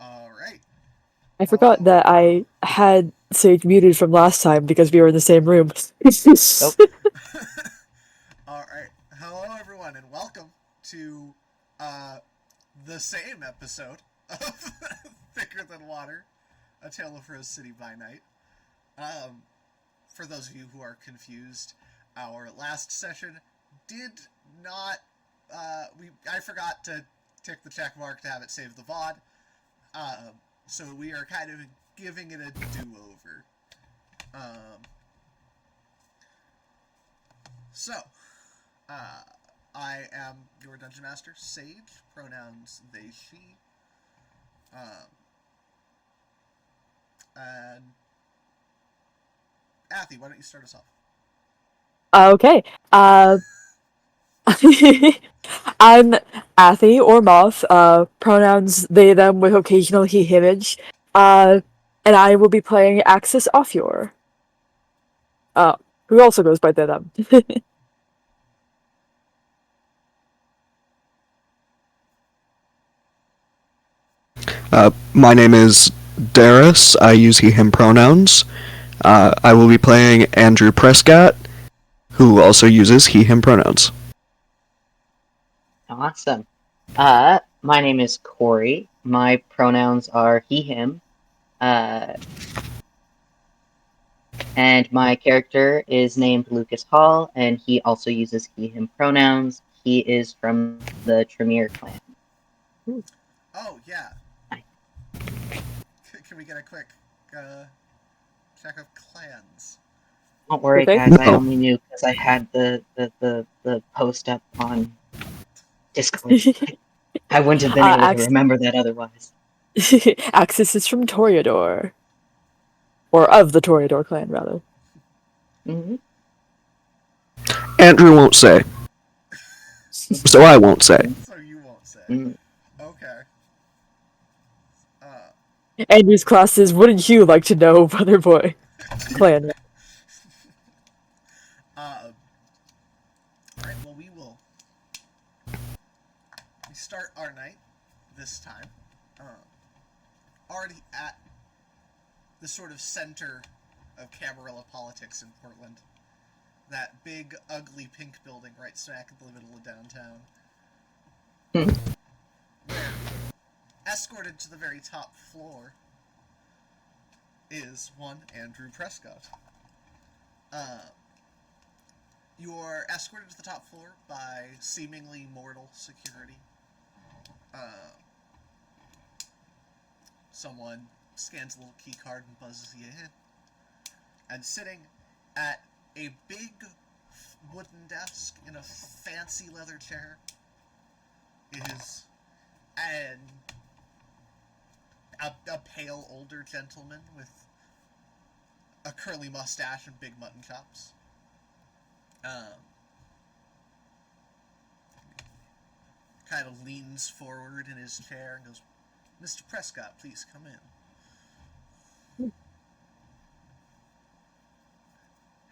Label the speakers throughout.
Speaker 1: All right.
Speaker 2: I forgot
Speaker 1: Hello.
Speaker 2: that I had Sage muted from last time because we were in the same room.
Speaker 3: Oh,
Speaker 1: All right. Hello, everyone, and welcome to uh, the same episode of Thicker Than Water, A Tale of Rose City by Night. Um, for those of you who are confused, our last session did not. I forgot to tick the check mark to have it save the VOD. So we are kind of giving it a do-over. Um, so, uh, I am your dungeon master, Sage. Pronouns they, she. Um, and Athy, why don't you start us off?
Speaker 2: Okay. I'm Athy or Moth, pronouns they, them with occasional he, himage. Uh, and I will be playing Axis Offior, who also goes by they, them.
Speaker 3: my name is Darius. I use he, him pronouns. I will be playing Andrew Prescott, who also uses he, him pronouns.
Speaker 4: Awesome. My name is Corey. My pronouns are he, him. And my character is named Lucas Hall, and he also uses he, him pronouns. He is from the Tremere clan.
Speaker 1: Oh, yeah. Can we get a quick check of clans?
Speaker 4: Don't worry,
Speaker 2: Okay.
Speaker 4: guys. I
Speaker 3: No.
Speaker 4: only knew because I had the post up on Discord. I wouldn't have been able to
Speaker 2: Ax-
Speaker 4: remember that otherwise.
Speaker 2: Axis is from Toreador. Or of the Toreador clan, rather.
Speaker 4: Mm-hmm.
Speaker 3: Andrew won't say, so I won't say.
Speaker 1: So you won't say.
Speaker 4: Mm-hmm.
Speaker 1: Okay. Uh,
Speaker 2: Andrew's class is, wouldn't you like to know, brother boy? Clan.
Speaker 1: Alright, well, we start our night this time. Already at the sort of center of Camarilla politics in Portland. That big, ugly pink building right smack in the middle of downtown. Where, escorted to the very top floor, is one Andrew Prescott. You're escorted to the top floor by seemingly mortal security. Someone scans a little key card and buzzes you in. And sitting at a big wooden desk in a fancy leather chair is a pale older gentleman with a curly mustache and big mutton chops. Kind of leans forward in his chair and goes, "Mr. Prescott, please come in.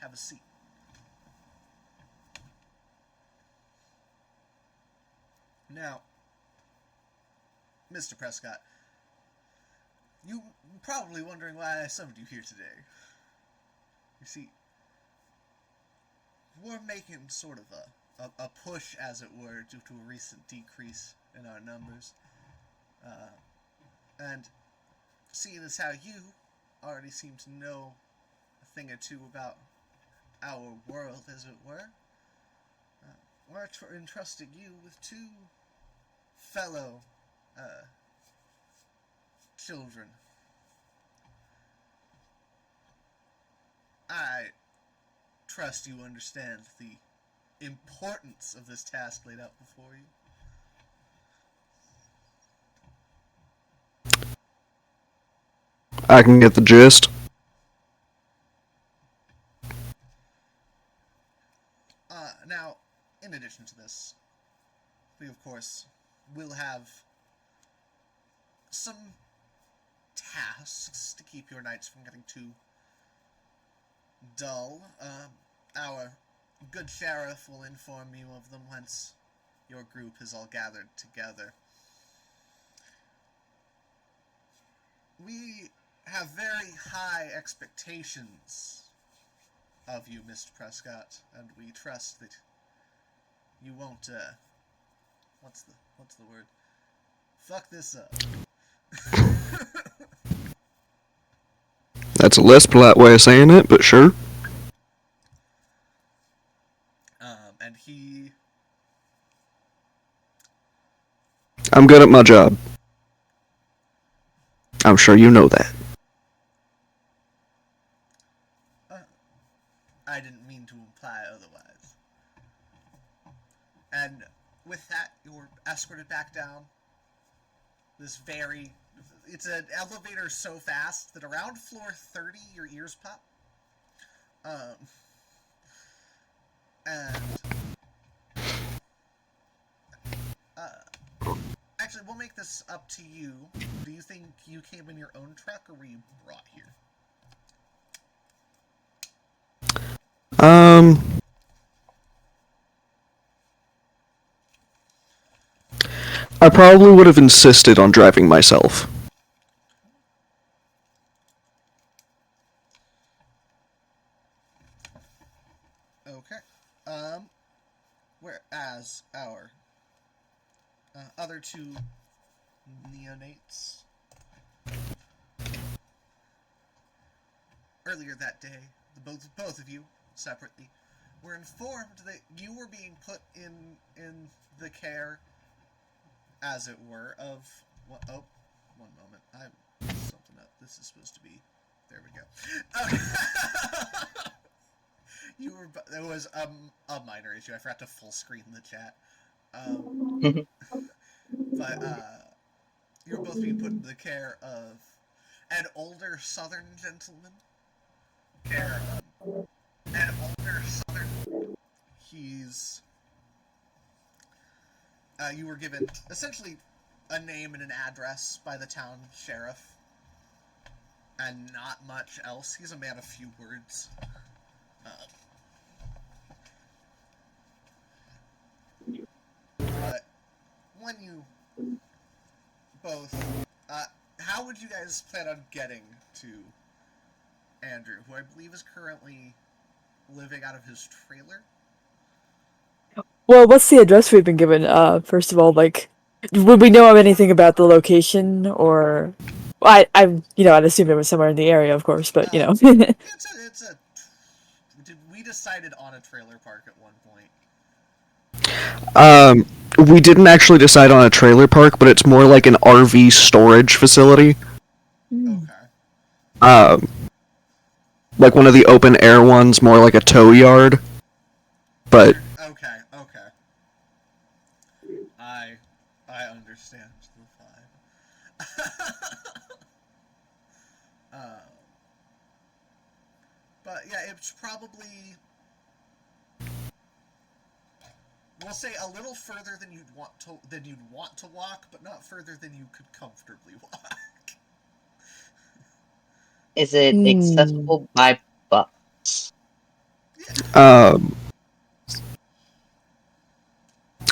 Speaker 1: Have a seat." Now, Mr. Prescott, you're probably wondering why I summoned you here today. You see, we're making sort of a push, as it were, due to a recent decrease in our numbers. And seeing as how you already seem to know a thing or two about our world, as it were, we're entrusting you with two fellow children. I trust you understand the importance of this task laid out before you.
Speaker 3: I can get the gist.
Speaker 1: Now, in addition to this, we of course will have some tasks to keep your nights from getting too dull. Our good sheriff will inform you of them once your group is all gathered together. we have very high expectations of you, Mr. Prescott, and we trust that you won't, what's the word? Fuck this up.
Speaker 3: That's a less polite way of saying it, but sure.
Speaker 1: And he...
Speaker 3: I'm good at my job. I'm sure you know that.
Speaker 1: I didn't mean to imply otherwise. And with that, you're escorted back down. It's an elevator so fast that around floor 30, your ears pop. Actually, we'll make this up to you. Do you think you came in your own truck, or were you brought here?
Speaker 3: I probably would have insisted on driving myself.
Speaker 1: Okay. Whereas our other two neonates earlier that day, both of you separately were informed that you were being put in the care, as it were, of oh, one moment, I messed something up. This is supposed to be, there we go. There was a minor issue. I forgot to full screen the chat. But you were both being put in the care of an older Southern gentleman. He's you were given essentially a name and an address by the town sheriff, and not much else. He's a man of few words. But when you both, how would you guys plan on getting to Andrew, who I believe is currently living out of his trailer?
Speaker 2: Well, what's the address we've been given? First of all, like, would we know anything about the location, or... Well, I'd assume it was somewhere in the area, of course, but,
Speaker 1: it's we decided on a trailer park at one point.
Speaker 3: We didn't actually decide on a trailer park, but it's more like an RV storage facility.
Speaker 1: Okay.
Speaker 3: Like one of the open air ones, more like a tow yard. But
Speaker 1: Okay. I understand the vibe. But yeah, it's probably, we'll say, a little further than you'd want to walk, but not further than you could comfortably walk.
Speaker 4: Is it accessible by bus?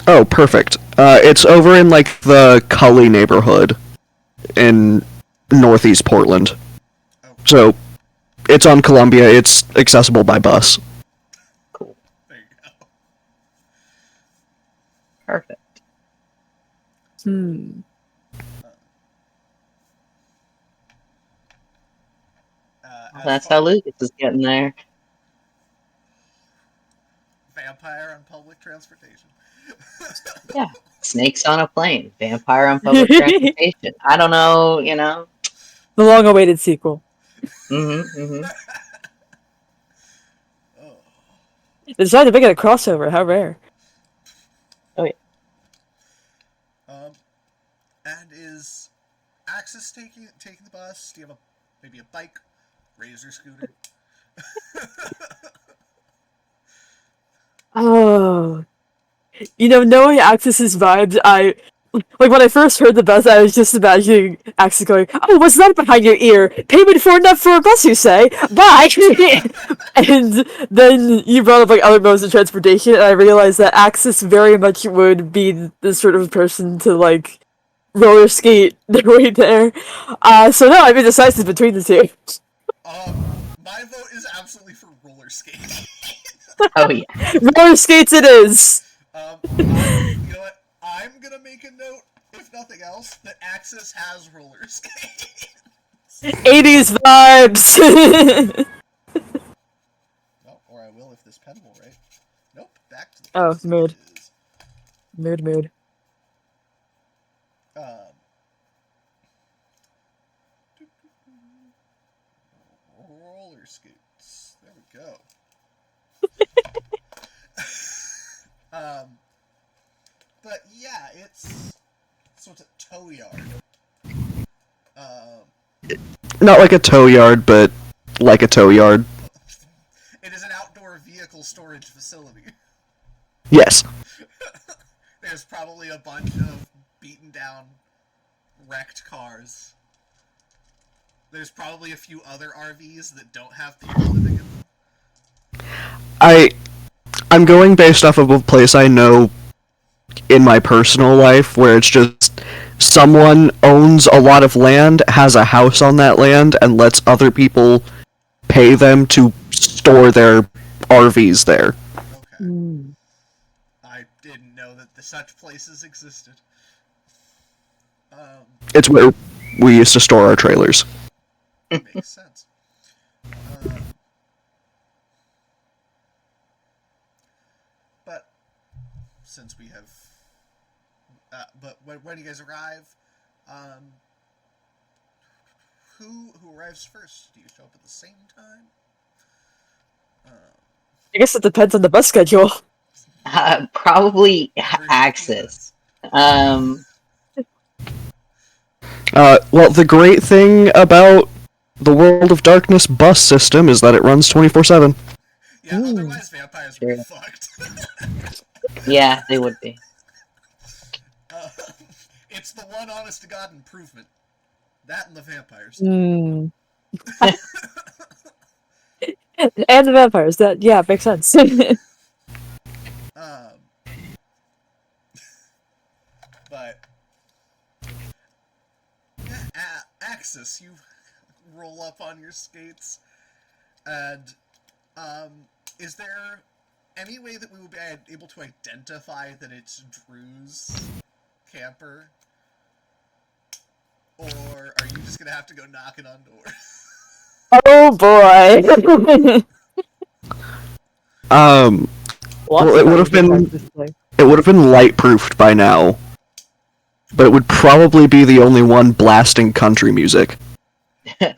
Speaker 3: Oh, perfect. It's over in, like, the Cully neighborhood in northeast Portland.
Speaker 1: Okay.
Speaker 3: So, it's on Columbia. It's accessible by bus.
Speaker 4: Cool.
Speaker 1: There you go.
Speaker 4: Perfect. That's how Lucas is getting there.
Speaker 1: Vampire on public transportation.
Speaker 4: Yeah. Snakes on a plane. Vampire on public transportation. I don't know, you know.
Speaker 2: The long-awaited sequel.
Speaker 1: Oh.
Speaker 2: They decided to make it a crossover. How rare.
Speaker 4: Oh, yeah.
Speaker 1: And is Axis taking the bus? Do you have maybe a bike, razor scooter?
Speaker 2: Oh. Knowing Axis's vibes, like, when I first heard the bus, I was just imagining Axis going, "Oh, what's that behind your ear? Payment for enough for a bus, you say? Bye!" And then you brought up, like, other modes of transportation, and I realized that Axis very much would be the sort of person to, like, roller skate right there. So no, I'm indecisive between the two.
Speaker 1: My vote is absolutely for roller skate.
Speaker 4: Oh yeah.
Speaker 2: Roller skates it is.
Speaker 1: You know what? I'm gonna make a note, if nothing else, that Axis has roller skate.
Speaker 2: 80s vibes.
Speaker 1: Well, or I will if this pen will write. Nope, back to the
Speaker 2: Oh,
Speaker 1: place
Speaker 2: mood.
Speaker 1: it is.
Speaker 2: Mood.
Speaker 1: Um, roller skates. There we go. But yeah, it's a tow yard.
Speaker 3: Not like a tow yard, but like a tow yard.
Speaker 1: It is an outdoor vehicle storage facility.
Speaker 3: Yes.
Speaker 1: There's probably a bunch of beaten down, wrecked cars. There's probably a few other RVs that don't have people living in them.
Speaker 3: I'm going based off of a place I know in my personal life where it's just someone owns a lot of land, has a house on that land, and lets other people pay them to store their RVs there.
Speaker 1: Okay. I didn't know that such places existed.
Speaker 3: It's where we used to store our trailers.
Speaker 1: Makes sense. But since we have, but when you guys arrive, who arrives first? Do you show up at the same time?
Speaker 2: I guess it depends on the bus schedule.
Speaker 4: Probably Axis.
Speaker 3: Well, the great thing about the World of Darkness bus system is that it runs 24/7.
Speaker 1: Yeah, otherwise vampires would be fucked.
Speaker 4: Yeah, they would be.
Speaker 1: It's the one honest to God improvement. That and the vampires.
Speaker 2: And the vampires. That makes sense.
Speaker 1: But Axis, you roll up on your skates, and is there any way that we would be able to identify that it's Drew's camper? Or are you just gonna have to go knocking on doors?
Speaker 2: Oh boy.
Speaker 3: Well, it would have been light proofed by now, but it would probably be the only one blasting country music.
Speaker 1: Yeah,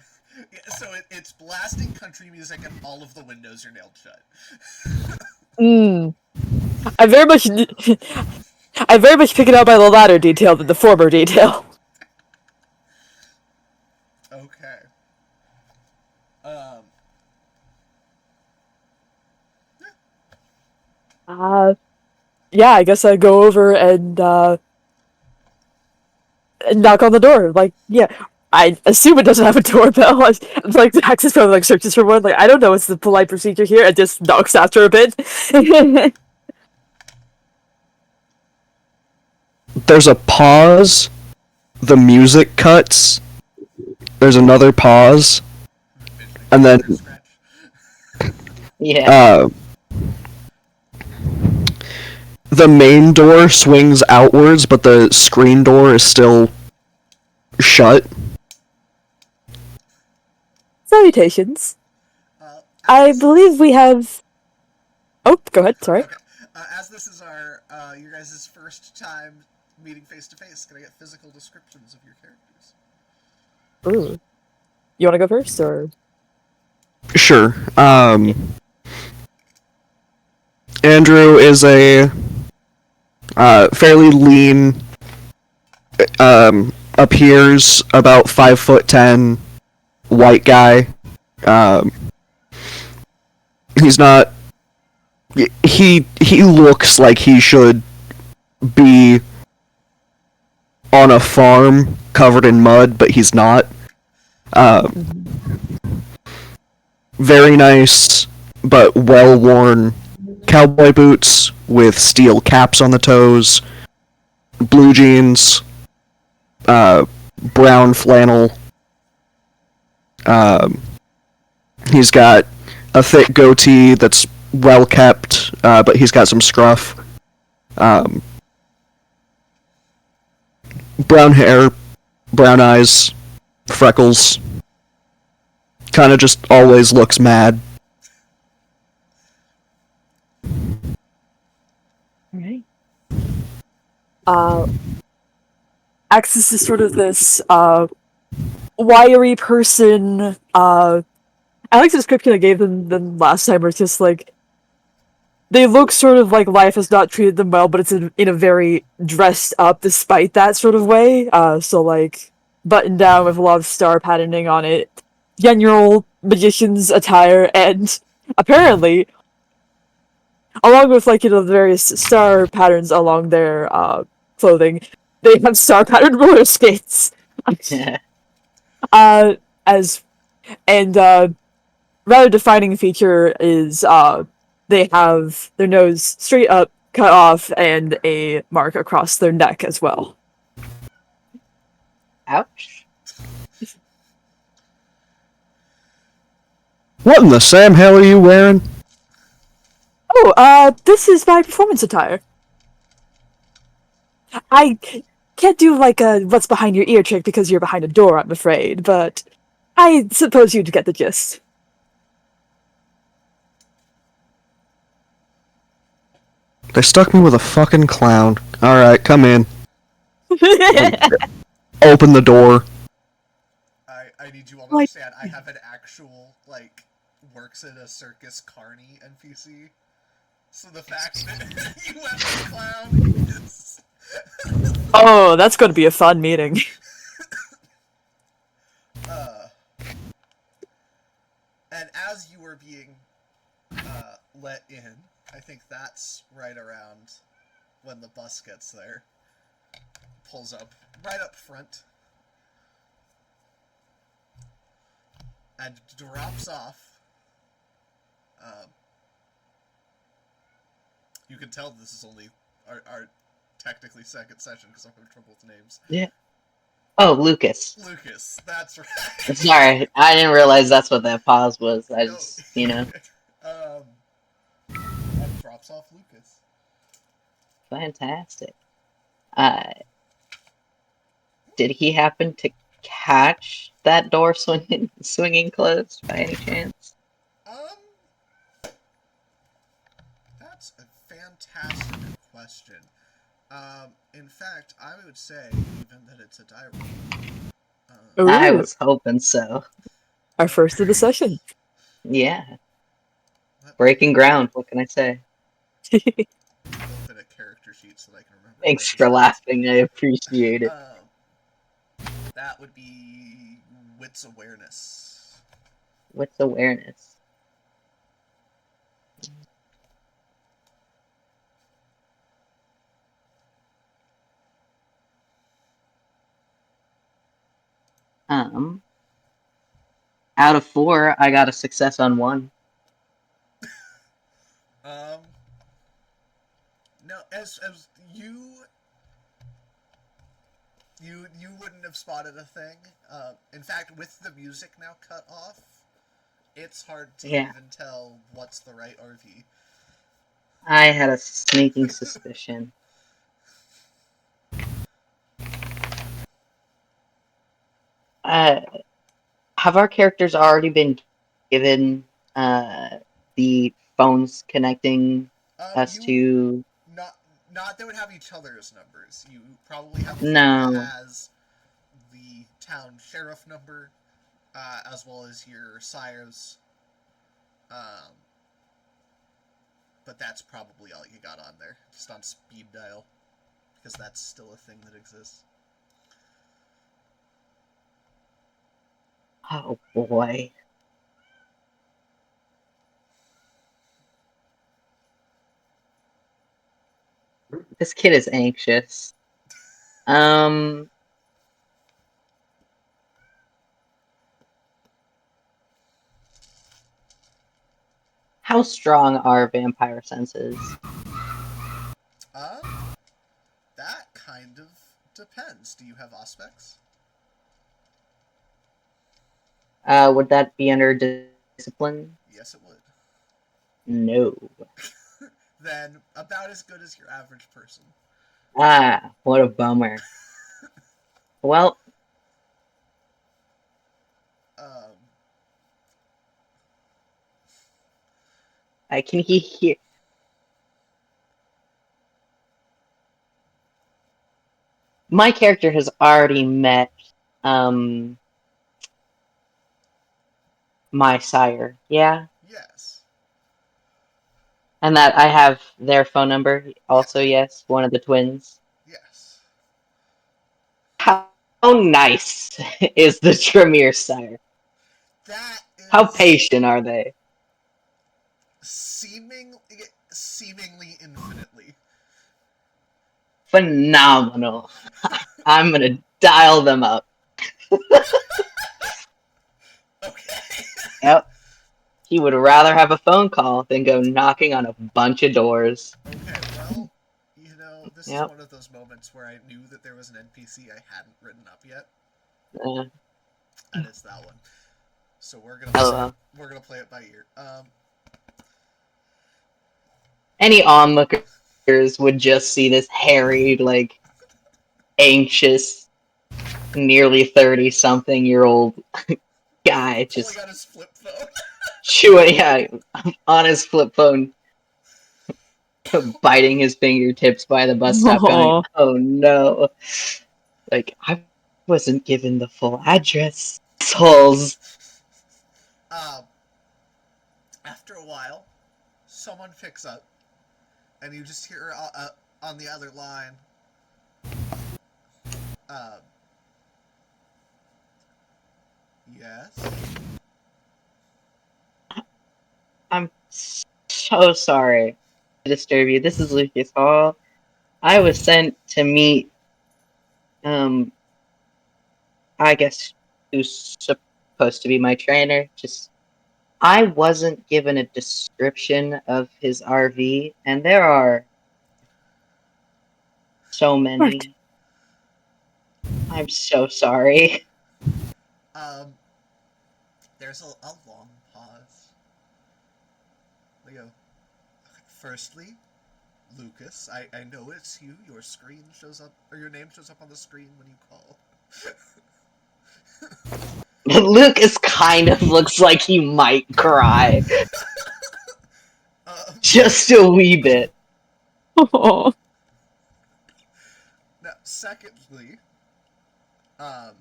Speaker 1: so it's blasting country music and all of the windows are nailed shut.
Speaker 2: I very much pick it out by the latter detail than the former detail.
Speaker 1: Okay.
Speaker 2: Yeah, I guess I go over and knock on the door. Like, yeah, I assume it doesn't have a doorbell. Like, the access probably like searches for one. Like, I don't know what's the polite procedure here. It just knocks after a bit.
Speaker 3: There's a pause. The music cuts. There's another pause. And then
Speaker 4: Yeah.
Speaker 3: The main door swings outwards, but the screen door is still shut.
Speaker 2: Salutations. I believe we have... Oh, go ahead, sorry.
Speaker 1: Okay. As this is your guys' first time meeting face to face, can I get physical descriptions of your characters?
Speaker 2: Ooh. You want to go first, or...?
Speaker 3: Sure. Andrew is a fairly lean, appears about 5'10", white guy. He's not. He looks like he should be on a farm covered in mud, but he's not. Very nice, but well-worn cowboy boots with steel caps on the toes, blue jeans, brown flannel. He's got a thick goatee that's well kept, but he's got some scruff. Brown hair, brown eyes, freckles. Kind of just always looks mad.
Speaker 2: Right. Axis is sort of this wiry person. I like the description I gave them last time. Where it's just like they look sort of like life has not treated them well, but it's in a very dressed up, despite that sort of way. So like buttoned down with a lot of star patterning on it, general magician's attire, and apparently, along with like the various star patterns along their clothing, they have star patterned roller skates. As and rather defining feature is they have their nose straight up cut off and a mark across their neck as well.
Speaker 4: Ouch.
Speaker 3: What in the Sam hell are you wearing?
Speaker 2: Oh, this is my performance attire. I can't do like a what's behind your ear trick because you're behind a door, I'm afraid, but I suppose you'd get the gist.
Speaker 3: They stuck me with a fucking clown. Alright, come in. Open the door.
Speaker 1: I need you all to
Speaker 2: Like-
Speaker 1: understand, I have an actual, like, works at a circus carny NPC. So the fact that you have a clown is...
Speaker 2: Oh, that's going to be a fun meeting.
Speaker 1: And as you were being let in, I think that's right around when the bus gets there. Pulls up right up front. And drops off. You can tell this is only our technically second session because I'm having trouble with names.
Speaker 4: Yeah. Oh, Lucas.
Speaker 1: Lucas, that's right.
Speaker 4: Sorry, I didn't realize that's what that pause was. I just,
Speaker 1: and drops off Lucas.
Speaker 4: Fantastic. Did he happen to catch that door swinging closed by any chance?
Speaker 1: That's a fantastic question. In fact, I would say even that it's a die roll.
Speaker 4: I
Speaker 2: Ooh,
Speaker 4: was hoping so.
Speaker 2: our first of the session.
Speaker 4: Yeah. Breaking ground, what can I say?
Speaker 1: Open a character sheet so that I can remember.
Speaker 4: Thanks for laughing, I appreciate it.
Speaker 1: That would be wits awareness.
Speaker 4: What's awareness? Out of 4, I got a success on 1.
Speaker 1: No, as you wouldn't have spotted a thing. In fact, with the music now cut off, it's hard to even tell what's the right RV.
Speaker 4: I had a sneaking suspicion. Have our characters already been given the phones connecting us to?
Speaker 1: Not they would have each other's numbers. You probably have
Speaker 4: No.
Speaker 1: that has the town sheriff number, as well as your sire's. But that's probably all you got on there, just on speed dial, because that's still a thing that exists.
Speaker 4: Oh boy. This kid is anxious. How strong are vampire senses?
Speaker 1: That kind of depends. Do you have aspects?
Speaker 4: Would that be under discipline?
Speaker 1: Yes, it would.
Speaker 4: No.
Speaker 1: Then about as good as your average person.
Speaker 4: Ah, what a bummer. Well,
Speaker 1: Um,
Speaker 4: I can hear. My character has already met um my sire. Yeah.
Speaker 1: yes.
Speaker 4: And that I have their phone number.
Speaker 1: Yeah.
Speaker 4: Also, yes, one of the twins.
Speaker 1: Yes.
Speaker 4: How nice is the Tremere sire?
Speaker 1: That
Speaker 4: How
Speaker 1: is
Speaker 4: patient are they?
Speaker 1: seemingly infinitely.
Speaker 4: Phenomenal. I'm gonna dial them up.
Speaker 1: Okay.
Speaker 4: Yep. He would rather have a phone call than go knocking on a bunch of doors.
Speaker 1: Okay, well, this is
Speaker 4: Yep.
Speaker 1: one of those moments where I knew that there was an NPC I hadn't written up yet,
Speaker 4: Uh,
Speaker 1: and it's that one. So we're
Speaker 4: LOL.
Speaker 1: gonna play it by ear.
Speaker 4: Any onlookers would just see this harried, like, anxious, nearly 30-something-year-old guy
Speaker 1: pulling
Speaker 4: just
Speaker 1: out his flip phone.
Speaker 4: chewing, yeah, on his flip phone, biting his fingertips by the bus stop, going,
Speaker 2: Aw.
Speaker 4: "Oh no!" Like, I wasn't given the full address. Souls.
Speaker 1: Um, After a while, someone picks up, and you just hear on the other line. Um, yes.
Speaker 4: I'm so sorry to disturb you. This is Lucas Hall. I was sent to meet, um, I guess who's supposed to be my trainer. I wasn't given a description of his RV, and there are so
Speaker 2: What?
Speaker 4: many. I'm so sorry.
Speaker 1: Um, there's a long pause. They go, firstly, Lucas, I know it's you. Your screen shows up, or your name shows up on the screen when you call.
Speaker 4: Lucas kind of looks like he might cry.
Speaker 1: Um,
Speaker 4: Just a wee bit.
Speaker 2: Aw.
Speaker 1: Now, secondly, um,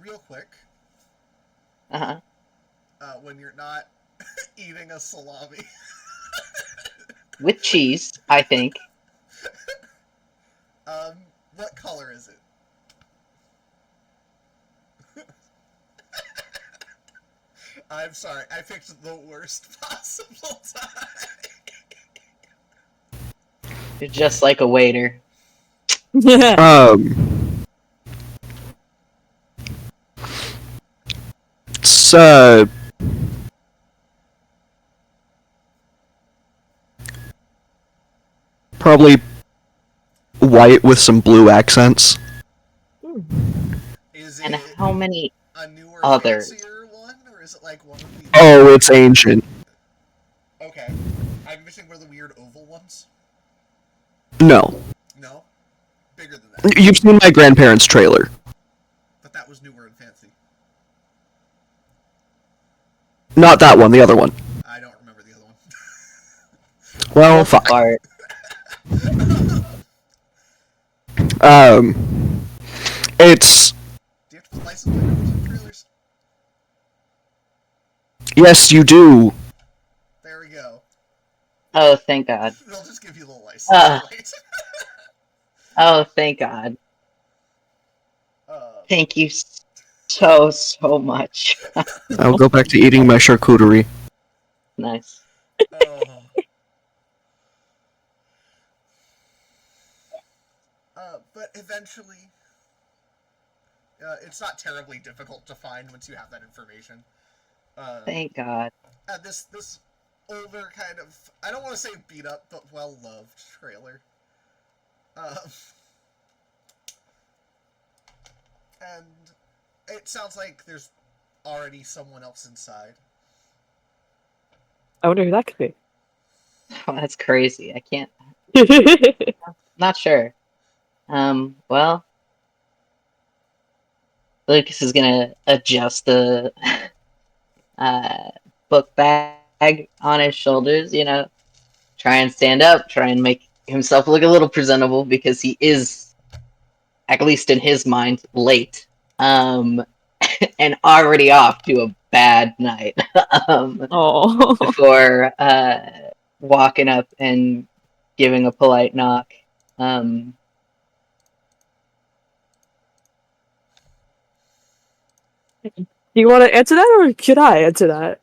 Speaker 1: real quick,
Speaker 4: Uh-huh.
Speaker 1: when you're not eating a salami,
Speaker 4: With cheese, I think.
Speaker 1: um, what color is it? I'm sorry, I picked the worst possible time.
Speaker 4: You're just like a waiter.
Speaker 2: Yeah.
Speaker 3: It's probably white with some blue accents.
Speaker 1: Is
Speaker 4: And
Speaker 1: it
Speaker 4: how many
Speaker 1: a newer,
Speaker 4: others?
Speaker 1: fancier one, or is it like one of the?
Speaker 3: Oh, it's ancient.
Speaker 1: Okay, I'm missing were the weird oval ones.
Speaker 3: No.
Speaker 1: No, bigger than that.
Speaker 3: You've seen my grandparents' trailer.
Speaker 1: But that was newer and fancy.
Speaker 3: Not that one, the other one.
Speaker 1: I don't remember the other one.
Speaker 3: Well,
Speaker 4: That's
Speaker 3: fuck.
Speaker 4: Bart.
Speaker 3: It's...
Speaker 1: Do you have to put license plate numbers in trailers?
Speaker 3: Yes, you do.
Speaker 1: There we go.
Speaker 4: Oh, thank God.
Speaker 1: They'll just give you the license
Speaker 4: Uh,
Speaker 1: plate.
Speaker 4: oh, thank God.
Speaker 1: um,
Speaker 4: Thank you so much.
Speaker 3: I'll go back to eating my charcuterie.
Speaker 4: Nice.
Speaker 1: oh. But eventually, it's not terribly difficult to find once you have that information.
Speaker 4: Thank God.
Speaker 1: This older kind of, I don't want to say beat up, but well loved trailer. And it sounds like there's already someone else inside.
Speaker 2: I wonder who that could be.
Speaker 4: Oh, that's crazy. I can't. Not sure. Well, Lucas is gonna adjust the book bag on his shoulders. Try and stand up. Try and make himself look a little presentable because he is, at least in his mind, late. And already off to a bad night.
Speaker 2: Oh.
Speaker 4: Before walking up and giving a polite knock.
Speaker 2: Do you want to answer that, or should I answer that?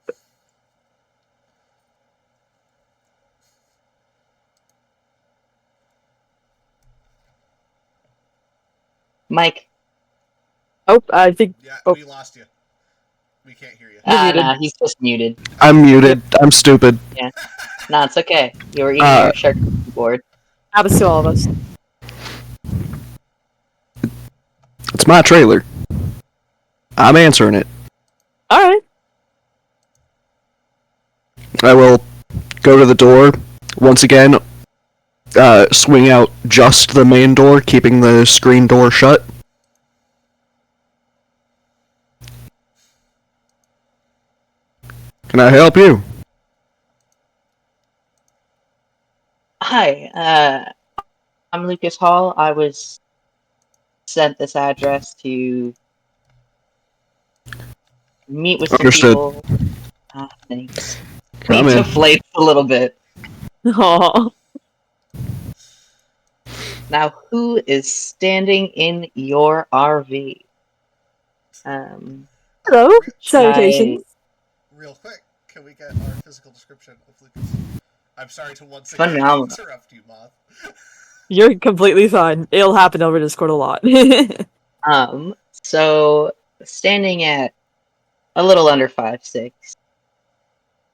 Speaker 4: Mike.
Speaker 2: Oh, I think.
Speaker 1: Yeah,
Speaker 2: Oh,
Speaker 1: we lost you. We can't hear you.
Speaker 2: You're muted.
Speaker 4: Nah, he's just muted.
Speaker 3: I'm muted. I'm stupid.
Speaker 4: Nah, it's okay. You were eating your charcuterie board.
Speaker 2: happens to all of us.
Speaker 3: It's my trailer. I'm answering it.
Speaker 2: All right.
Speaker 3: I will go to the door once again. Swing out just the main door, keeping the screen door shut. Can I help you?
Speaker 4: Hi, I'm Lucas Hall. I was sent this address to meet with some
Speaker 3: Understood.
Speaker 4: people. Thanks. He
Speaker 3: Come in.
Speaker 4: deflates a little bit.
Speaker 2: Aw.
Speaker 4: Now, who is standing in your RV?
Speaker 2: Hello.
Speaker 1: Re-
Speaker 2: Salutations.
Speaker 1: real quick, can we get our physical description of Lucas? I'm sorry to once again
Speaker 4: Phenomenal.
Speaker 1: interrupt you, Moth.
Speaker 2: You're completely fine. It'll happen over Discord a lot.
Speaker 4: So standing at a little under 5'6",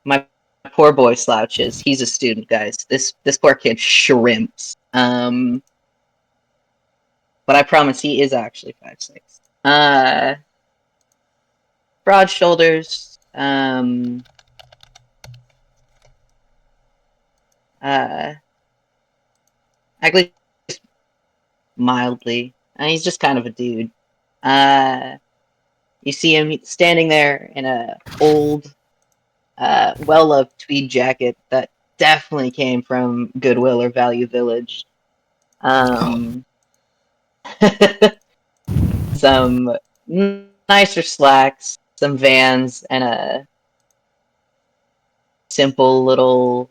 Speaker 4: my poor boy slouches. He's a student, guys. This poor kid shrimps. But I promise he is actually 5'6". Broad shoulders. At least mildly. He's just kind of a dude. You see him standing there in a old, well-loved tweed jacket that definitely came from Goodwill or Value Village. Some nicer slacks, some Vans, and a simple little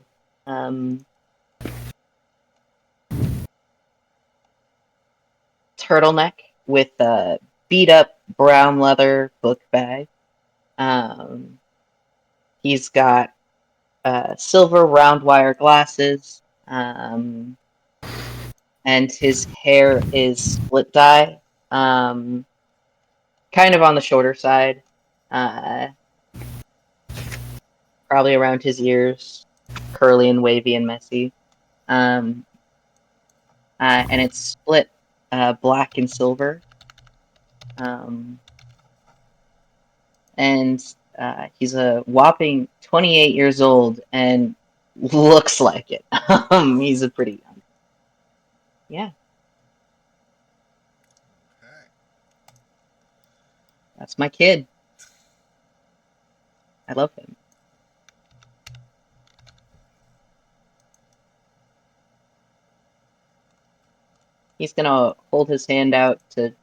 Speaker 4: turtleneck with a beat-up brown leather book bag. He's got silver round wire glasses, and his hair is split dye, kind of on the shorter side, probably around his ears, curly and wavy and messy, and it's split black and silver, and he's a whopping 28 years old and looks like it. He's a pretty young. Yeah,
Speaker 1: Okay.
Speaker 4: that's my kid. I love him. He's gonna hold his hand out to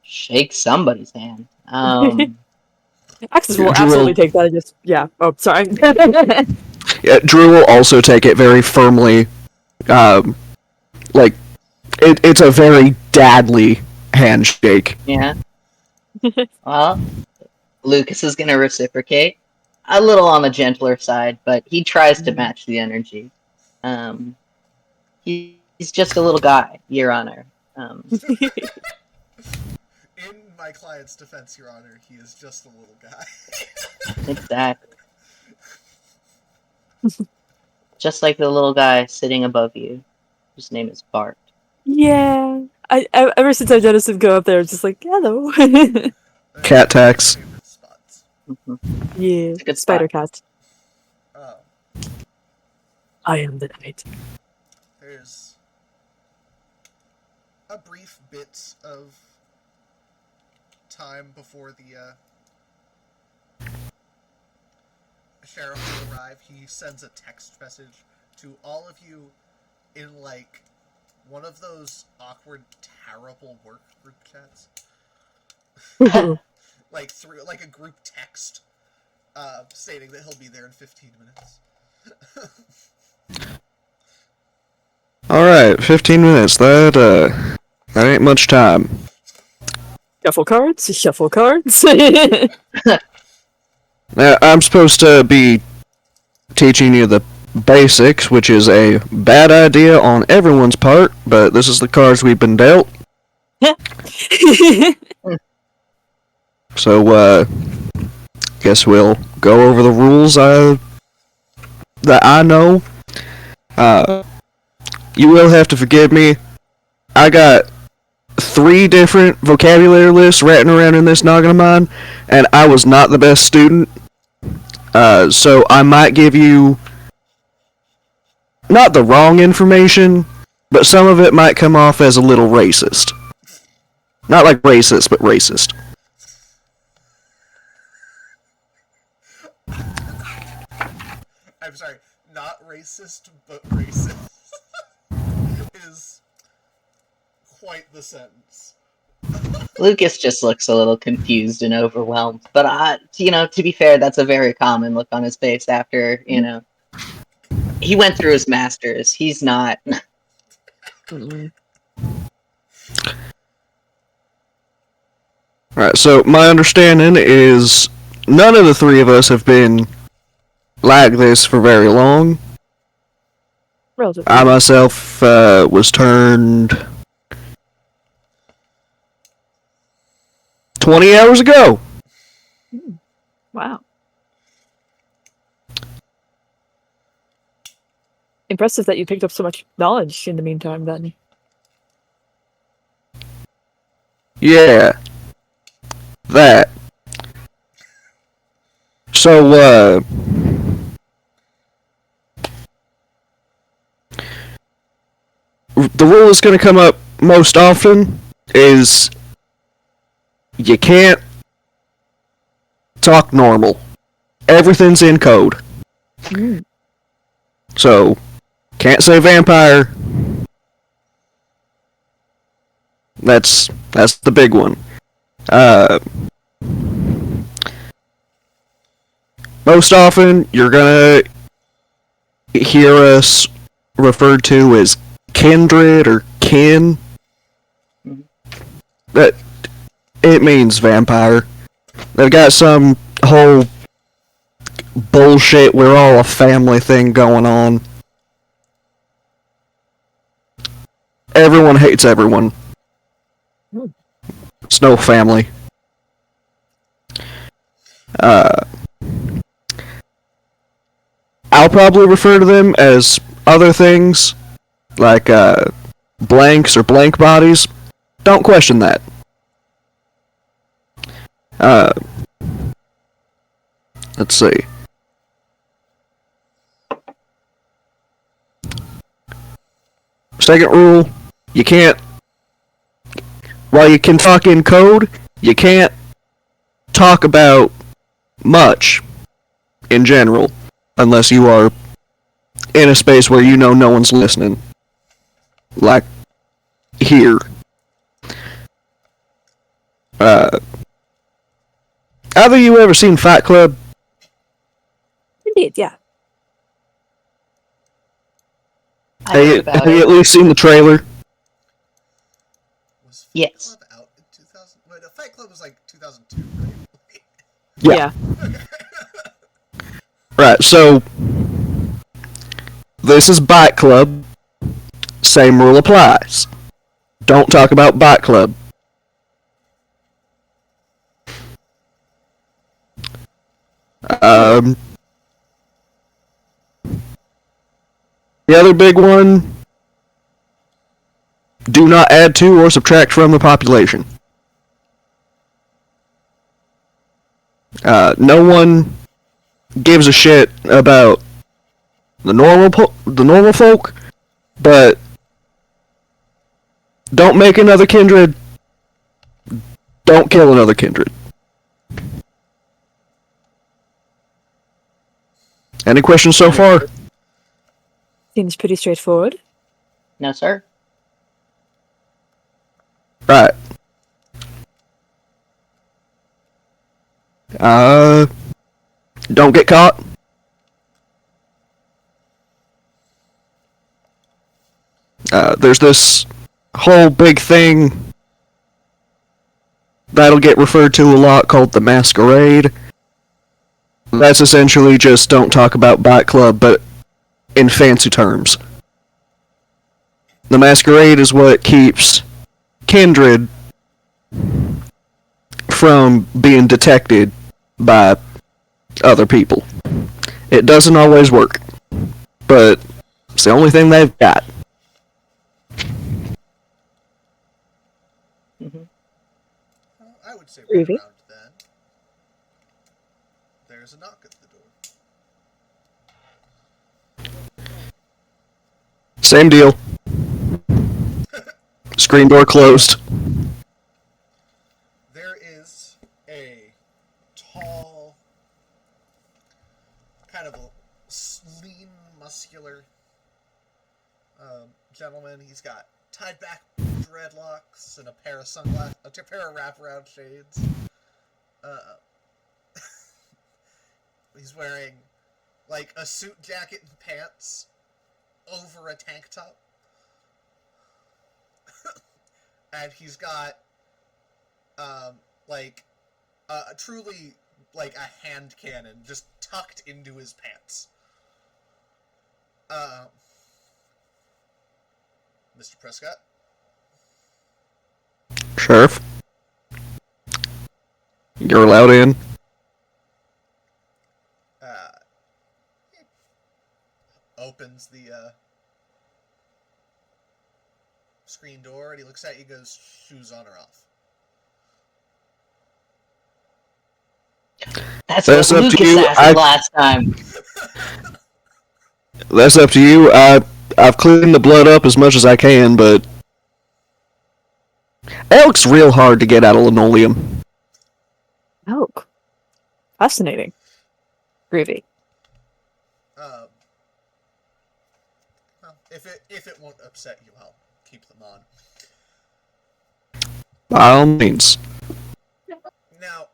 Speaker 4: shake somebody's hand.
Speaker 2: Axis will
Speaker 3: Drew
Speaker 2: absolutely take that and just, yeah. Oh, sorry.
Speaker 3: Yeah, Drew will also take it very firmly. Like, it's a very dadly handshake.
Speaker 4: Yeah. Well, Lucas is gonna reciprocate. A little on the gentler side, but he tries to match the energy. He's just a little guy, Your Honor.
Speaker 1: In my client's defense, Your Honor, he is just a little guy.
Speaker 4: Exactly. Just like the little guy sitting above you, whose name is Bart.
Speaker 2: Yeah. Ever since I've noticed him go up there, it's just like, hello.
Speaker 1: Those
Speaker 3: Cat
Speaker 1: are my
Speaker 3: tax.
Speaker 1: favorite spots.
Speaker 4: Mhm.
Speaker 2: Yeah.
Speaker 4: It's a good
Speaker 2: Spider
Speaker 4: spot.
Speaker 2: cat.
Speaker 1: Oh,
Speaker 2: I am the night.
Speaker 1: there's a brief bit of time before the sheriff will arrive. He sends a text message to all of you in like one of those awkward, terrible work group chats. Like through like a group text stating that he'll be there in 15 minutes.
Speaker 3: Alright, 15 minutes. That ain't much time.
Speaker 2: Shuffle cards. Shuffle cards.
Speaker 3: Now, I'm supposed to be teaching you the basics, which is a bad idea on everyone's part, but this is the cards we've been dealt. So, guess we'll go over the rules that I know. You will have to forgive me. I got 3 different vocabulary lists ratting around in this noggin of mine, and I was not the best student. So I might give you not the wrong information, but some of it might come off as a little racist. Not like racist, but racist.
Speaker 1: I'm sorry, not racist, but racist is quite the sentence.
Speaker 4: Lucas just looks a little confused and overwhelmed. But to be fair, that's a very common look on his face after, he went through his masters. He's not.
Speaker 3: Alright, so my understanding is none of the 3 of us have been like this for very long.
Speaker 2: Relatively.
Speaker 3: I myself was turned 20 hours ago.
Speaker 2: Wow. Impressive that you picked up so much knowledge in the meantime, then.
Speaker 3: Yeah. That. So, the rule that's going to come up most often is you can't talk normal. Everything's in code. So, can't say vampire. That's the big one. Most often, you're gonna hear us referred to as kindred or kin. That it means vampire. They've got some whole bullshit we're all a family thing going on. Everyone hates everyone. It's no family. I'll probably refer to them as other things, like blanks or blank bodies. Don't question that. Let's see. Second rule, you can't, while you can talk in code, you can't talk about much in general, unless you are in a space where you know no one's listening. Like here. Either you ever seen Fight Club?
Speaker 2: Indeed, yeah.
Speaker 3: Have you at least seen the trailer?
Speaker 1: Was Fight
Speaker 4: Yes.
Speaker 1: Club out in 2000? Wait, Fight Club was like 2002, right?
Speaker 3: Yeah. Right, so this is Bike Club. Same rule applies. Don't talk about Bike Club. The other big one, do not add to or subtract from the population. No one gives a shit about the normal folk, but don't make another kindred. Don't kill another kindred. Any questions so far?
Speaker 2: Seems pretty straightforward.
Speaker 4: No, sir.
Speaker 3: Right. Don't get caught. There's this whole big thing that'll get referred to a lot called the masquerade. That's essentially just don't talk about Bot Club, but in fancy terms. The masquerade is what keeps kindred from being detected by other people. It doesn't always work, but it's the only thing they've got.
Speaker 4: Mm-hmm.
Speaker 1: Well, I would say right
Speaker 2: Groovy.
Speaker 1: around then. There's a knock at the door.
Speaker 3: Same deal. Screen door closed.
Speaker 1: There is a tall, kind of a lean, muscular gentleman. He's got tied back dreadlocks and a pair of sunglasses, a pair of wraparound shades. He's wearing like a suit jacket and pants over a tank top. And he's got truly like a hand cannon just tucked into his pants. Mr. Prescott?
Speaker 3: Sheriff, you're allowed in.
Speaker 1: He opens the screen door and he looks at you and goes, shoes on or off?
Speaker 4: That's
Speaker 3: That's
Speaker 4: what
Speaker 3: up to
Speaker 4: Lucas
Speaker 3: you.
Speaker 4: asked last time.
Speaker 3: That's up to you. I've cleaned the blood up as much as I can, but it looks real hard to get out of linoleum.
Speaker 2: Oh, fascinating. Groovy.
Speaker 1: Well, if it won't upset you, I'll keep them on.
Speaker 3: By all means.
Speaker 1: Now,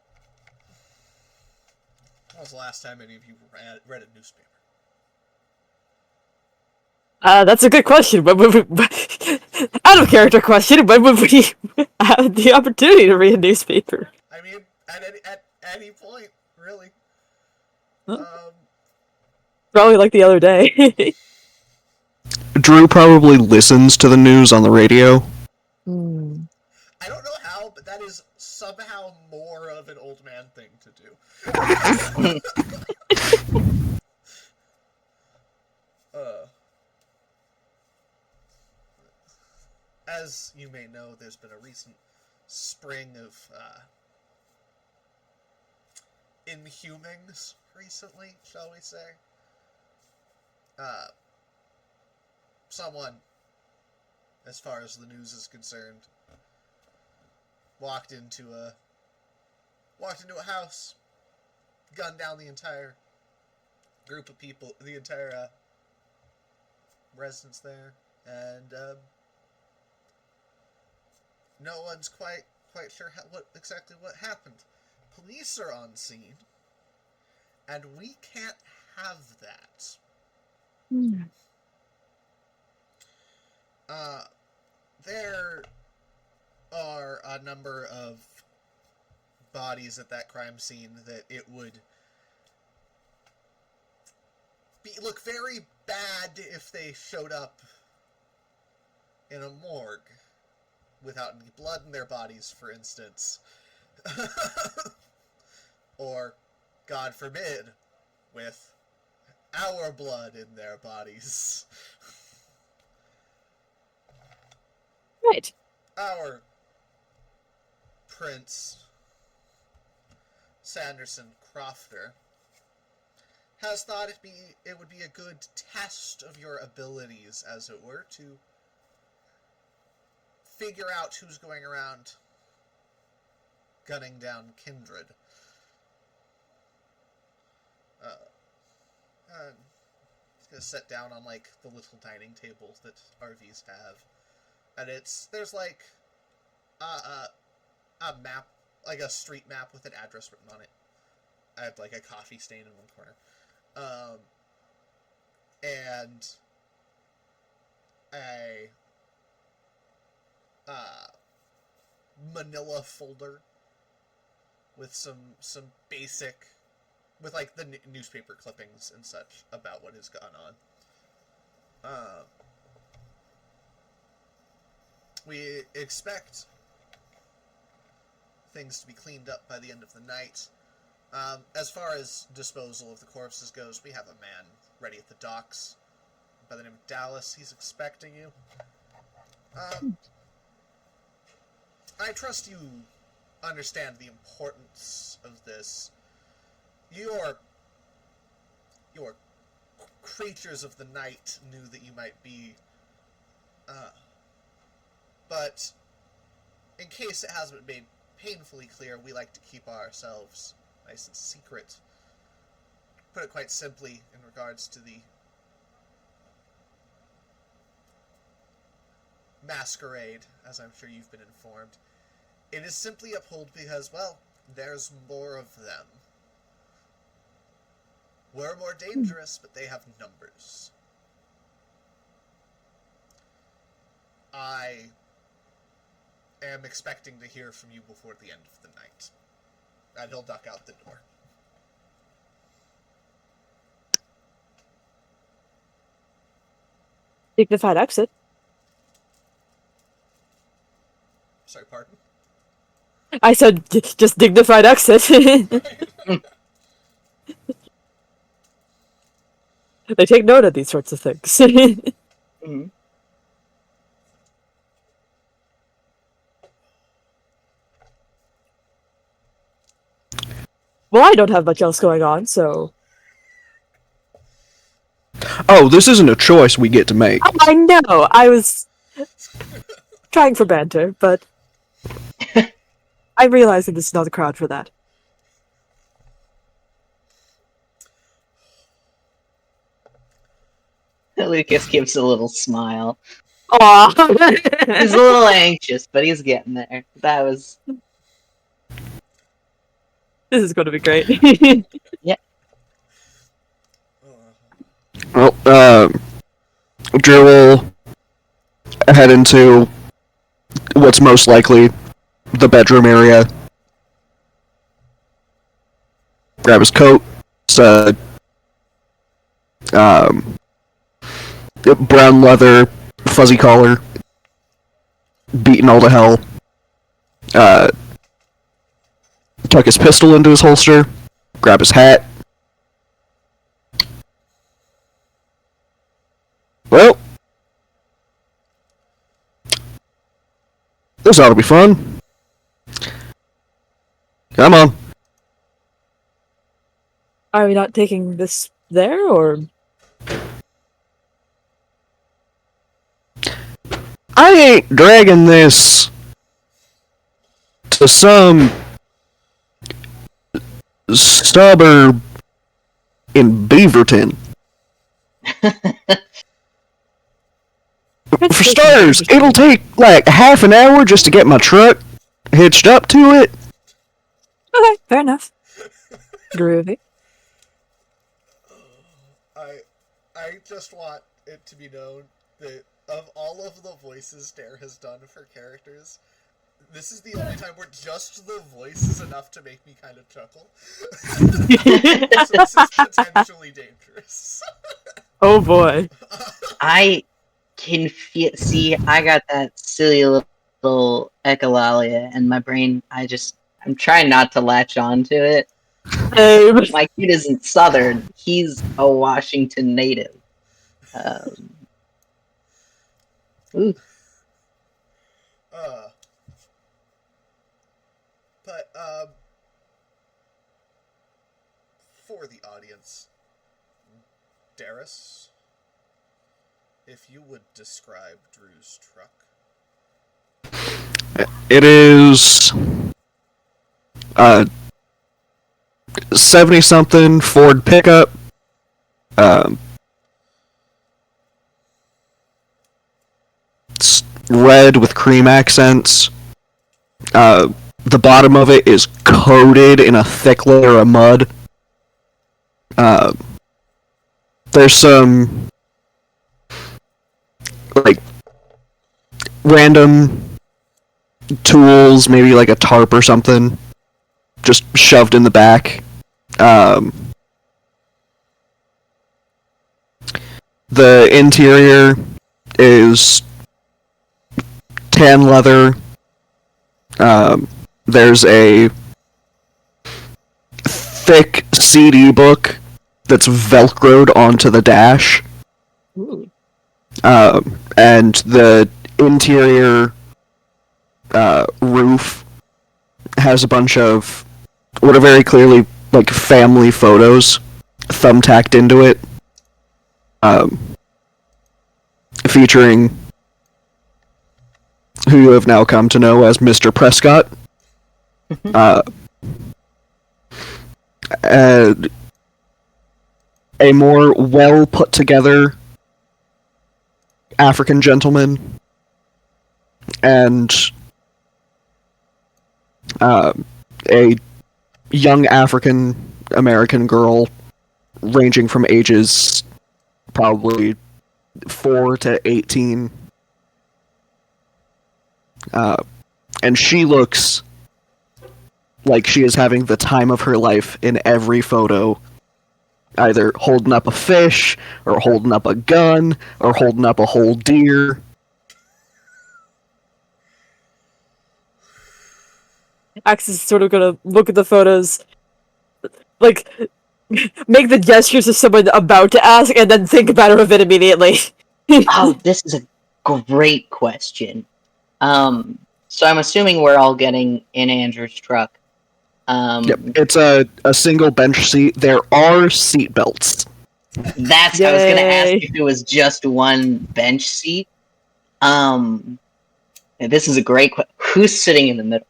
Speaker 1: when was the last time any of you read a newspaper?
Speaker 2: That's a good question. Out of character question. When would we have the opportunity to read a newspaper?
Speaker 1: I mean, at any point, really.
Speaker 2: Huh? Probably like the other day.
Speaker 3: Drew probably listens to the news on the radio.
Speaker 1: I don't know how, but that is somehow more of an old man thing to do. As you may know, there's been a recent spring of inhumings recently, shall we say. Someone, as far as the news is concerned, walked into a house, gunned down the entire group of people, the entire residents there, and no one's quite sure what exactly happened. Police are on scene, and we can't have that. There are a number of bodies at that crime scene that it would look very bad if they showed up in a morgue without any blood in their bodies, for instance. Or, God forbid, with our blood in their bodies.
Speaker 2: Right.
Speaker 1: Our Prince Sanderson Crofter has thought it would be a good test of your abilities, as it were, to figure out who's going around gunning down Kindred. It's gonna sit down on like the little dining table that RVs have, and there's like a map, like a street map with an address written on it. I have like a coffee stain in one corner, and a manila folder with some basic, with like the newspaper clippings and such about what has gone on. We expect things to be cleaned up by the end of the night. As far as disposal of the corpses goes, we have a man ready at the docks by the name of Dallas. He's expecting you. I trust you understand the importance of this. Your creatures of the night knew that you might be, but in case it hasn't been made painfully clear, we like to keep ourselves nice and secret. Put it quite simply, in regards to the masquerade, as I'm sure you've been informed, it is simply uphold because, well, there's more of them. We're more dangerous, but they have numbers. I am expecting to hear from you before the end of the night. And he'll duck out the door.
Speaker 2: Dignified exit.
Speaker 1: Sorry, pardon?
Speaker 2: I said just dignified exit. They take note of these sorts of things.
Speaker 4: Mm-hmm.
Speaker 2: Well, I don't have much else going on, so...
Speaker 3: Oh, this isn't a choice we get to make.
Speaker 2: I know! I was trying for banter, but... I'm realizing this is not the crowd for that.
Speaker 4: Lucas gives a little smile.
Speaker 2: Aww!
Speaker 4: He's a little anxious, but he's getting there. That was...
Speaker 2: This is going to be great.
Speaker 3: Well, Drew will head into what's most likely the bedroom area. Grab his coat. It's brown leather, fuzzy collar, beaten all to hell. Tuck his pistol into his holster. Grab his hat. Well, this ought to be fun. Come on.
Speaker 2: Are we not taking this there, or...?
Speaker 3: I ain't dragging this to some suburb in Beaverton. For starters, it'll take like half an hour just to get my truck hitched up to it.
Speaker 2: Okay, fair enough. Groovy.
Speaker 1: I just want it to be known that of all of the voices Dare has done for characters, this is the only time where just the voice is enough to make me kind of chuckle. So this is potentially dangerous.
Speaker 2: Oh boy.
Speaker 4: I can see, I got that silly little echolalia in my brain. I'm trying not to latch on to it. My kid isn't Southern. He's a Washington native. Ooh.
Speaker 1: But for the audience, Darius, if you would describe Drew's truck.
Speaker 3: It is 70-something Ford pickup. It's red with cream accents. The bottom of it is coated in a thick layer of mud. There's some like random tools, maybe like a tarp or something, just shoved in the back. The interior is tan leather. There's a thick CD book that's velcroed onto the dash.
Speaker 2: Ooh.
Speaker 3: And the interior roof has a bunch of what are very clearly like family photos thumbtacked into it, featuring who you have now come to know as Mr. Prescott. And a more well put together African gentleman, and a young African American girl ranging from ages probably 4 to 18. And she looks like she is having the time of her life in every photo, either holding up a fish, or holding up a gun, or holding up a whole deer.
Speaker 2: Axe is sort of gonna look at the photos, like, make the gestures of someone about to ask, and then think about it immediately.
Speaker 4: Oh, this is a great question. So I'm assuming we're all getting in Andrew's truck.
Speaker 3: Yep, it's a single bench seat. There are seat belts.
Speaker 4: That's I was gonna ask
Speaker 2: Yay.
Speaker 4: if it was just one bench seat. This is a great question. Who's sitting in the middle?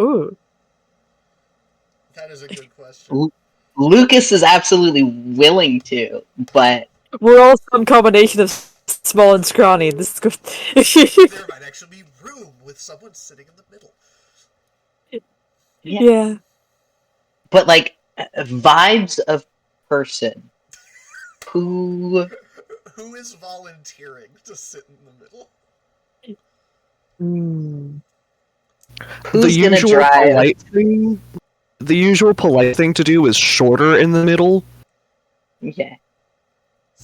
Speaker 2: Ooh.
Speaker 1: That is a good question.
Speaker 4: Lucas is absolutely willing to, but
Speaker 2: We're all some combination of small and scrawny. This is good.
Speaker 1: There might actually be room with someone sitting in the middle.
Speaker 2: Yeah.
Speaker 4: but like vibes of person who
Speaker 1: Who is volunteering to sit in the middle?
Speaker 2: Mm.
Speaker 4: who's gonna drive.
Speaker 3: The usual polite thing to do is shorter in the middle.
Speaker 4: Yeah,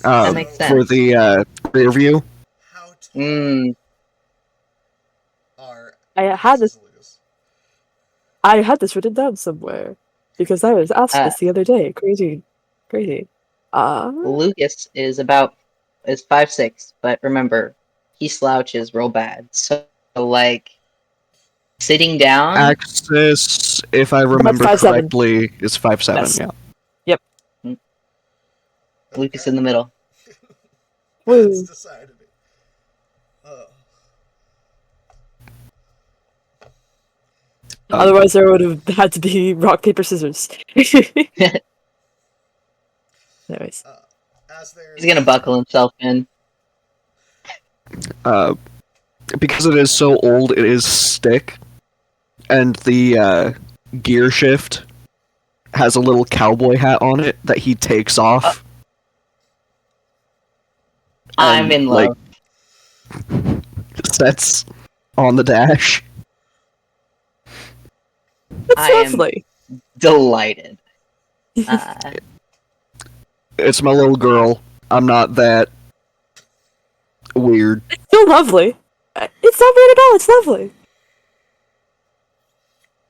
Speaker 4: that makes sense.
Speaker 3: For the rear view.
Speaker 1: How tall are
Speaker 2: I had this.
Speaker 1: Lucas?
Speaker 2: I had this written down somewhere because I was asked this the other day. Crazy.
Speaker 4: Lucas is 5'6", but remember, he slouches real bad. So like sitting down.
Speaker 3: Axis, if I remember
Speaker 2: 5'7".
Speaker 3: correctly, is 5'7".
Speaker 2: Yes.
Speaker 3: Yeah.
Speaker 2: Yep.
Speaker 4: Lucas in the middle.
Speaker 2: Woo.
Speaker 1: That's decided it.
Speaker 2: Otherwise, there would have had to be rock, paper, scissors. Anyways.
Speaker 4: He's gonna buckle himself in.
Speaker 3: Because it is so old, it is stick, and the gear shift has a little cowboy hat on it that he takes off.
Speaker 4: I'm in love.
Speaker 3: Sets on the dash.
Speaker 2: That's
Speaker 4: I am
Speaker 2: lovely.
Speaker 4: delighted.
Speaker 3: It's my little girl. I'm not that weird.
Speaker 2: It's still lovely. It's not weird at all. It's lovely.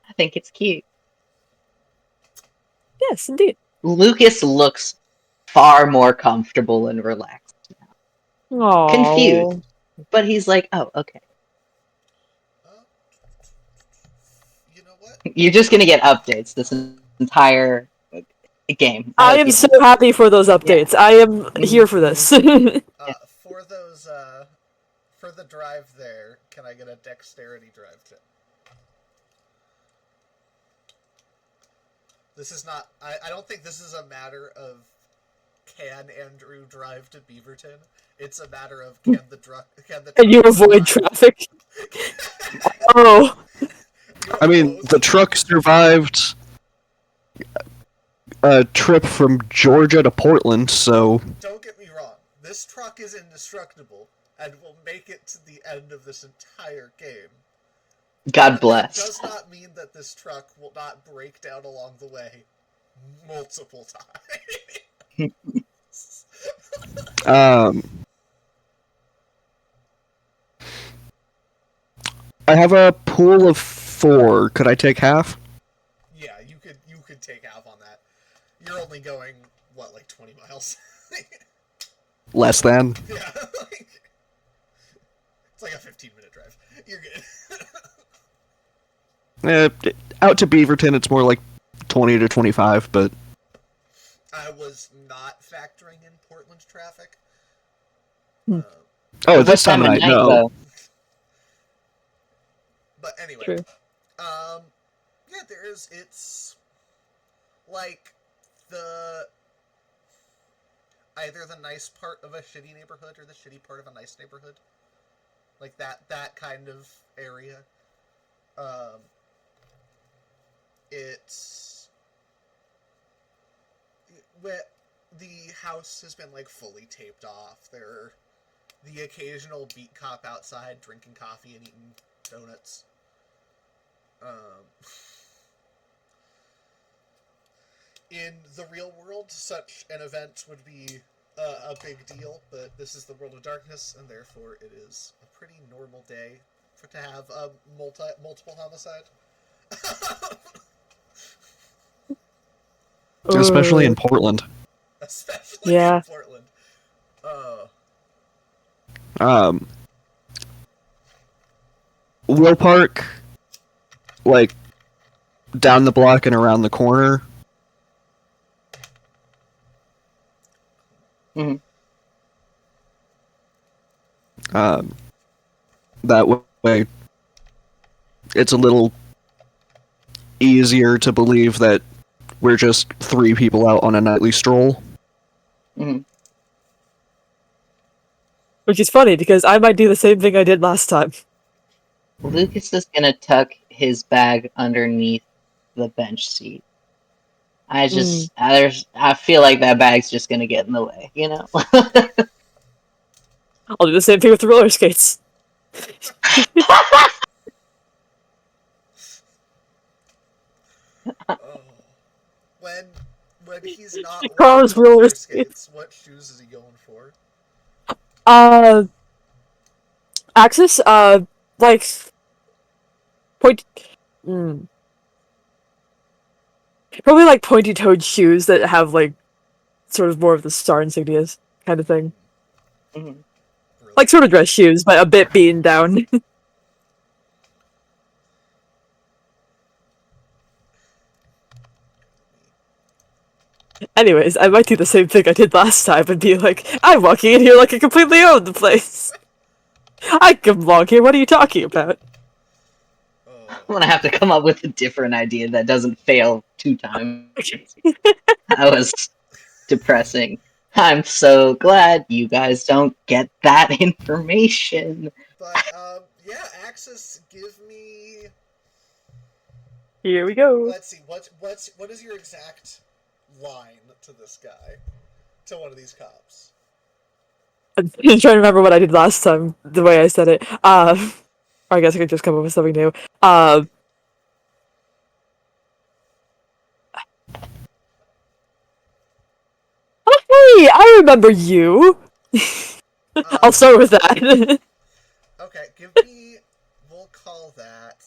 Speaker 4: I think it's cute.
Speaker 2: Yes, indeed.
Speaker 4: Lucas looks far more comfortable and relaxed.
Speaker 2: Aww.
Speaker 4: Confused. But he's like, oh, okay.
Speaker 1: Uh, you know what?
Speaker 4: You're just gonna get updates this entire game.
Speaker 2: I am so happy for those updates. I am here for this.
Speaker 1: For those, for the drive there, can I get a dexterity drive tip? This is not. I don't think this is a matter of can Andrew drive to Beaverton. It's a matter of can the truck.
Speaker 2: And you avoid traffic. Oh.
Speaker 3: I mean, the truck survived a trip from Georgia to Portland, so...
Speaker 1: Don't get me wrong. This truck is indestructible and will make it to the end of this entire game.
Speaker 4: God bless.
Speaker 1: That does not mean that this truck will not break down along the way multiple times.
Speaker 3: I have a pool of 4. Could I take half?
Speaker 1: Yeah, you could take half on that. You're only going what, like 20 miles?
Speaker 3: Less than.
Speaker 1: Yeah, it's like a 15-minute drive. You're good.
Speaker 3: Out to Beaverton, it's more like 20 to 25, but...
Speaker 1: I was not factoring in Portland traffic.
Speaker 3: Oh, this time of night, no.
Speaker 4: Though?
Speaker 1: But anyway,
Speaker 2: True.
Speaker 1: Yeah, it's like either the nice part of a shitty neighborhood or the shitty part of a nice neighborhood, like that kind of area. It's where the house has been like fully taped off. There are the occasional beat cop outside drinking coffee and eating donuts. In the real world, such an event would be a big deal, but this is the world of darkness, and therefore it is a pretty normal day to have a multiple homicide.
Speaker 3: Especially in Portland.
Speaker 1: Especially in Portland.
Speaker 3: Will Park, like, down the block and around the corner.
Speaker 4: Mm-hmm.
Speaker 3: That way, it's a little easier to believe that we're just 3 people out on a nightly stroll.
Speaker 4: Mm-hmm.
Speaker 2: Which is funny, because I might do the same thing I did last time.
Speaker 4: Lucas is gonna tuck his bag underneath the bench seat. I feel like that bag's just gonna get in the way, you know?
Speaker 2: I'll do the same thing with the roller skates.
Speaker 1: When he's not
Speaker 2: Carl's
Speaker 1: wearing
Speaker 2: roller
Speaker 1: skates, what shoes is he going for?
Speaker 2: Axis, like, probably like pointy-toed shoes that have like sort of more of the star insignias kind of thing.
Speaker 4: Mm-hmm.
Speaker 2: Like sort of dress shoes, but a bit beaten down. Anyways, I might do the same thing I did last time and be like, I'm walking in here like I completely own the place. I can walk here, what are you talking about?
Speaker 4: I'm gonna have to come up with a different idea that doesn't fail 2 times. That was depressing. I'm so glad you guys don't get that information.
Speaker 1: But, yeah, Axis, give me...
Speaker 2: Here we go.
Speaker 1: Let's see, what is your exact line to this guy? To one of these cops?
Speaker 2: I'm trying to remember what I did last time, the way I said it. Or I guess I could just come up with something new. Oh, hey, I remember you! I'll start with that.
Speaker 1: Okay, give me... We'll call that...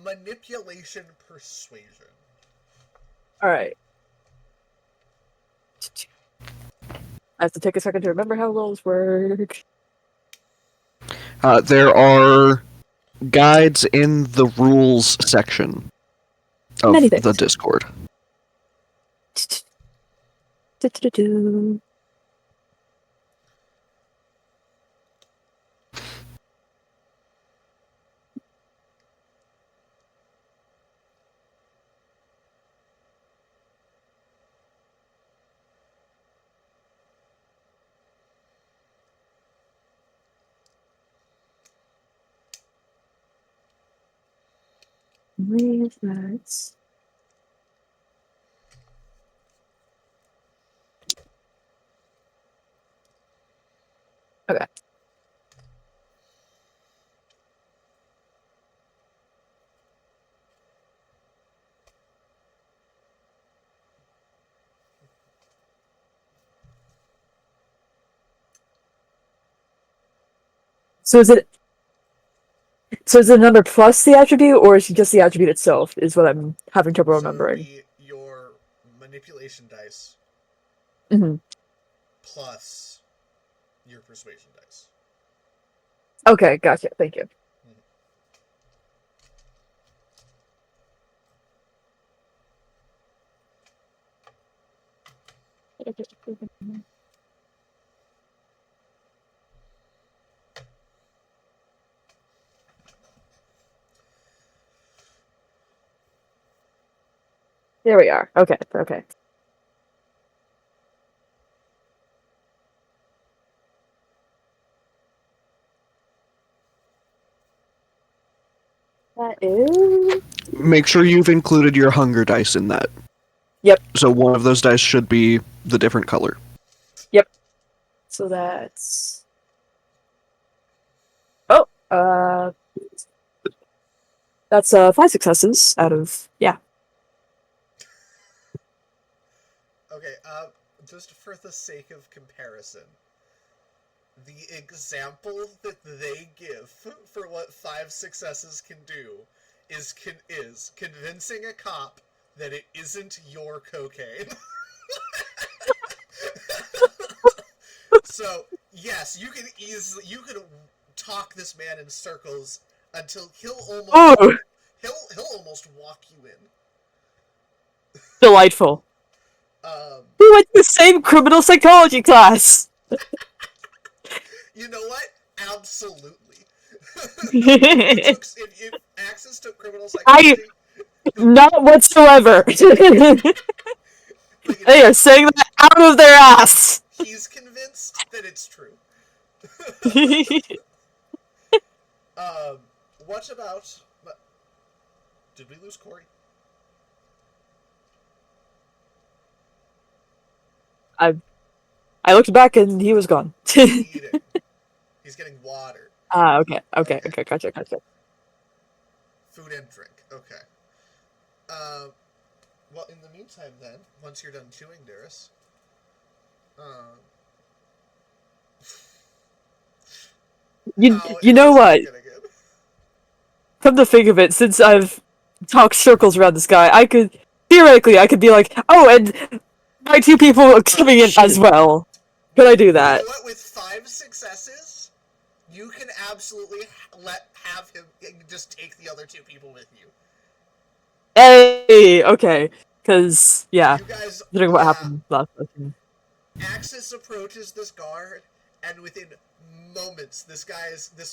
Speaker 1: manipulation persuasion.
Speaker 2: Alright. I have to take a second to remember how rolls work.
Speaker 3: There are guides in the rules section of
Speaker 2: Many
Speaker 3: the
Speaker 2: things.
Speaker 3: Discord.
Speaker 2: Do-do-do-do. Leave that. Okay. So is it a number plus the attribute, or is it just the attribute itself? Is what I'm having trouble
Speaker 1: So it would
Speaker 2: remembering.
Speaker 1: be your manipulation dice
Speaker 2: Hmm.
Speaker 1: plus your persuasion dice.
Speaker 2: Okay, gotcha. Thank you. There we are. Okay, okay. That is.
Speaker 3: Make sure you've included your hunger dice in that.
Speaker 2: Yep.
Speaker 3: So one of those dice should be the different color.
Speaker 2: Yep. So that's. Oh, that's 5 successes out of yeah.
Speaker 1: Okay, just for the sake of comparison, the example that they give for what 5 successes can do is convincing a cop that it isn't your cocaine. So, yes, you can talk this man in circles until he'll
Speaker 2: Oh,
Speaker 1: almost walk you in.
Speaker 2: delightful. We went to the same criminal psychology class.
Speaker 1: You know what? Absolutely. If Axis took criminal psychology,
Speaker 2: Not whatsoever.
Speaker 1: but you know
Speaker 2: They are
Speaker 1: what?
Speaker 2: saying that out of their ass.
Speaker 1: He's convinced that it's true. What about? Did we lose Corey?
Speaker 2: I looked back and he was gone.
Speaker 1: Eating. He's getting water.
Speaker 2: Okay, gotcha.
Speaker 1: Food and drink. Okay. Well, in the meantime, then, once you're done chewing, Darius,
Speaker 2: you know what? Come to think of it, since I've talked circles around this guy, I could be like, oh, and my 2 people are coming in as well. Could I do that?
Speaker 1: You know what? With 5 successes, you can absolutely have him just take the other 2 people with you.
Speaker 2: Hey, okay, because yeah,
Speaker 1: You guys,
Speaker 2: considering what happened last session.
Speaker 1: Axis approaches this guard, and within moments, this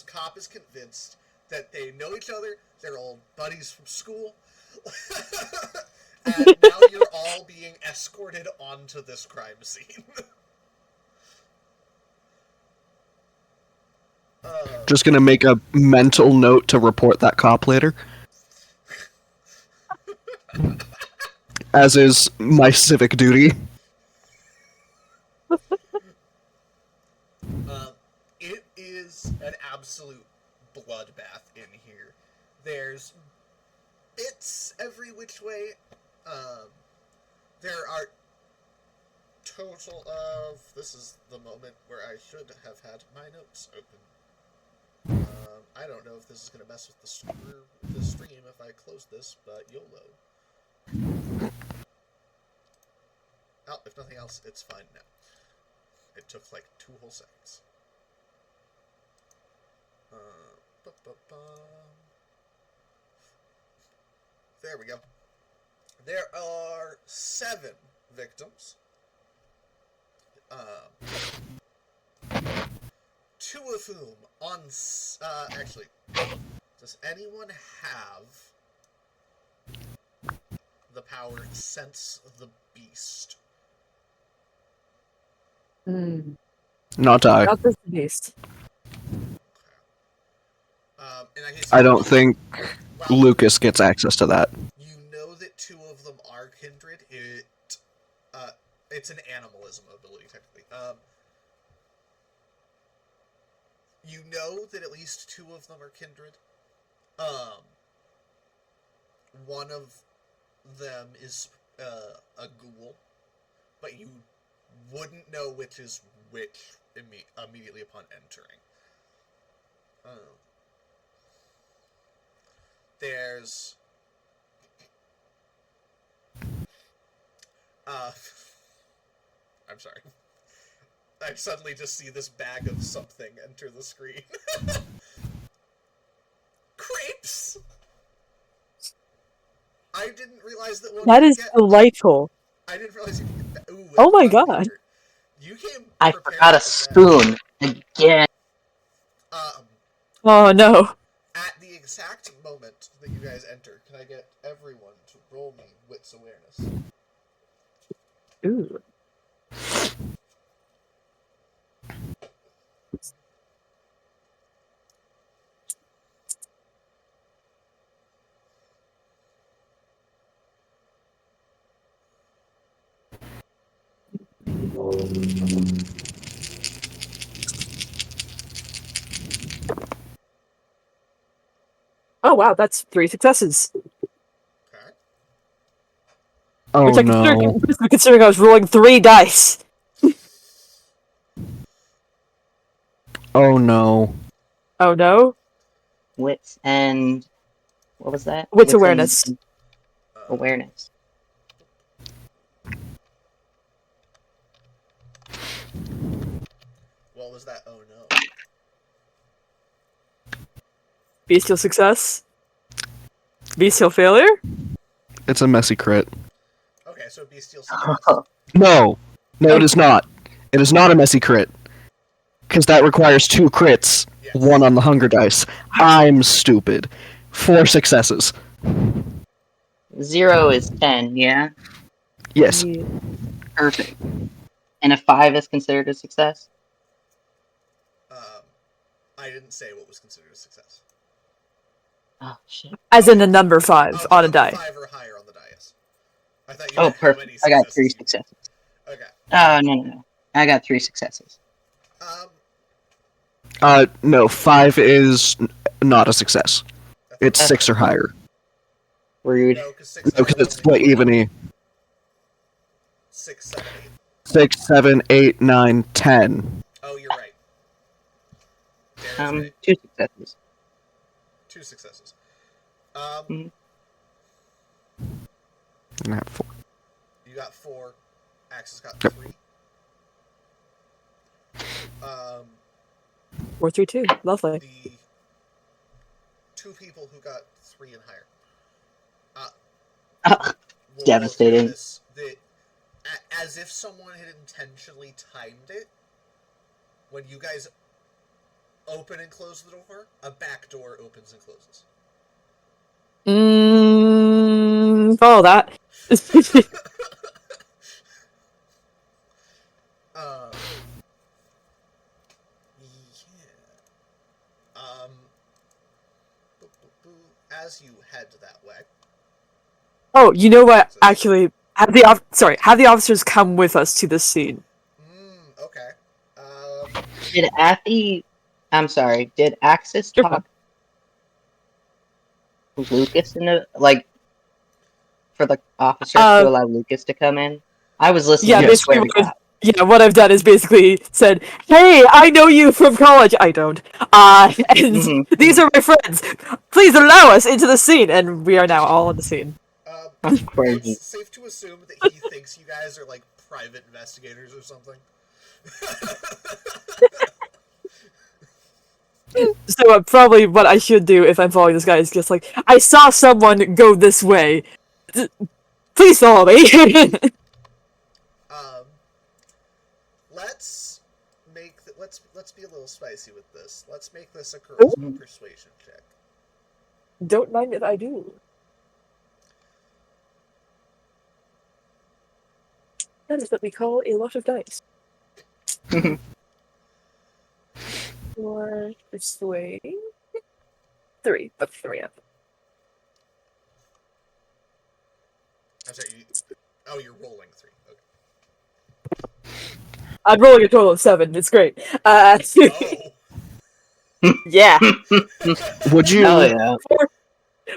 Speaker 1: cop is convinced that they know each other. They're old buddies from school, and now you're all being escorted onto this crime scene.
Speaker 3: Just gonna make a mental note to report that cop later. As is my civic duty.
Speaker 1: It is an absolute bloodbath in here. There's bits every which way. There are total of... This is the moment where I should have had my notes open. I don't know if this is going to mess with the stream if I close this, but YOLO. Oh, if nothing else, it's fine now. It took like 2 whole seconds. There we go. There are 7 victims. 2 of whom on... actually, does anyone have the power to sense the beast?
Speaker 3: Not I.
Speaker 2: Not this beast.
Speaker 1: In that case,
Speaker 3: I don't think
Speaker 1: well,
Speaker 3: Lucas gets access to that.
Speaker 1: you know that 2 of them are kindred. It's an animalism ability, technically. You know that at least 2 of them are kindred. One of them is a ghoul, but you wouldn't know which is which immediately upon entering. There's I'm sorry. I suddenly just see this bag of something enter the screen. Crepes! I didn't realize that one
Speaker 2: That
Speaker 1: could
Speaker 2: is
Speaker 1: get...
Speaker 2: delightful.
Speaker 1: I didn't realize you could get... Ooh,
Speaker 2: Oh my
Speaker 1: a
Speaker 2: god.
Speaker 1: finger. You came
Speaker 4: I
Speaker 1: prepared
Speaker 4: forgot a
Speaker 1: with that.
Speaker 4: spoon again.
Speaker 2: Oh no.
Speaker 1: At the exact moment that you guys enter, can I get everyone to roll me wits awareness?
Speaker 2: Ooh. Oh wow, that's 3 successes.
Speaker 1: Okay.
Speaker 3: Oh
Speaker 2: Which I
Speaker 3: no.
Speaker 2: considering I was rolling 3 dice.
Speaker 3: Oh no.
Speaker 2: Oh no.
Speaker 4: Wits and what was that?
Speaker 2: Wits awareness.
Speaker 4: And awareness.
Speaker 1: What was that? Oh no.
Speaker 2: Bestial success. Bestial failure?
Speaker 3: It's a messy crit.
Speaker 1: Okay, so bestial success.
Speaker 3: No. No, it is not. It is not a messy crit. Because that requires 2 crits.
Speaker 1: Yes.
Speaker 3: 1 on the hunger dice. I'm stupid. 4 successes.
Speaker 4: 0 is 10, yeah?
Speaker 3: Yes.
Speaker 4: Perfect. And a 5 is considered a success?
Speaker 1: I didn't say what was considered a success.
Speaker 4: Oh, shit.
Speaker 2: As in the number 5 on a die.
Speaker 1: 5 or higher on the die, yes. I thought you
Speaker 4: Oh,
Speaker 1: meant how many
Speaker 4: perfect. I got 3
Speaker 1: you need.
Speaker 4: successes.
Speaker 1: Okay.
Speaker 4: No. I got 3 successes.
Speaker 3: No, 5 is not a success. It's 6 or higher.
Speaker 4: Rude.
Speaker 1: No, because 6
Speaker 3: No, because it's split evenly.
Speaker 1: 6, 7, 8.
Speaker 3: 6, 7, 8, 9, 10.
Speaker 1: Oh, you're right. There's
Speaker 4: 2 successes.
Speaker 1: 2 successes.
Speaker 4: Mhm.
Speaker 3: I have 4.
Speaker 1: You got 4. Axis got
Speaker 3: Yep.
Speaker 1: 3.
Speaker 2: 4, 3, 2. Lovely.
Speaker 1: The 2 people who got 3 and higher. Will
Speaker 4: Devastating.
Speaker 1: notice that, as if someone had intentionally timed it, when you guys open and close the door, a back door opens and closes.
Speaker 2: Follow that.
Speaker 1: As you head that way.
Speaker 2: Oh, you know what? Actually, have the officers come with us to this scene.
Speaker 1: Okay.
Speaker 4: Did Axis
Speaker 2: Sure.
Speaker 4: talk Lucas into, like, for the officers to allow Lucas to come in? I was listening.
Speaker 2: Yeah,
Speaker 4: I
Speaker 2: basically
Speaker 4: swear to God.
Speaker 2: Yeah, what I've done is basically said, "Hey, I know you from college." I don't. And these are my friends. Please allow us into the scene, and we are now all in the scene.
Speaker 4: Of course.
Speaker 1: It's safe to assume that he thinks you guys are like private investigators or something.
Speaker 2: So probably what I should do if I'm following this guy is just like, I saw someone go this way. Please follow me.
Speaker 1: Let's make let's be a little spicy with this. Let's make this a charisma persuasion check.
Speaker 2: Don't mind if I do. That is what we call a lot of dice. For persuade. 3. That's 3 up.
Speaker 1: I'm sorry. You're rolling 3. Okay.
Speaker 2: I'm rolling a total of 7. It's great.
Speaker 1: Oh.
Speaker 2: Yeah.
Speaker 3: Would you?
Speaker 4: Hell yeah.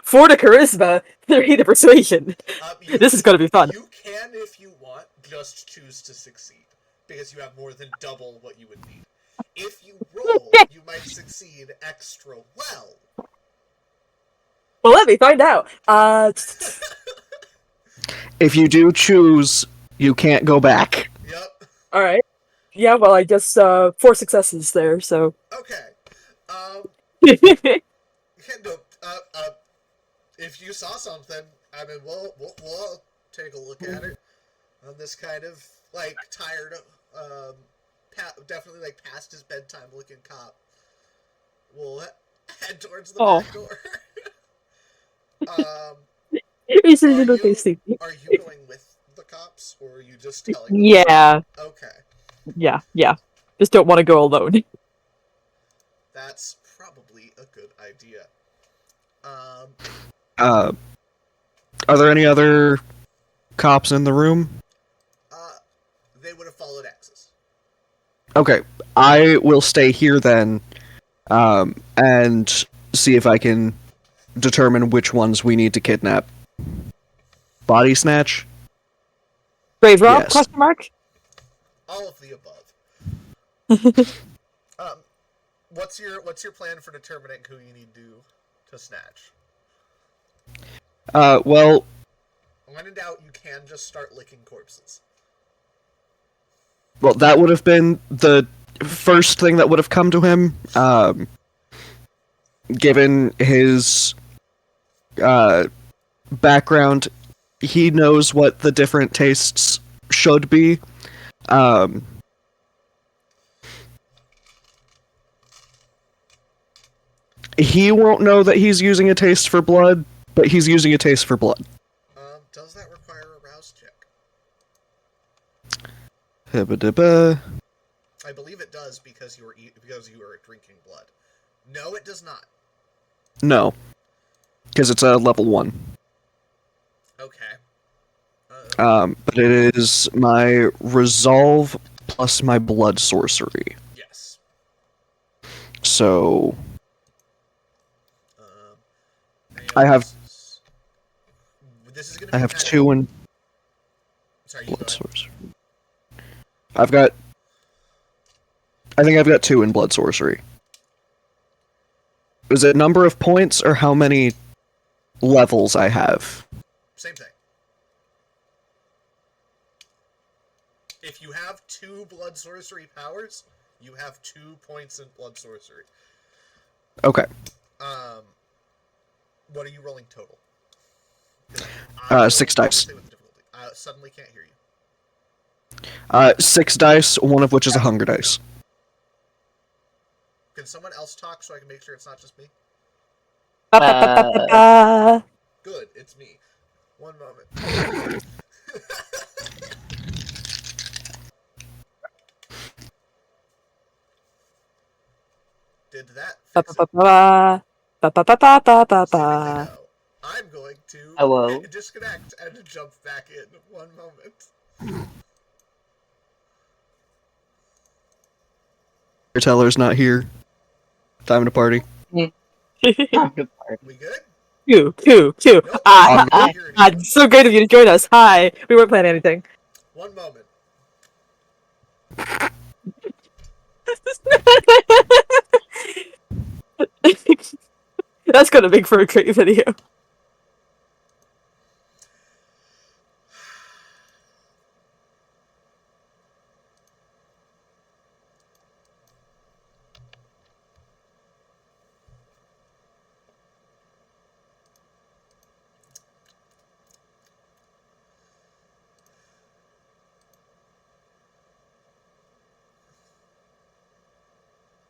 Speaker 2: 4 to charisma, 3 to persuasion. This is gonna be fun.
Speaker 1: You can, if you want, just choose to succeed because you have more than double what you would need. If you roll, you might succeed extra well.
Speaker 2: Well, let me find out.
Speaker 3: If you do choose, you can't go back.
Speaker 1: Yep.
Speaker 2: Alright. Yeah, well, I just, 4 successes there, so.
Speaker 1: Okay. If you saw something, I mean, we'll take a look at it. On this kind of like tired, definitely like past his bedtime looking cop. We'll head towards the back door.
Speaker 2: It's a little tasty.
Speaker 1: Are you going with the cops, or are you just telling them?
Speaker 2: Yeah.
Speaker 1: Okay.
Speaker 2: Yeah. Just don't want to go alone.
Speaker 1: That's probably a good idea.
Speaker 3: Are there any other cops in the room?
Speaker 1: They would have followed Axis.
Speaker 3: Okay, I will stay here then, and see if I can determine which ones we need to kidnap. Body snatch?
Speaker 2: Brave Rob?
Speaker 3: Yes.
Speaker 2: Question mark?
Speaker 1: All of the above. What's your plan for determining who you need to snatch?
Speaker 3: Well,
Speaker 1: When in doubt, you can just start licking corpses.
Speaker 3: Well, that would have been the first thing that would have come to him, given his background. He knows what the different tastes should be. He won't know that he's using a taste for blood, but he's using a taste for blood.
Speaker 1: Does that require a rouse check?
Speaker 3: Hibba-dibba.
Speaker 1: I believe it does because you are drinking blood. No, it does not.
Speaker 3: No. Because it's a level 1.
Speaker 1: Okay.
Speaker 3: But it is my resolve plus my blood sorcery.
Speaker 1: Yes.
Speaker 3: So I have
Speaker 1: This is gonna
Speaker 3: I
Speaker 1: be
Speaker 3: have
Speaker 1: kind of-
Speaker 3: 2 in
Speaker 1: Sorry, you
Speaker 3: blood
Speaker 1: go ahead.
Speaker 3: sorcery. I think I've got 2 in blood sorcery. Is it number of points or how many levels I have?
Speaker 1: Same thing. If you have 2 blood sorcery powers, you have 2 points in blood sorcery.
Speaker 3: Okay.
Speaker 1: What are you rolling total?
Speaker 3: 6 dice.
Speaker 1: With the difficulty. Suddenly can't hear you.
Speaker 3: 6 dice, one of which is a hunger dice.
Speaker 1: Can someone else talk so I can make sure it's not just me? Good, it's me. One moment. Did that fix it? No. I'm going to
Speaker 4: Hello?
Speaker 1: disconnect and jump back in. One moment.
Speaker 3: Your teller's not here. Time to party.
Speaker 4: Time to party.
Speaker 1: We good?
Speaker 2: Q.
Speaker 1: Nope, I can't hear anything.
Speaker 2: So great of you to join us. Hi. We weren't planning anything.
Speaker 1: One moment.
Speaker 2: That's gonna make for a great video.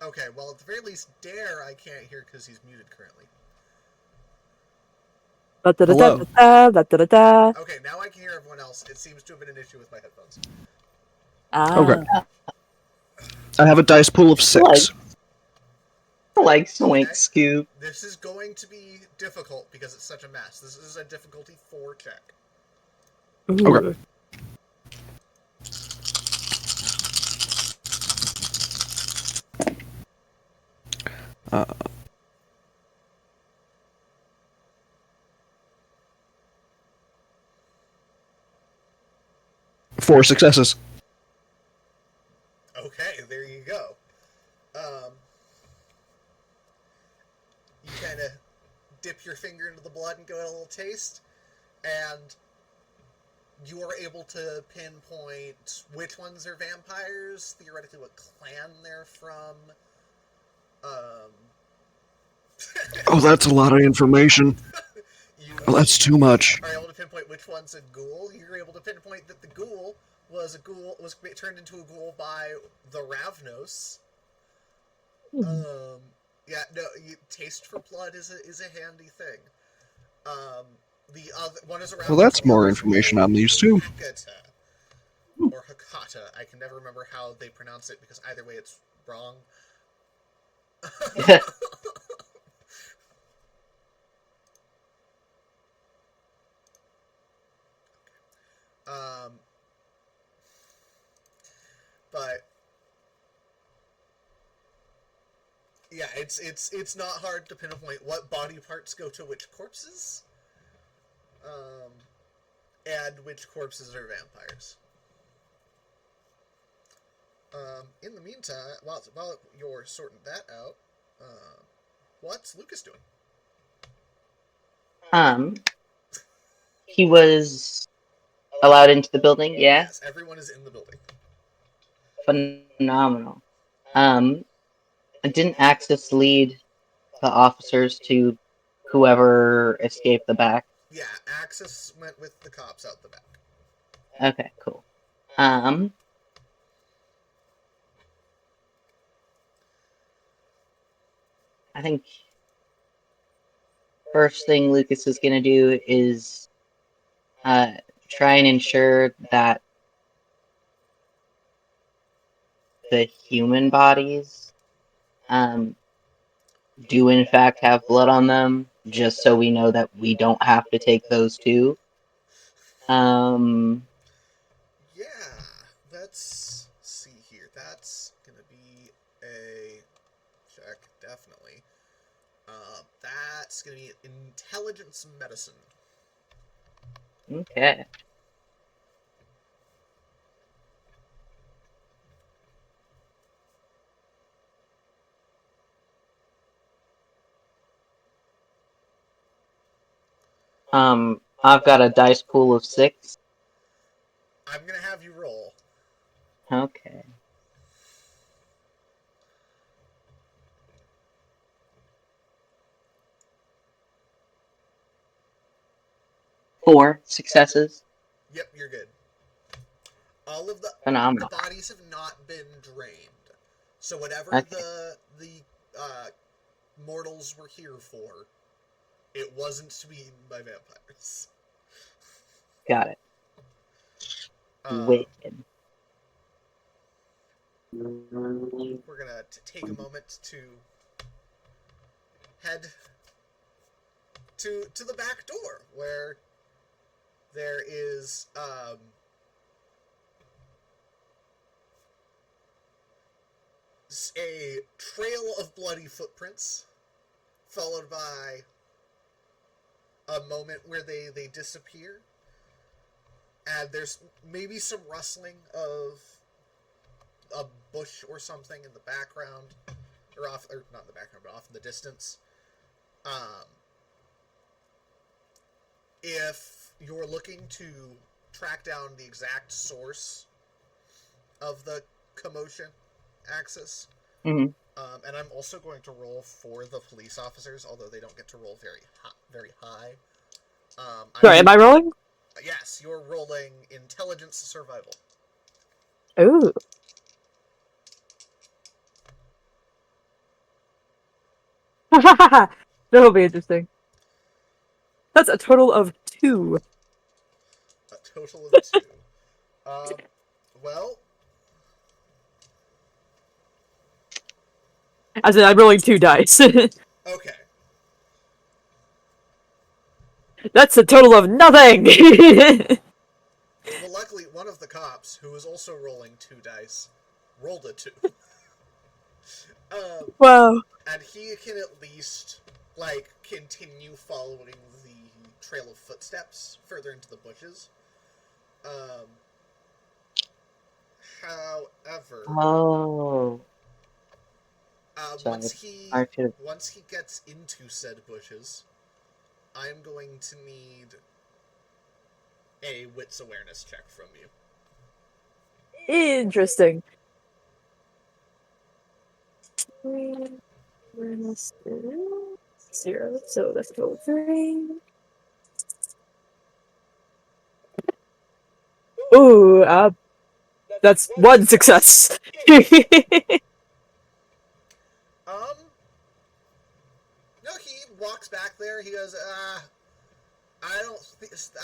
Speaker 1: Okay, well, at the very least, Dare I can't hear because he's muted currently.
Speaker 3: Hello.
Speaker 1: Okay, now I can hear everyone else. It seems to have been an issue with my headphones.
Speaker 3: Okay. I have a dice pool of 6.
Speaker 4: Like Swink
Speaker 1: Okay.
Speaker 4: Scoop.
Speaker 1: This is going to be difficult because it's such a mess. This is a difficulty 4 check.
Speaker 3: Okay. Uh, 4 successes.
Speaker 1: Okay, there you go. You kind of dip your finger into the blood and give it a little taste, and you are able to pinpoint which ones are vampires, theoretically what clan they're from.
Speaker 3: Oh, that's a lot of information.
Speaker 1: You
Speaker 3: Oh, that's too much.
Speaker 1: are able to pinpoint which one's a ghoul. You're able to pinpoint that the ghoul was turned into a ghoul by the Ravnos. Yeah, no, taste for blood is a handy thing. The other one is a Ravnos.
Speaker 3: Well, that's
Speaker 1: the
Speaker 3: more
Speaker 1: other's
Speaker 3: information
Speaker 1: a
Speaker 3: I'm used to.
Speaker 1: Hakata, or Hakata. I can never remember how they pronounce it because either way it's wrong. But yeah, it's not hard to pinpoint what body parts go to which corpses, and which corpses are vampires. In the meantime, while you're sorting that out, what's Lucas doing?
Speaker 4: He was allowed into the building, yeah?
Speaker 1: Yes, everyone is in the building.
Speaker 4: Phenomenal. Didn't Axis lead the officers to whoever escaped the back?
Speaker 1: Yeah, Axis went with the cops out the back.
Speaker 4: Okay, cool. I think first thing Lucas is gonna do is try and ensure that the human bodies do in fact have blood on them, just so we know that we don't have to take those too.
Speaker 1: Yeah, let's see here. That's gonna be a check, definitely. That's gonna be intelligence medicine.
Speaker 4: Okay. I've got a dice pool of 6.
Speaker 1: I'm gonna have you roll.
Speaker 4: Okay. Four successes.
Speaker 1: Yep, you're good. All of the
Speaker 4: Phenomenal.
Speaker 1: bodies have not been drained, so whatever
Speaker 4: Okay.
Speaker 1: the mortals were here for, it wasn't to be eaten by vampires.
Speaker 4: Got it. Wicked.
Speaker 1: We're gonna take a moment to head to the back door where there is a trail of bloody footprints, followed by a moment where they disappear, and there's maybe some rustling of a bush or something in the background, or not in the background, but off in the distance. If you're looking to track down the exact source of the commotion axis,
Speaker 4: Mm-hmm.
Speaker 1: and I'm also going to roll for the police officers, although they don't get to roll very high.
Speaker 2: Sorry, am I rolling?
Speaker 1: Yes, you're rolling intelligence survival.
Speaker 2: Ooh. That'll be interesting. That's a total of 2.
Speaker 1: A total of 2. Well,
Speaker 2: As in, I'm rolling 2 dice.
Speaker 1: okay.
Speaker 2: That's a total of nothing!
Speaker 1: Well, luckily, one of the cops, who was also rolling 2 dice, rolled a 2.
Speaker 2: Wow.
Speaker 1: And he can at least, like, continue following the trail of footsteps further into the bushes. However,
Speaker 4: Oh.
Speaker 1: once he
Speaker 4: I should.
Speaker 1: gets into said bushes, I'm going to need a wits awareness check from you.
Speaker 2: Interesting. Awareness is 0, so let's go 3. Ooh, that's 1 success.
Speaker 1: No, he walks back there. He goes, I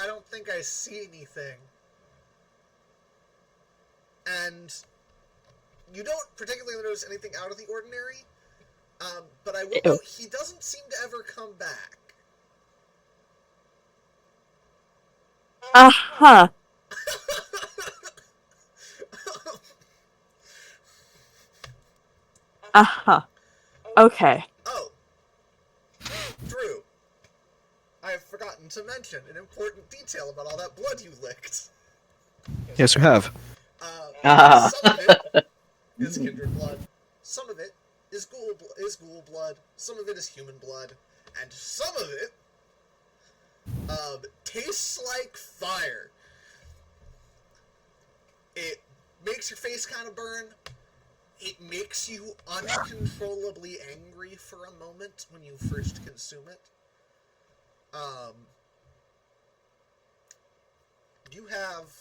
Speaker 1: don't think I see anything. And you don't particularly notice anything out of the ordinary. But I will note he doesn't seem to ever come back.
Speaker 2: Uh-huh. Uh-huh. Okay.
Speaker 1: Oh, Drew, I have forgotten to mention an important detail about all that blood you licked.
Speaker 3: Yes, you have.
Speaker 1: Some of it is kindred blood, some of it is ghoul blood, some of it is human blood, and some of it tastes like fire. It makes your face kind of burn. It makes you uncontrollably angry for a moment when you first consume it. You have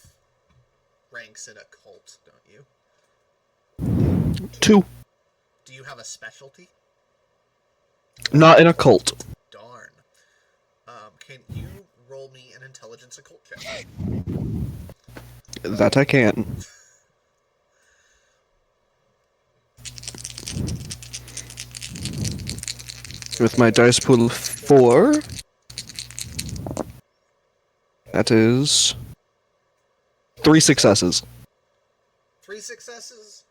Speaker 1: ranks in a cult, don't you?
Speaker 3: 2.
Speaker 1: Do you have a specialty?
Speaker 3: Not in a cult.
Speaker 1: Darn. Can you roll me an intelligence occult check?
Speaker 3: That I can. With my dice pool 4. That is 3 successes.
Speaker 1: 3 successes?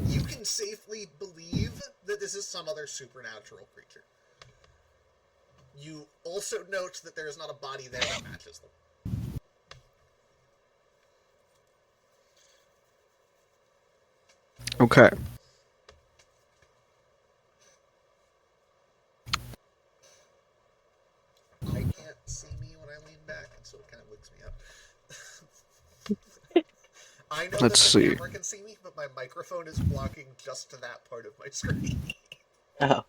Speaker 1: You can safely believe that this is some other supernatural creature. You also note that there is not a body there that matches them.
Speaker 3: Okay.
Speaker 1: I can't see me when I lean back, and so it kind of wakes me up. I know
Speaker 3: Let's
Speaker 1: that the
Speaker 3: see.
Speaker 1: camera can see me, but my microphone is blocking just to that part of my screen.
Speaker 4: Oh.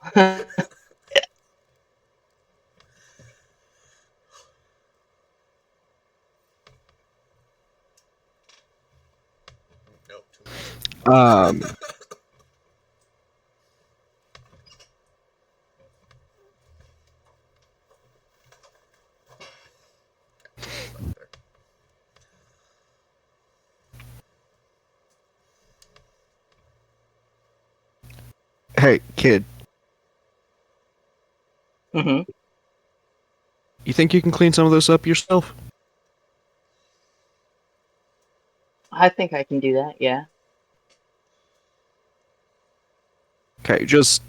Speaker 1: Nope, too much.
Speaker 3: Hey, kid.
Speaker 4: Mm-hmm.
Speaker 3: You think you can clean some of this up yourself?
Speaker 4: I think I can do that, yeah.
Speaker 3: Okay, just...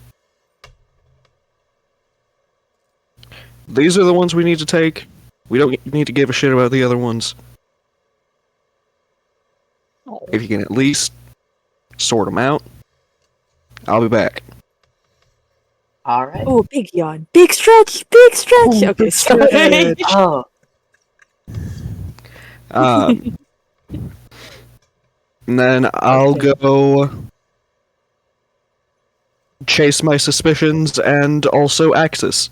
Speaker 3: These are the ones we need to take. We don't need to give a shit about the other ones. If you can at least sort them out, I'll be back.
Speaker 4: All right.
Speaker 2: Oh, big yawn. Big stretch. Big stretch. Okay, sorry.
Speaker 4: Oh,
Speaker 3: Um, and then I'll
Speaker 2: Okay.
Speaker 3: go chase my suspicions and also Axis.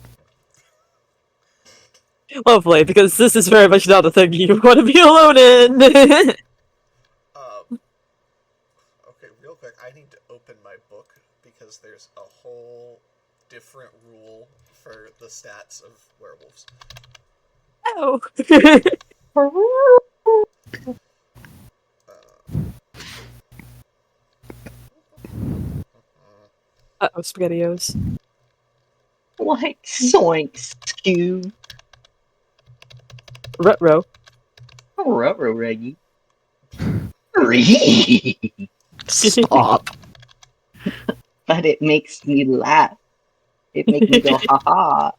Speaker 2: Lovely, because this is very much not a thing you want to be alone in.
Speaker 1: Okay, real quick, I need to open my book because there's a whole different rule for the stats of werewolves.
Speaker 2: Oh. Uh-oh, SpaghettiOs.
Speaker 4: like soink skew.
Speaker 2: Retro.
Speaker 4: Rubber Reggie.
Speaker 3: Stop.
Speaker 4: But it makes me laugh. It makes me go ha ha.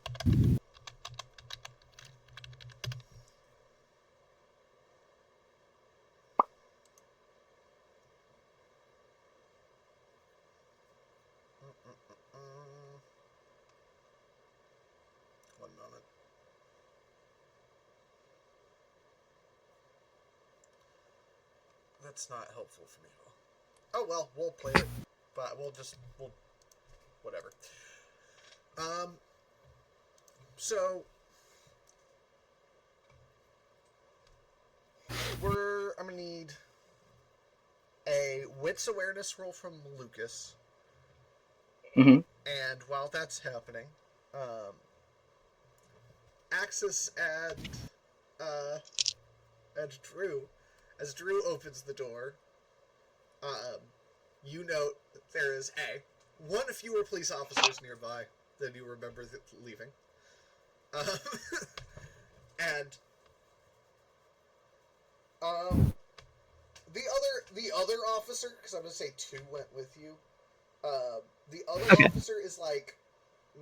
Speaker 1: One moment. That's not helpful for me at all. Oh well, we'll play it, but we'll whatever. So I'm gonna need a wits awareness roll from Lucas.
Speaker 4: Mhm.
Speaker 1: And while that's happening, Axis and Drew, as Drew opens the door, you note that there is one fewer police officers nearby than you remember leaving, and the other officer, because I'm gonna say two went with you. The other
Speaker 4: Okay.
Speaker 1: officer is like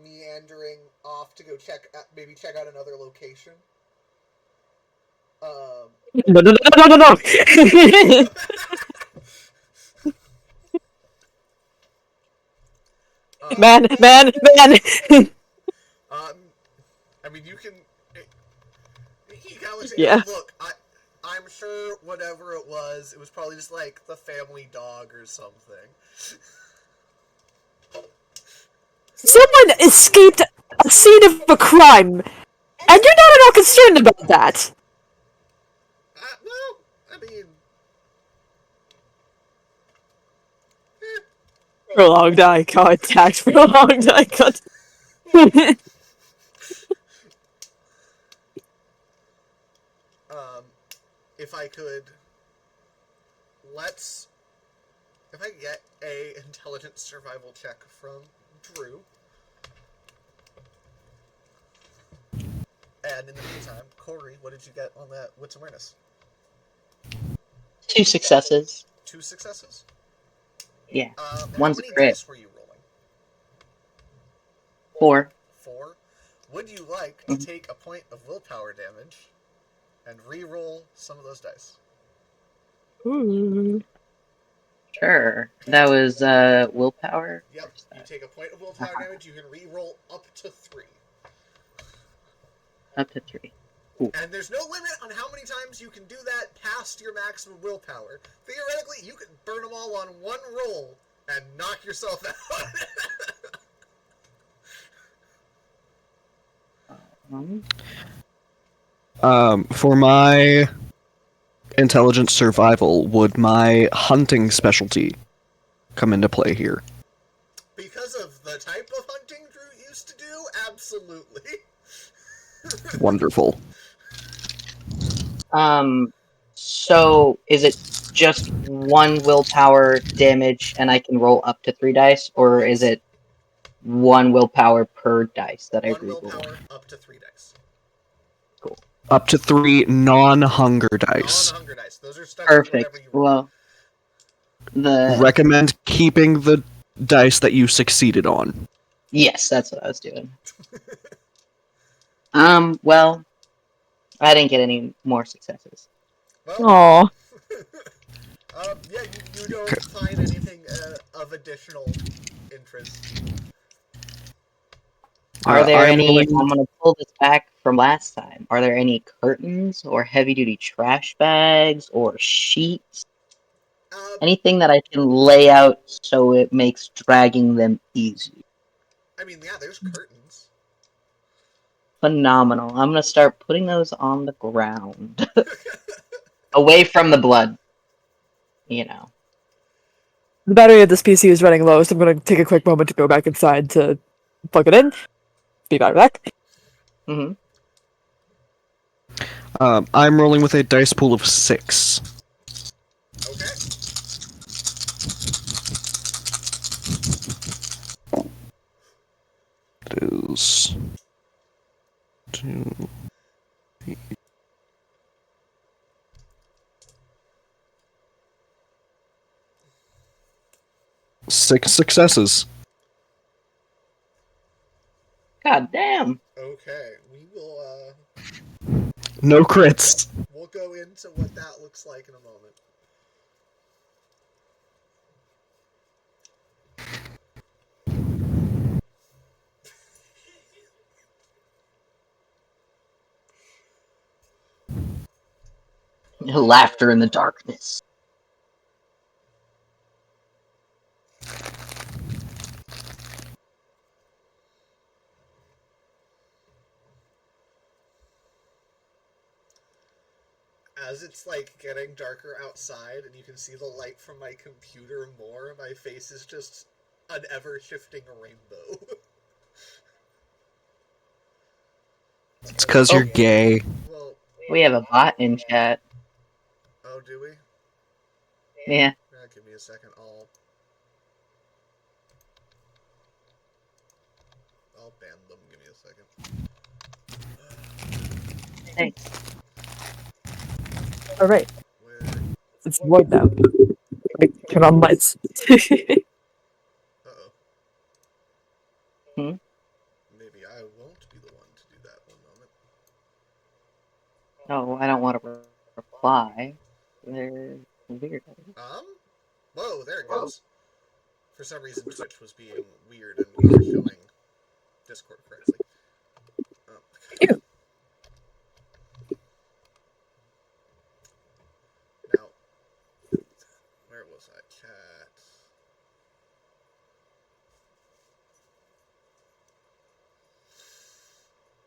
Speaker 1: meandering off to go check out another location.
Speaker 2: No. Man.
Speaker 1: I mean, you can. He kind of looks.
Speaker 2: Yeah.
Speaker 1: Look, I'm sure whatever it was probably just like the family dog or something.
Speaker 2: Someone escaped a scene of a crime, and you're not at all concerned about that.
Speaker 1: Well, I mean,
Speaker 2: Prolonged eye contact. Prolonged eye contact.
Speaker 1: if I could, if I could get a intelligence survival check from Drew. And in the meantime, Corey, what did you get on that wits awareness?
Speaker 4: 2 successes.
Speaker 1: 2 successes?
Speaker 4: Yeah.
Speaker 1: How
Speaker 4: One's
Speaker 1: many
Speaker 4: a crit.
Speaker 1: dice were you rolling?
Speaker 4: 4.
Speaker 1: 4. Would you like to take a point of willpower damage and re-roll some of those dice?
Speaker 2: Ooh.
Speaker 4: Sure. That was willpower.
Speaker 1: Yep. You take a point of willpower damage. You can re-roll up to 3.
Speaker 4: Up to 3.
Speaker 1: And there's no limit on how many times you can do that past your maximum willpower. Theoretically, you can burn them all on one roll and knock yourself
Speaker 4: Um,
Speaker 3: For my intelligence survival, would my hunting specialty come into play here?
Speaker 1: Because of the type of hunting Drew used to do, absolutely.
Speaker 3: Wonderful.
Speaker 4: So is it just 1 willpower damage and I can roll up to 3 dice, or is it 1 willpower per dice that I
Speaker 1: 1
Speaker 4: re-roll?
Speaker 1: willpower, up to 3 dice.
Speaker 4: Cool.
Speaker 3: Up to 3 non-hunger dice.
Speaker 1: Non-hunger dice. Those are stuck with whatever
Speaker 4: Perfect.
Speaker 1: you roll.
Speaker 4: Well, the
Speaker 3: Recommend keeping the dice that you succeeded on.
Speaker 4: yes, that's what I was doing. Well, I didn't get any more successes.
Speaker 1: Well,
Speaker 2: Aww.
Speaker 1: Yeah, you don't find anything of additional interest.
Speaker 4: Are there
Speaker 3: I'm
Speaker 4: any?
Speaker 3: rolling.
Speaker 4: I'm gonna pull this back from last time. Are there any curtains or heavy-duty trash bags or sheets? Anything that I can lay out so it makes dragging them easy.
Speaker 1: I mean, yeah, there's curtains.
Speaker 4: Phenomenal. I'm gonna start putting those on the ground, away from the blood. You know.
Speaker 2: The battery of this PC is running low, so I'm gonna take a quick moment to go back inside to plug it in. Be right back.
Speaker 4: Hmm.
Speaker 3: I'm rolling with a dice pool of 6.
Speaker 1: Okay.
Speaker 3: It is 2. 6 successes.
Speaker 4: God damn.
Speaker 1: Okay. We will,
Speaker 3: No crits.
Speaker 1: we'll go into what that looks like in a moment.
Speaker 4: Laughter in the darkness.
Speaker 1: As it's like getting darker outside and you can see the light from my computer more, my face is just an ever shifting rainbow.
Speaker 3: It's because you're gay.
Speaker 1: Well,
Speaker 4: We have a bot in chat.
Speaker 1: oh, do we?
Speaker 4: Yeah.
Speaker 1: Give me a second. I'll ban them. Give me a second.
Speaker 4: Thanks.
Speaker 2: Alright,
Speaker 1: Where?
Speaker 2: it's void now. Like, turn on lights.
Speaker 1: Uh-oh.
Speaker 4: Hmm?
Speaker 1: Maybe I won't be the one to do that. One moment.
Speaker 4: No, I don't want to reply. They're weird.
Speaker 1: Whoa, there it goes. For some reason, Twitch was being weird and wasn't showing Discord correctly.
Speaker 2: Ew.
Speaker 1: Now, where was I? Chat.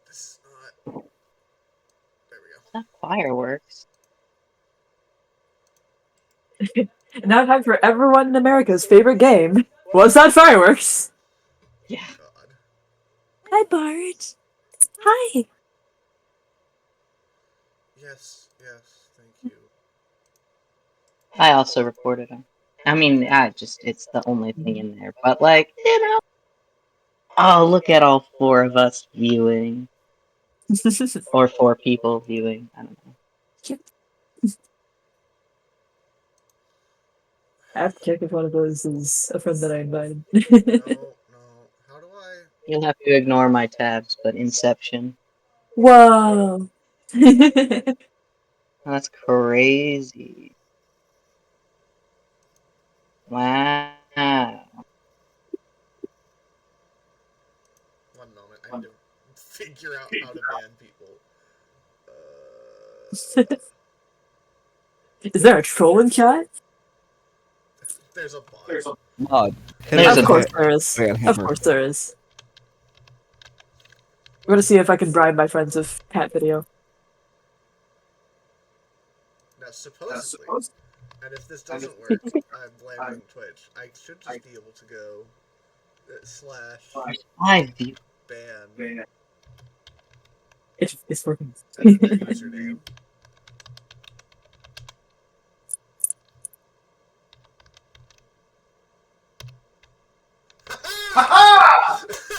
Speaker 1: This is not. There we go.
Speaker 4: Not fireworks.
Speaker 2: Now time for everyone in America's favorite game. Was that fireworks?
Speaker 4: Yeah.
Speaker 1: God.
Speaker 2: Hi, Bart. Hi.
Speaker 1: Yes, thank you.
Speaker 4: I also reported him. I mean, it's the only thing in there. But, like, oh, look at all 4 of us viewing. Or 4 people viewing. I don't know.
Speaker 2: I have to check if one of those is a friend that I invited.
Speaker 1: No. How do I?
Speaker 4: You'll have to ignore my tabs, but Inception.
Speaker 2: Whoa.
Speaker 4: That's crazy. Wow.
Speaker 1: One moment. I need to figure out how to ban people.
Speaker 2: Is there a troll in chat?
Speaker 1: There's a bot.
Speaker 3: Mod. Hit
Speaker 4: There's
Speaker 3: it
Speaker 2: Of
Speaker 3: with
Speaker 2: course
Speaker 3: a
Speaker 2: there is.
Speaker 3: ban
Speaker 2: Of
Speaker 3: hammer.
Speaker 2: course there is. I'm gonna see if I can bribe my friends with cat video.
Speaker 1: Now, supposedly, and if this doesn't work, I'm blaming Twitch. I should just be able to go /
Speaker 4: I view.
Speaker 1: ban
Speaker 2: It's working.
Speaker 1: the username.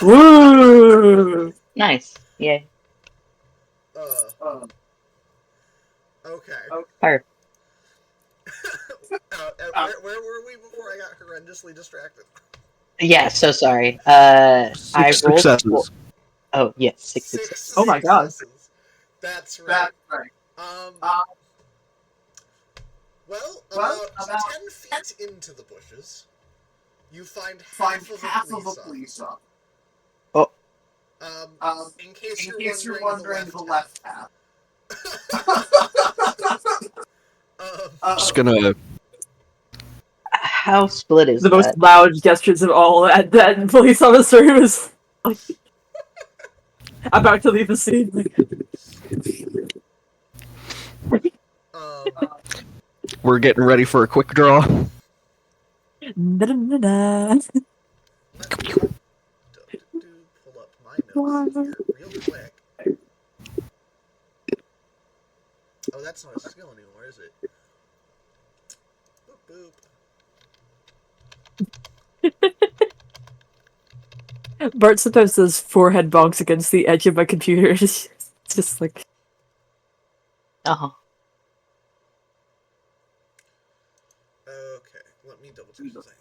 Speaker 2: Woo!
Speaker 4: Nice. Yay.
Speaker 1: Okay.
Speaker 4: Perfect.
Speaker 1: Where were we before I got horrendously distracted?
Speaker 4: Yeah, so sorry. I
Speaker 3: 6
Speaker 4: rolled.
Speaker 3: successes.
Speaker 4: Oh, yes, 6
Speaker 1: Six
Speaker 4: successes.
Speaker 2: Oh my god.
Speaker 1: successes. That's right. Um. Well, about 10 feet into the bushes, you find half of a police officer.
Speaker 4: Oh,
Speaker 1: In case you're wondering, the left half.
Speaker 3: Just gonna.
Speaker 4: how split is
Speaker 2: The most
Speaker 4: that?
Speaker 2: loud gestures of all at that police officer was like, about to leave the scene.
Speaker 3: We're getting ready for a quick draw.
Speaker 2: Da-da-da-da.
Speaker 1: Let me pull up my notes here real quick. Oh, that's not a skill anymore, is it? Boop boop.
Speaker 2: Bart sometimes does forehead bonks against the edge of my computer. It's just like,
Speaker 4: Uh-huh.
Speaker 1: Okay, let me double check this thing.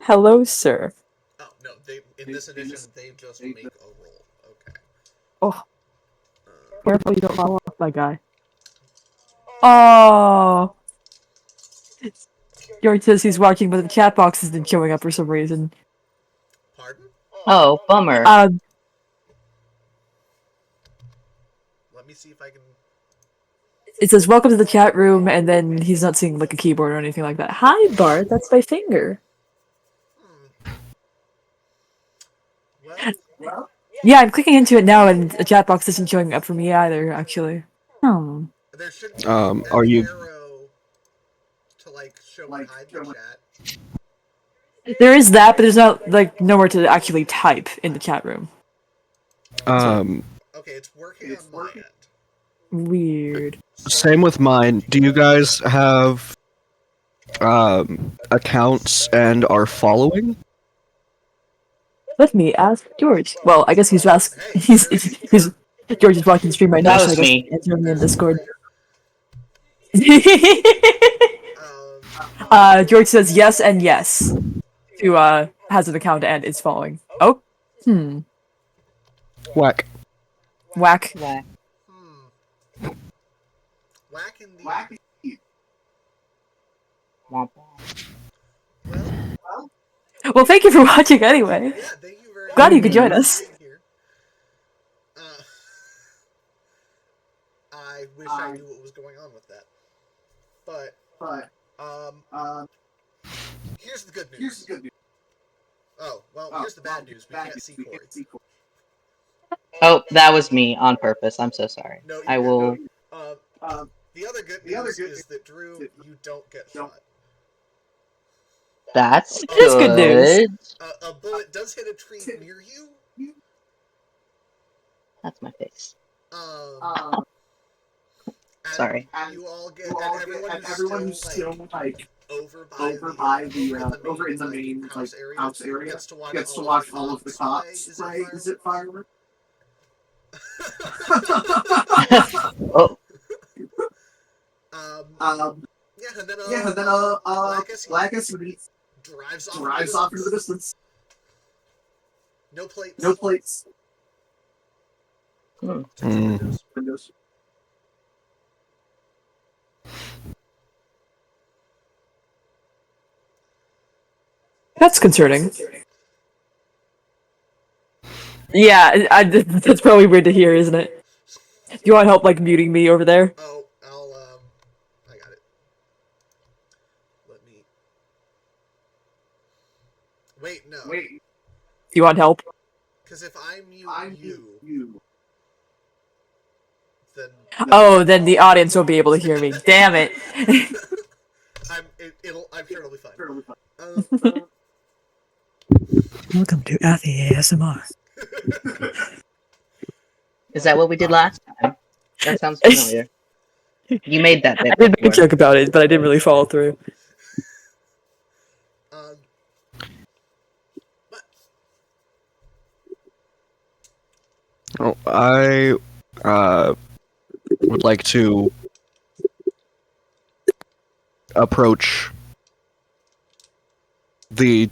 Speaker 2: hello, sir.
Speaker 1: Oh, no, in this edition, they just make a roll. Okay.
Speaker 2: Oh, careful you don't fall off, my guy. Oh, George says he's watching, but the chat box isn't showing up for some reason.
Speaker 1: Pardon?
Speaker 4: Oh, bummer.
Speaker 1: Let me see if I can...
Speaker 2: It says welcome to the chat room, and then he's not seeing like a keyboard or anything like that. Hi, Bart. That's my finger.
Speaker 1: Well,
Speaker 2: Yeah, I'm clicking into it now, and the chat box isn't showing up for me either. Actually.
Speaker 1: there should be
Speaker 3: Are you?
Speaker 1: arrow to, like, show and hide the chat.
Speaker 2: There is that, but there's not like nowhere to actually type in the chat room.
Speaker 1: Okay, it's working on my end.
Speaker 2: Weird.
Speaker 3: Same with mine. Do you guys have accounts and are following?
Speaker 2: Let me ask George. Well, I guess he's asked. He's George is watching the stream right now,
Speaker 4: That
Speaker 2: so I
Speaker 4: was
Speaker 2: guess
Speaker 4: me.
Speaker 2: answer me in Discord.
Speaker 1: Um,
Speaker 2: George says yes and yes to has an account and is following. Oh,
Speaker 3: Whack.
Speaker 2: whack.
Speaker 4: Whack.
Speaker 1: Whack indeed.
Speaker 4: Womp womp.
Speaker 1: Well,
Speaker 2: Well, thank you for watching anyway.
Speaker 1: yeah, thank you very much.
Speaker 2: Glad you could join us.
Speaker 1: For being here. I wish I knew what was going on with that. But, here's the good news. Oh, well, here's the bad news. We can't see Corey.
Speaker 4: Oh, that was me on purpose. I'm so sorry.
Speaker 1: No,
Speaker 4: I will.
Speaker 1: The other good news is that, Drew, you don't get shot.
Speaker 4: That's
Speaker 2: It is good news.
Speaker 1: A bullet does hit a tree near you.
Speaker 4: That's my face.
Speaker 1: And
Speaker 4: Sorry.
Speaker 1: You all get, and everyone who's still like over in the main house area gets to watch all of the cops spray. Is it firework?
Speaker 4: Oh,
Speaker 1: Yeah, and then Blackus drives off into the distance. No plates. Windows.
Speaker 2: That's concerning. Yeah, that's probably weird to hear, isn't it? Do you want help, like, muting me over there?
Speaker 1: Oh, I got it. Let me... Wait, no.
Speaker 2: Do you want help?
Speaker 1: Because if I mute you, then...
Speaker 2: Oh, then the audience won't be able to hear me. Damn it.
Speaker 1: I'm sure it'll be fine.
Speaker 2: Welcome to Athi ASMR.
Speaker 4: is that what we did last time? That sounds familiar. You made that bit
Speaker 2: I did make a
Speaker 4: before.
Speaker 2: joke about it, but I didn't really follow through.
Speaker 3: Oh, I would like to approach the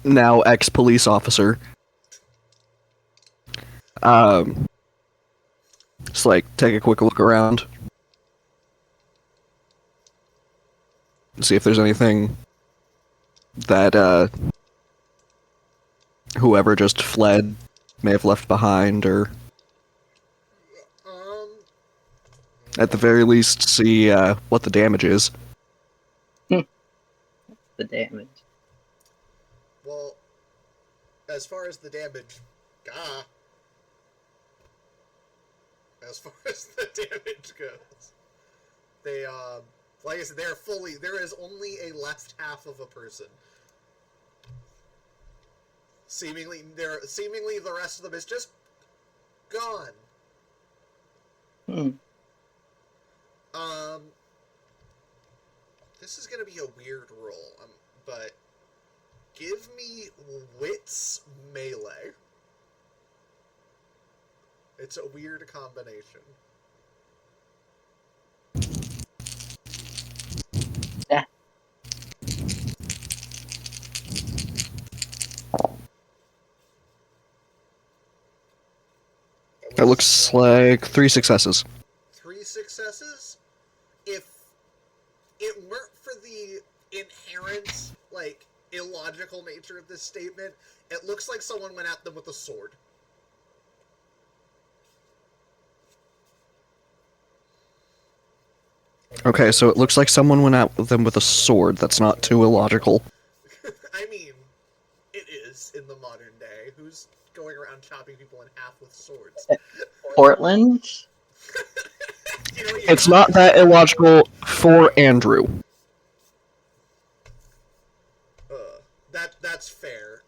Speaker 3: now ex-police officer. Just like take a quick look around. See if there's anything that whoever just fled may have left behind, or at the very least see what the damage is.
Speaker 4: The damage.
Speaker 1: Well, as far as the damage, as far as the damage goes, they, like I said, there is only a left half of a person. Seemingly the rest of them is just gone. This is gonna be a weird roll, but give me wits melee. It's a weird combination.
Speaker 4: Yeah.
Speaker 3: It looks like 3 successes.
Speaker 1: 3 successes? If it weren't for the inherent, like, illogical nature of this statement, it looks like someone went at them with a sword.
Speaker 3: Okay, so it looks like someone went at them with a sword. That's not too illogical.
Speaker 1: I mean, it is in the modern day. Who's going around chopping people in half with swords?
Speaker 4: Portland?
Speaker 1: You know,
Speaker 3: It's not that illogical for Andrew.
Speaker 1: That's fair.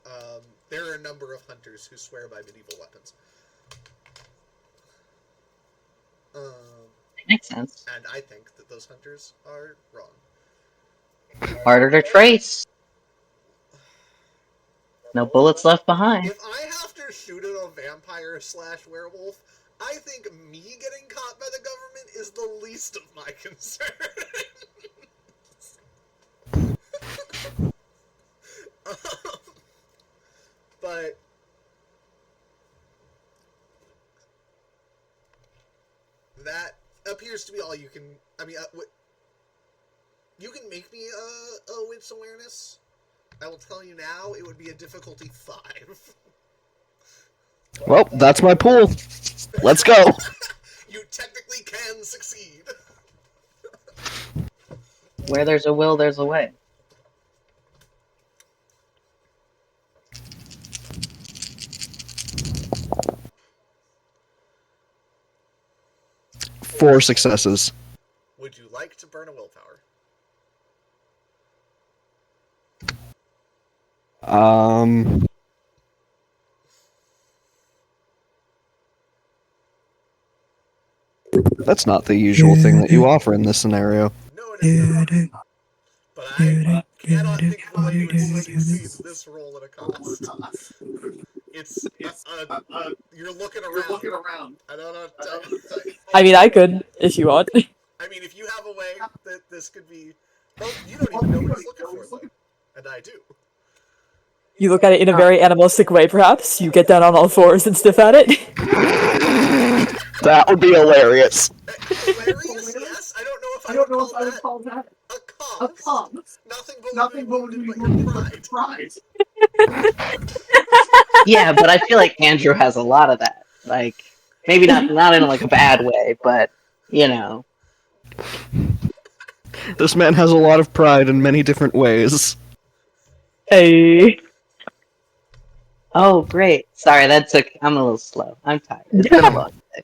Speaker 1: There are a number of hunters who swear by medieval weapons.
Speaker 4: Makes sense.
Speaker 1: And I think that those hunters are wrong.
Speaker 4: Harder to trace. No bullets left behind.
Speaker 1: If I have to shoot at a vampire / werewolf, I think me getting caught by the government is the least of my concern. But that appears to be all you can. I mean, you can make me a wits awareness. I will tell you now, it would be a difficulty 5.
Speaker 3: Well, that's my pool. Let's go.
Speaker 1: You technically can succeed.
Speaker 4: Where there's a will, there's a way.
Speaker 3: Four successes.
Speaker 1: Would you like to burn a willpower?
Speaker 3: That's not the usual thing that you offer in this scenario.
Speaker 1: No, it is not. But I cannot think of a way you would succeed this roll at a cost. It's you're looking around. I don't know what to tell you.
Speaker 2: I mean, I could, if you want.
Speaker 1: I mean, if you have a way that this could be... Well, you don't even know what he's looking for, though. And I do.
Speaker 2: You look at it in a very animalistic way, perhaps. You get down on all fours and sniff at it.
Speaker 3: That would be hilarious.
Speaker 1: Hilarious, yes. I don't know if I would call that a cause. Nothing but wounded but your pride.
Speaker 4: Yeah, but I feel like Andrew has a lot of that. Like, maybe not in like a bad way, but you know.
Speaker 3: This man has a lot of pride in many different ways.
Speaker 2: Hey.
Speaker 4: Oh, great. Sorry, that took. I'm a little slow. I'm tired. It's been a long day.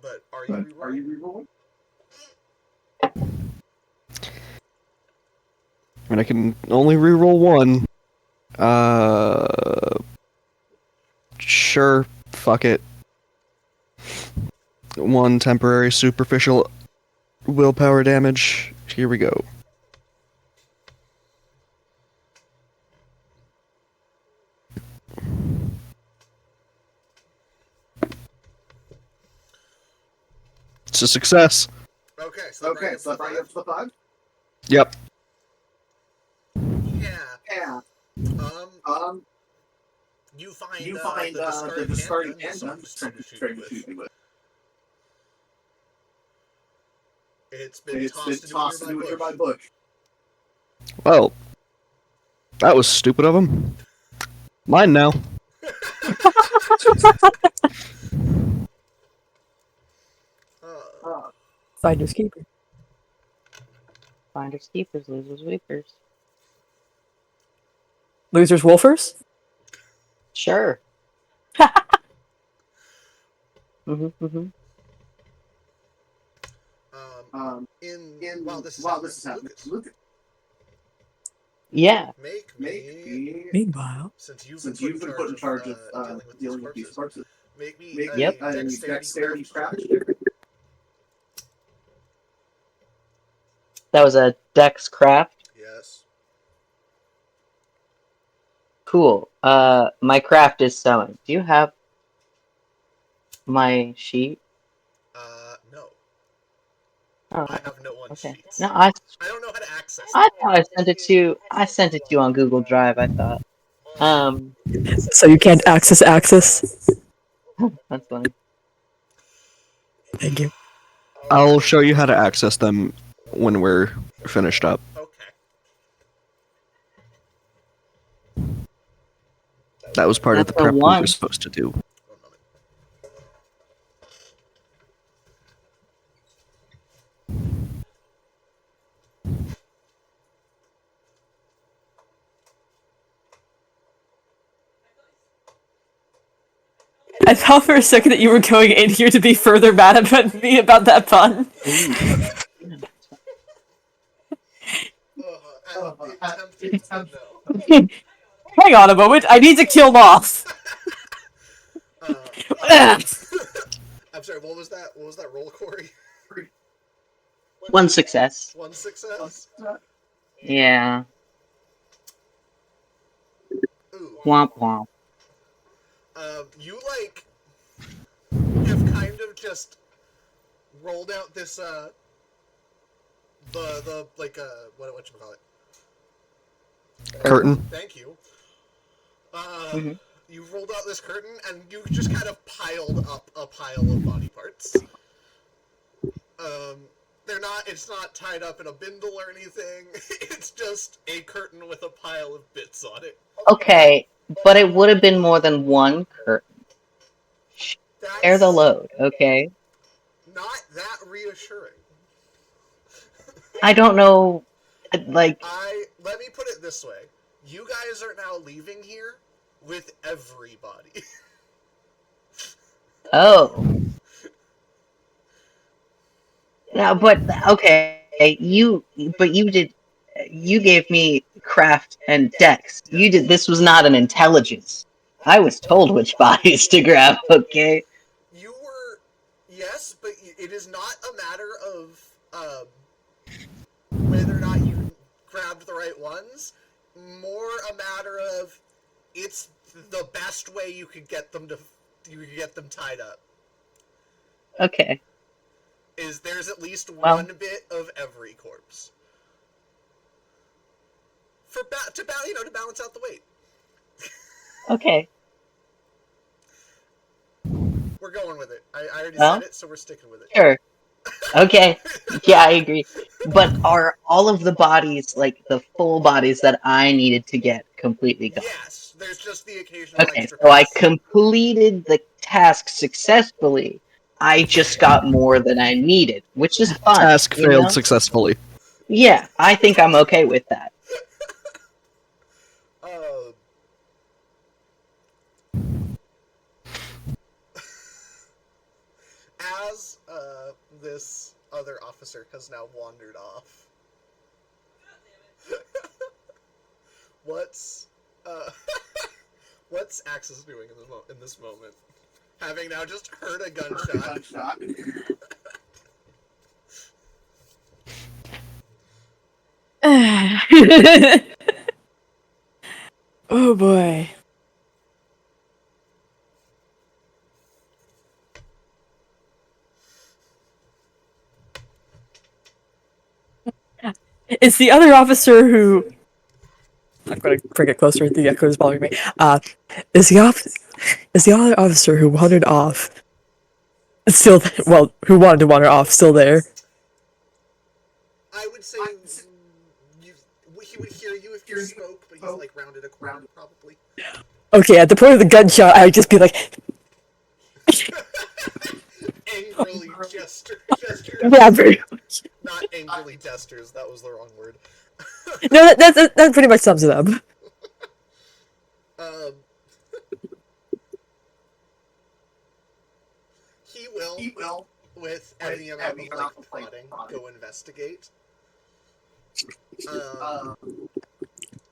Speaker 1: But are you rerolling?
Speaker 3: I mean, I can only reroll one. Sure. Fuck it. One temporary superficial willpower damage. Here we go. It's a success.
Speaker 1: Okay, so that brought you up to the 5?
Speaker 3: Yep.
Speaker 1: Yeah. You find the discarded handgun that someone just tried to shoot you with. It's been tossed into a nearby bush.
Speaker 3: Well, that was stupid of him. Mine now.
Speaker 2: Finders keepers.
Speaker 4: Finders keepers, losers weepers.
Speaker 2: Losers wolfers?
Speaker 4: Sure. Mm-hmm.
Speaker 1: While this is happening, Lucas,
Speaker 4: Yeah.
Speaker 1: make me,
Speaker 2: Meanwhile.
Speaker 1: since you've been put in charge of dealing with these corpses, make me a
Speaker 4: Yep.
Speaker 1: dexterity craft.
Speaker 4: That was a dex craft.
Speaker 1: Yes.
Speaker 4: Cool. My craft is sewing. Do you have my sheet?
Speaker 1: No.
Speaker 4: Oh,
Speaker 1: I have no one
Speaker 4: okay.
Speaker 1: sheets.
Speaker 4: No, I
Speaker 1: don't know how to access
Speaker 4: I thought I sent it to you on Google Drive, I thought.
Speaker 2: So you can't access Axis?
Speaker 4: That's funny.
Speaker 2: Thank you.
Speaker 3: I'll show you how to access them when we're finished up.
Speaker 1: Okay.
Speaker 3: That was part of the
Speaker 4: That's the
Speaker 3: prep we
Speaker 4: one.
Speaker 3: were supposed to do.
Speaker 1: One moment.
Speaker 2: I thought for a second that you were going in here to be further mad about me about that pun.
Speaker 1: No.
Speaker 2: Hang on a moment, I need to kill Moth.
Speaker 1: I'm sorry, what was that? What was that roll, Corey?
Speaker 4: One success.
Speaker 1: One success?
Speaker 4: Yeah.
Speaker 1: Ooh.
Speaker 4: Womp womp.
Speaker 1: You have kind of just rolled out this, whatchamacallit?
Speaker 3: Curtain.
Speaker 1: Thank you.
Speaker 4: Mm-hmm.
Speaker 1: You rolled out this curtain, and you just kind of piled up a pile of body parts. It's not tied up in a bindle or anything. It's just a curtain with a pile of bits on it.
Speaker 4: Okay, but it would have been more than one curtain. Share the load, okay?
Speaker 1: Not that reassuring.
Speaker 4: I don't know, like...
Speaker 1: Let me put it this way. You guys are now leaving here with everybody.
Speaker 4: Oh. No, but, okay, you gave me craft and dex. This was not an intelligence. I was told which bodies to grab, okay?
Speaker 1: You were, yes, but it is not a matter of whether or not you grabbed the right ones. More a matter of it's the best way you could get them tied up.
Speaker 4: Okay.
Speaker 1: There's at least one bit of every corpse to balance out the weight.
Speaker 4: Okay.
Speaker 1: We're going with it. I already said it, so we're sticking with it.
Speaker 4: Sure. Okay. Yeah, I agree. But are all of the bodies, like the full bodies that I needed to get, completely gone?
Speaker 1: Yes. There's just the occasional extra
Speaker 4: so I
Speaker 1: piece.
Speaker 4: completed the task successfully. I just got more than I needed, which is fine.
Speaker 3: Task failed successfully.
Speaker 4: Yeah, I think I'm okay with that.
Speaker 1: As this other officer has now wandered off, what's Axis doing in this moment? Having now just heard a gunshot.
Speaker 2: Oh boy. It's the other officer who... going to bring it closer. The echo is bothering me. Is the other officer who wandered off still? Who wanted to wander off still there?
Speaker 1: I would say he would hear you if you spoke, but he's like rounded a corner probably.
Speaker 2: Okay, at the point of the gunshot, I would just be like,
Speaker 1: Angrily gesture.
Speaker 2: yeah, pretty much.
Speaker 1: Not angrily gestures. That was the wrong word.
Speaker 2: No, that pretty much sums it up.
Speaker 1: He will, with any amount of like prodding, go investigate.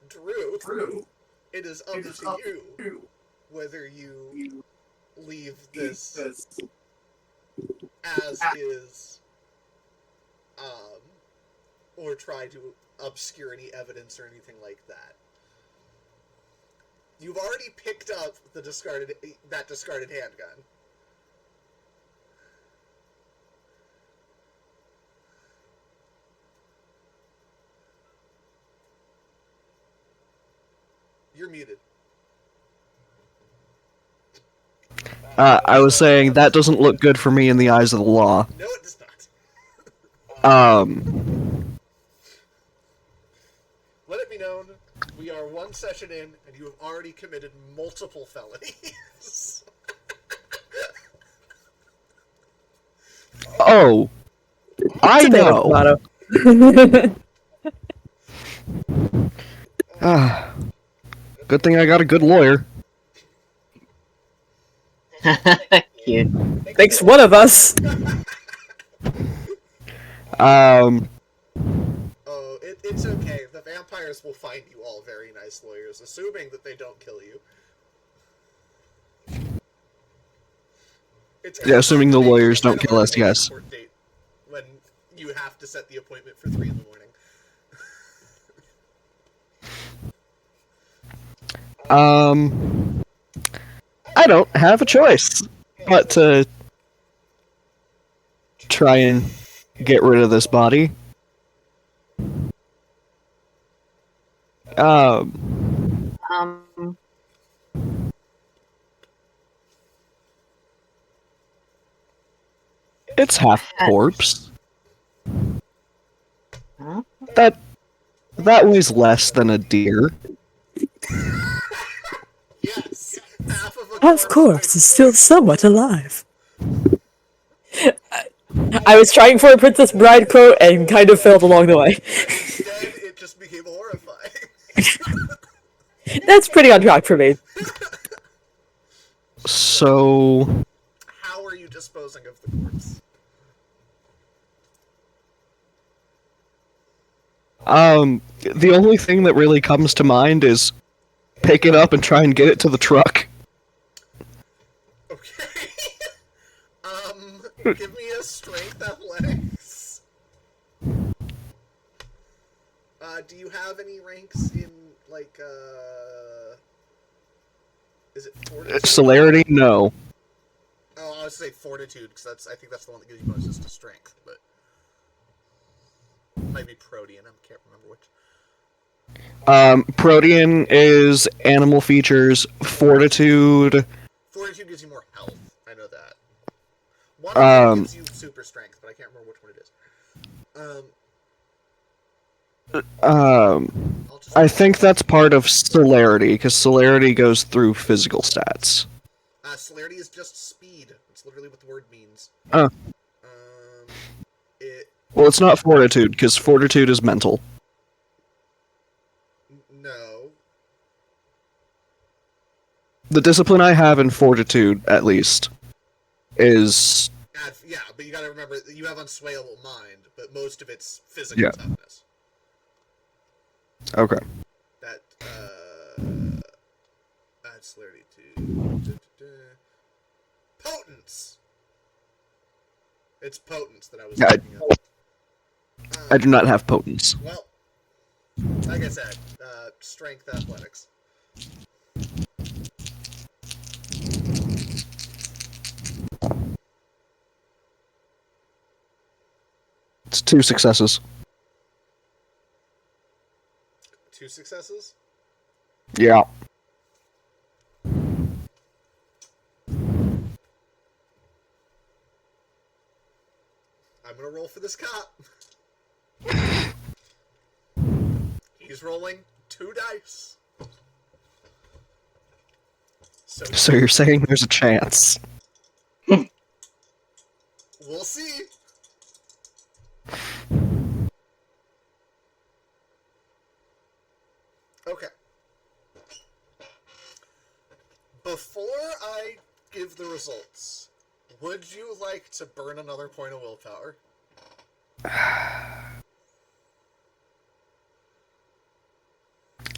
Speaker 1: Drew, it is up to you whether you leave this as is, or try to obscure any evidence or anything like that. You've already picked up that discarded handgun. You're muted.
Speaker 3: I was saying that doesn't look good for me in the eyes of the law.
Speaker 1: No, it does not. Let it be known, we are one session in, and you have already committed multiple felonies.
Speaker 3: Oh, I know. Good thing I got a good lawyer.
Speaker 4: Cute.
Speaker 2: Thanks, one of us.
Speaker 1: Oh, it's okay. The vampires will find you all very nice lawyers, assuming that they don't kill you.
Speaker 3: Yeah, assuming the lawyers don't kill us, yes.
Speaker 1: Court date when you have to set the appointment for 3 in the morning.
Speaker 3: I don't have a choice but to try and get rid of this body. It's half corpse.
Speaker 4: Huh?
Speaker 3: That weighs less than a deer.
Speaker 1: Yes,
Speaker 2: Of course, it's still somewhat alive. I was trying for a Princess Bride quote and kind of failed along the way.
Speaker 1: Instead, it just became horrifying.
Speaker 2: That's pretty on track for me.
Speaker 3: So,
Speaker 1: How are you disposing of the corpse?
Speaker 3: the only thing that really comes to mind is pick it up and try and get it to the truck.
Speaker 1: Okay. Give me a strength athletics. Do you have any ranks in, like, is it fortitude?
Speaker 3: Celerity? No.
Speaker 1: Oh, I would say fortitude, because I think that's the one that gives you bonuses to strength, but... Might be Protean, I can't remember which.
Speaker 3: Protean is animal features, fortitude...
Speaker 1: Fortitude gives you more health, I know that. One of them gives you super strength, but I can't remember which one it is.
Speaker 3: I think that's part of celerity, because celerity goes through physical stats.
Speaker 1: Celerity is just speed. It's literally what the word means.
Speaker 3: Oh. Well, it's not fortitude, because fortitude is mental.
Speaker 1: No.
Speaker 3: The discipline I have in fortitude, at least, is...
Speaker 1: Yeah, but you gotta remember, you have unswayable mind, but most of it's physical toughness.
Speaker 3: Okay.
Speaker 1: That, add celerity to... Potence! It's potence that I was looking at.
Speaker 3: I do not have potence.
Speaker 1: Well, like I said, strength athletics.
Speaker 3: It's 2 successes.
Speaker 1: 2 successes?
Speaker 3: Yeah.
Speaker 1: I'm gonna roll for this cop. He's rolling 2 dice.
Speaker 3: So you're saying there's a chance?
Speaker 1: We'll see. Okay. Before I give the results, would you like to burn another point of willpower?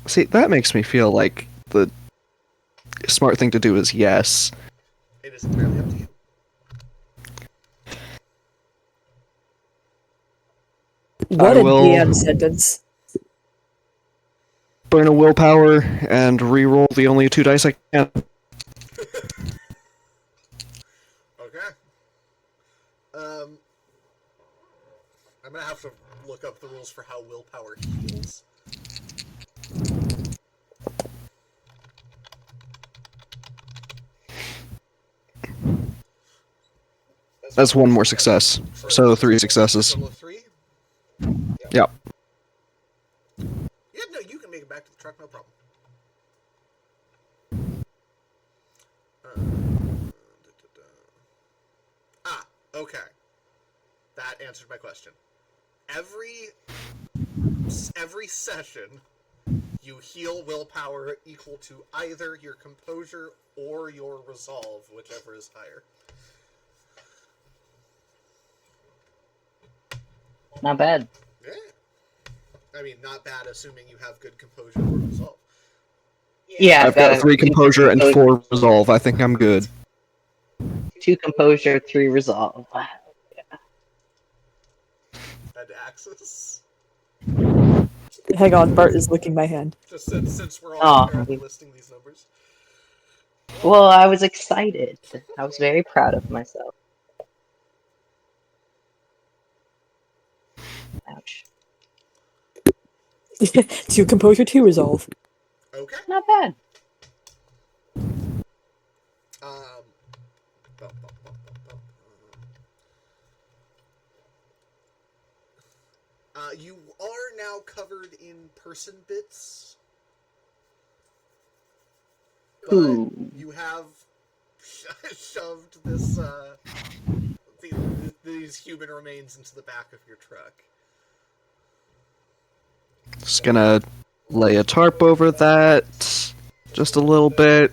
Speaker 3: See, that makes me feel like the smart thing to do is yes.
Speaker 1: It is entirely up to you.
Speaker 2: What
Speaker 3: I
Speaker 2: a
Speaker 3: will-
Speaker 2: DM sentence.
Speaker 3: Burn a willpower and re-roll the only 2 dice I can.
Speaker 1: Okay. I'm gonna have to look up the rules for how willpower heals.
Speaker 3: That's 1 more success. So 3 successes.
Speaker 1: Total of 3?
Speaker 3: Yep.
Speaker 1: Yeah, no, you can make it back to the truck, no problem. Okay. That answered my question. Every session, you heal willpower equal to either your composure or your resolve, whichever is higher.
Speaker 4: Not bad.
Speaker 1: Yeah. I mean, not bad, assuming you have good composure or resolve.
Speaker 4: Yeah,
Speaker 3: I've got 3 composure and 4 resolve. I think I'm good.
Speaker 4: 2 composure, 3 resolve.
Speaker 1: And Axis.
Speaker 2: Hang on, Bart is licking my hand.
Speaker 1: Just since we're all apparently listing these numbers.
Speaker 4: Well, I was excited. I was very proud of myself. Ouch.
Speaker 2: 2 composure, 2 resolve.
Speaker 1: Okay.
Speaker 4: Not bad.
Speaker 1: Bum, bum, bum, bum, bum. You are now covered in person bits. But
Speaker 4: Ooh.
Speaker 1: you have shoved this these human remains into the back of your truck.
Speaker 3: Just gonna lay a tarp over that. Just a little bit.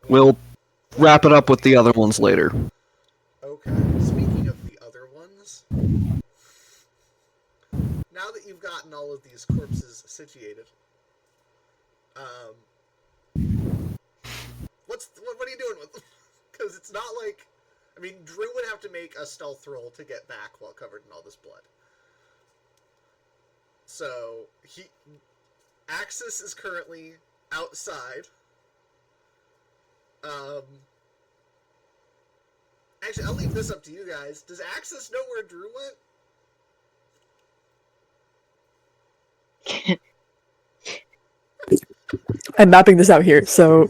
Speaker 3: We'll wrap it up with the other ones later.
Speaker 1: Okay. Speaking of the other ones, now that you've gotten all of these corpses situated, what are you doing with them? Because it's not like, I mean, Drew would have to make a stealth roll to get back while covered in all this blood. So Axis is currently outside. Actually, I'll leave this up to you guys. Does Axis know where Drew went?
Speaker 2: I'm mapping this out here, so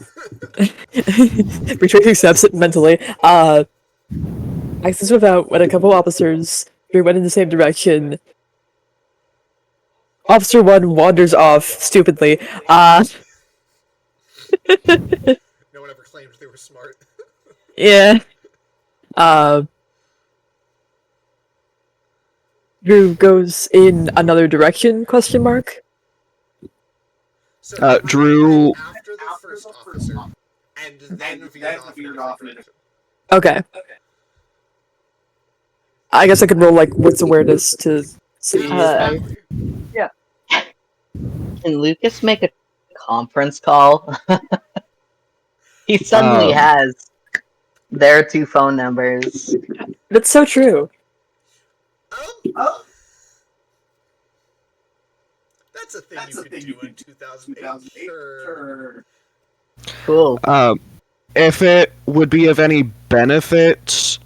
Speaker 2: retracing steps mentally. Axis without when a couple officers who went in the same direction. Officer 1 wanders off stupidly.
Speaker 1: No one ever claimed they were smart.
Speaker 2: Yeah. Drew goes in another direction, question mark?
Speaker 1: So
Speaker 3: Drew-
Speaker 1: after the first officer, and then veered off in a different direction.
Speaker 2: Okay. I guess I could roll, like, wits awareness to see if I...
Speaker 4: Can Lucas make a conference call? He suddenly has their 2 phone numbers.
Speaker 2: That's so true.
Speaker 1: That's a thing you could do in 2008, sure.
Speaker 4: Cool.
Speaker 3: If it would be of any benefit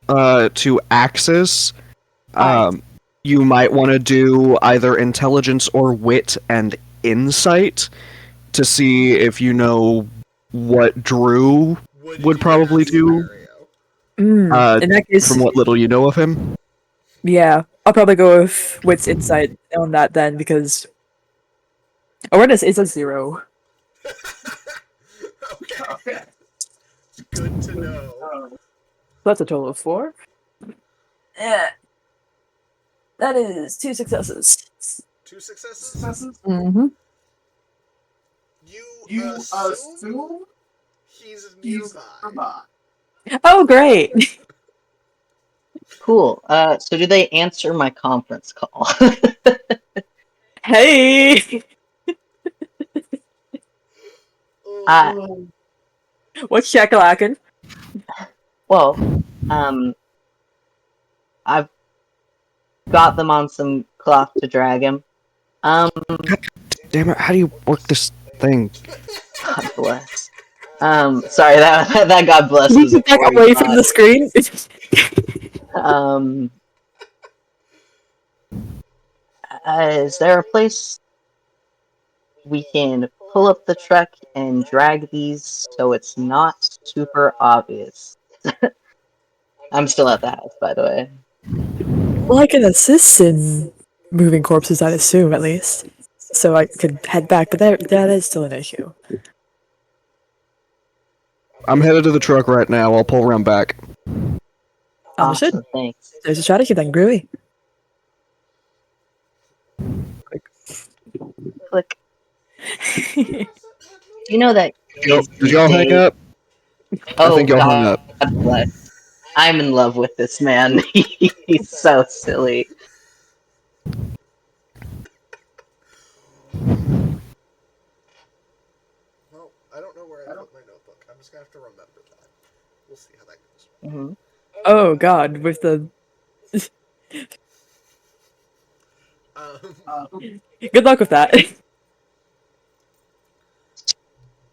Speaker 3: to Axis, you might want to do either intelligence or wit and insight to see if you know what Drew would probably do.
Speaker 2: In that case,
Speaker 3: From what little you know of him.
Speaker 2: yeah, I'll probably go with Wit's Insight on that then, because awareness is a 0.
Speaker 1: Okay. It's good to know.
Speaker 2: That's a total of 4. Yeah. That is 2 successes.
Speaker 1: 2 successes?
Speaker 2: Mm-hmm.
Speaker 1: You assume he's nearby.
Speaker 2: Oh, great!
Speaker 4: Cool. So do they answer my conference call?
Speaker 2: Hey! What's shackalackin'?
Speaker 4: Well, I've got them on some cloth to drag him.
Speaker 3: Damn it! How do you work this thing?
Speaker 4: God bless. Sorry, that God bless
Speaker 2: Can
Speaker 4: was
Speaker 2: you
Speaker 4: a
Speaker 2: back
Speaker 4: very
Speaker 2: away
Speaker 4: God.
Speaker 2: from the screen?
Speaker 4: Is there a place we can pull up the truck and drag these so it's not super obvious? I'm still at the house, by the way.
Speaker 2: Well, I can assist in moving corpses, I'd assume, at least. So I could head back, but that is still an issue.
Speaker 3: I'm headed to the truck right now. I'll pull around back.
Speaker 2: Understood.
Speaker 4: Awesome, thanks.
Speaker 2: There's a strategy then, groovy.
Speaker 4: Click. You know that
Speaker 3: Did y'all hang
Speaker 4: day-
Speaker 3: up? I
Speaker 4: Oh,
Speaker 3: think y'all hung up.
Speaker 4: God bless. I'm in love with this man. He's so silly.
Speaker 1: Well, I don't know where I put my notebook. I'm just gonna have to remember that. We'll see how that goes.
Speaker 4: Mm-hmm.
Speaker 2: Oh god, with the... Good luck with that.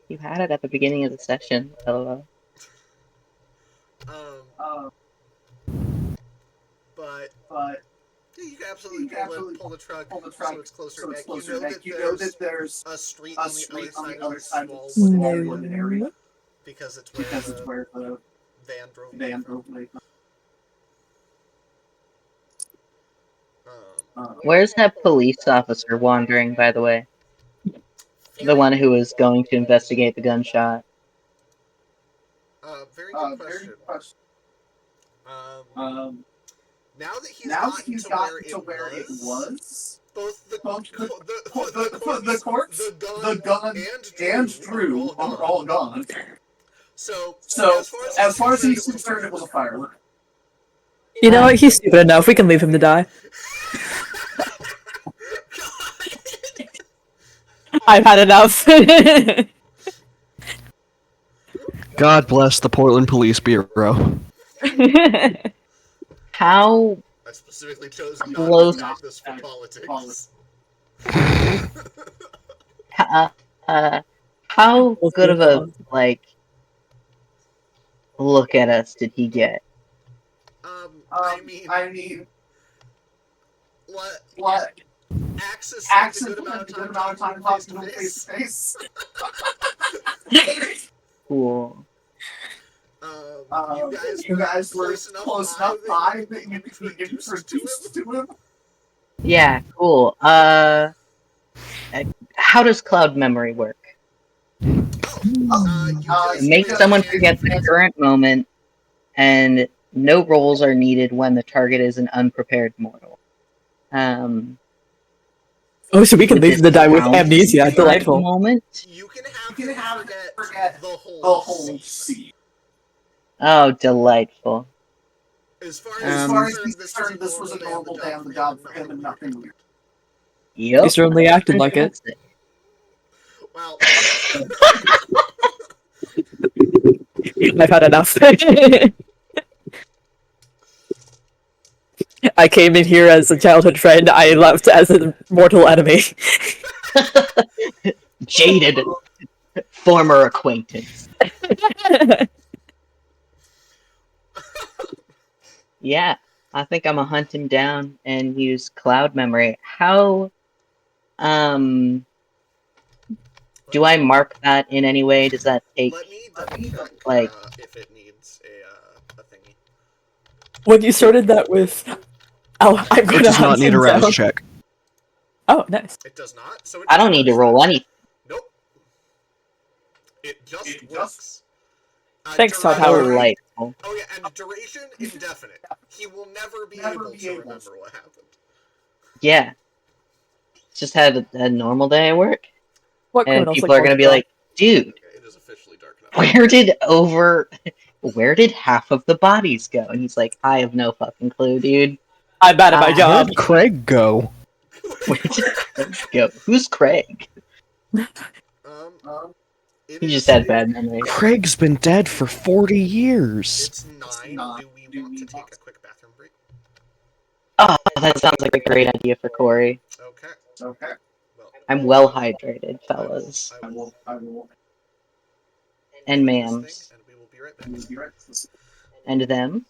Speaker 4: You had it at the beginning of the session, LOL.
Speaker 1: But yeah, you can absolutely pull the truck so it's closer back. You know that there's a street on the other side of this small wooden area because it's where the van drove me from.
Speaker 4: Where's that police officer wandering, by the way? The one who was going to investigate the gunshot.
Speaker 1: Very good question. Now that he's gotten to where it was, both the corpse, the gun, and Drew are all gone. So as far as he's concerned, it was a firework.
Speaker 2: You know what? He's stupid enough. We can leave him to die. I've had enough.
Speaker 3: God bless the Portland Police Bureau.
Speaker 4: How
Speaker 1: I specifically chose not
Speaker 4: Close.
Speaker 1: to tag this for politics.
Speaker 4: how good of a look at us did he get?
Speaker 1: I mean, what? Axis spent a good amount of time talking to him face to face.
Speaker 4: Cool.
Speaker 1: You guys were close enough by that you could be introduced to him.
Speaker 4: Yeah, cool. How does cloud memory work? Make someone forget the current moment, and no rolls are needed when the target is an unprepared mortal.
Speaker 2: Oh, so we can leave him to die with
Speaker 4: Count
Speaker 2: amnesia.
Speaker 4: current
Speaker 2: Delightful.
Speaker 4: Moment?
Speaker 1: You can have him forget the whole scene.
Speaker 4: Oh, delightful.
Speaker 1: As far as he's concerned, this was a normal day on the job for him and nothing weird.
Speaker 4: Yep.
Speaker 2: He certainly acted like it.
Speaker 1: Well,
Speaker 2: I've had enough. I came in here as a childhood friend. I left as a mortal enemy.
Speaker 4: Jaded former acquaintance. Yeah. I think I'm gonna hunt him down and use cloud memory. How do I mark that in any way? Does that take
Speaker 1: Let me double check
Speaker 4: like
Speaker 1: if it needs a thingy.
Speaker 2: When you started that with, oh, I'm
Speaker 3: It
Speaker 2: gonna
Speaker 3: does not
Speaker 2: hunt
Speaker 3: need
Speaker 2: him
Speaker 3: a rouse
Speaker 2: down.
Speaker 3: check.
Speaker 2: Oh, nice.
Speaker 1: It does not, so it
Speaker 4: I
Speaker 1: just
Speaker 4: don't need to
Speaker 1: works.
Speaker 4: roll anything.
Speaker 1: Nope. It just works.
Speaker 2: Thanks, Todd Howard.
Speaker 4: Delightful.
Speaker 1: Oh yeah, and duration indefinite. He will never be able to remember what happened.
Speaker 4: Yeah. Just had a normal day at work.
Speaker 2: What
Speaker 4: And
Speaker 2: criminals
Speaker 4: people are gonna be like, dude,
Speaker 1: Okay, it is officially dark enough.
Speaker 4: where did half of the bodies go? And he's like, I have no fucking clue, dude.
Speaker 2: I'm bad at my
Speaker 4: Where
Speaker 2: job.
Speaker 3: Where'd Craig go?
Speaker 4: Where did Craig go? Who's Craig?
Speaker 1: Um, it
Speaker 4: He just
Speaker 1: is.
Speaker 4: had bad memory.
Speaker 3: Craig's been dead for 40 years.
Speaker 1: It's 9. Do we want to take a quick bathroom break?
Speaker 4: Oh, that sounds like a great idea for Corey.
Speaker 1: Okay. Well,
Speaker 4: I'm well hydrated,
Speaker 1: I will.
Speaker 4: fellas.
Speaker 1: I will.
Speaker 4: And
Speaker 1: End this thing,
Speaker 4: ma'ams.
Speaker 1: and we will be right back.
Speaker 4: And them.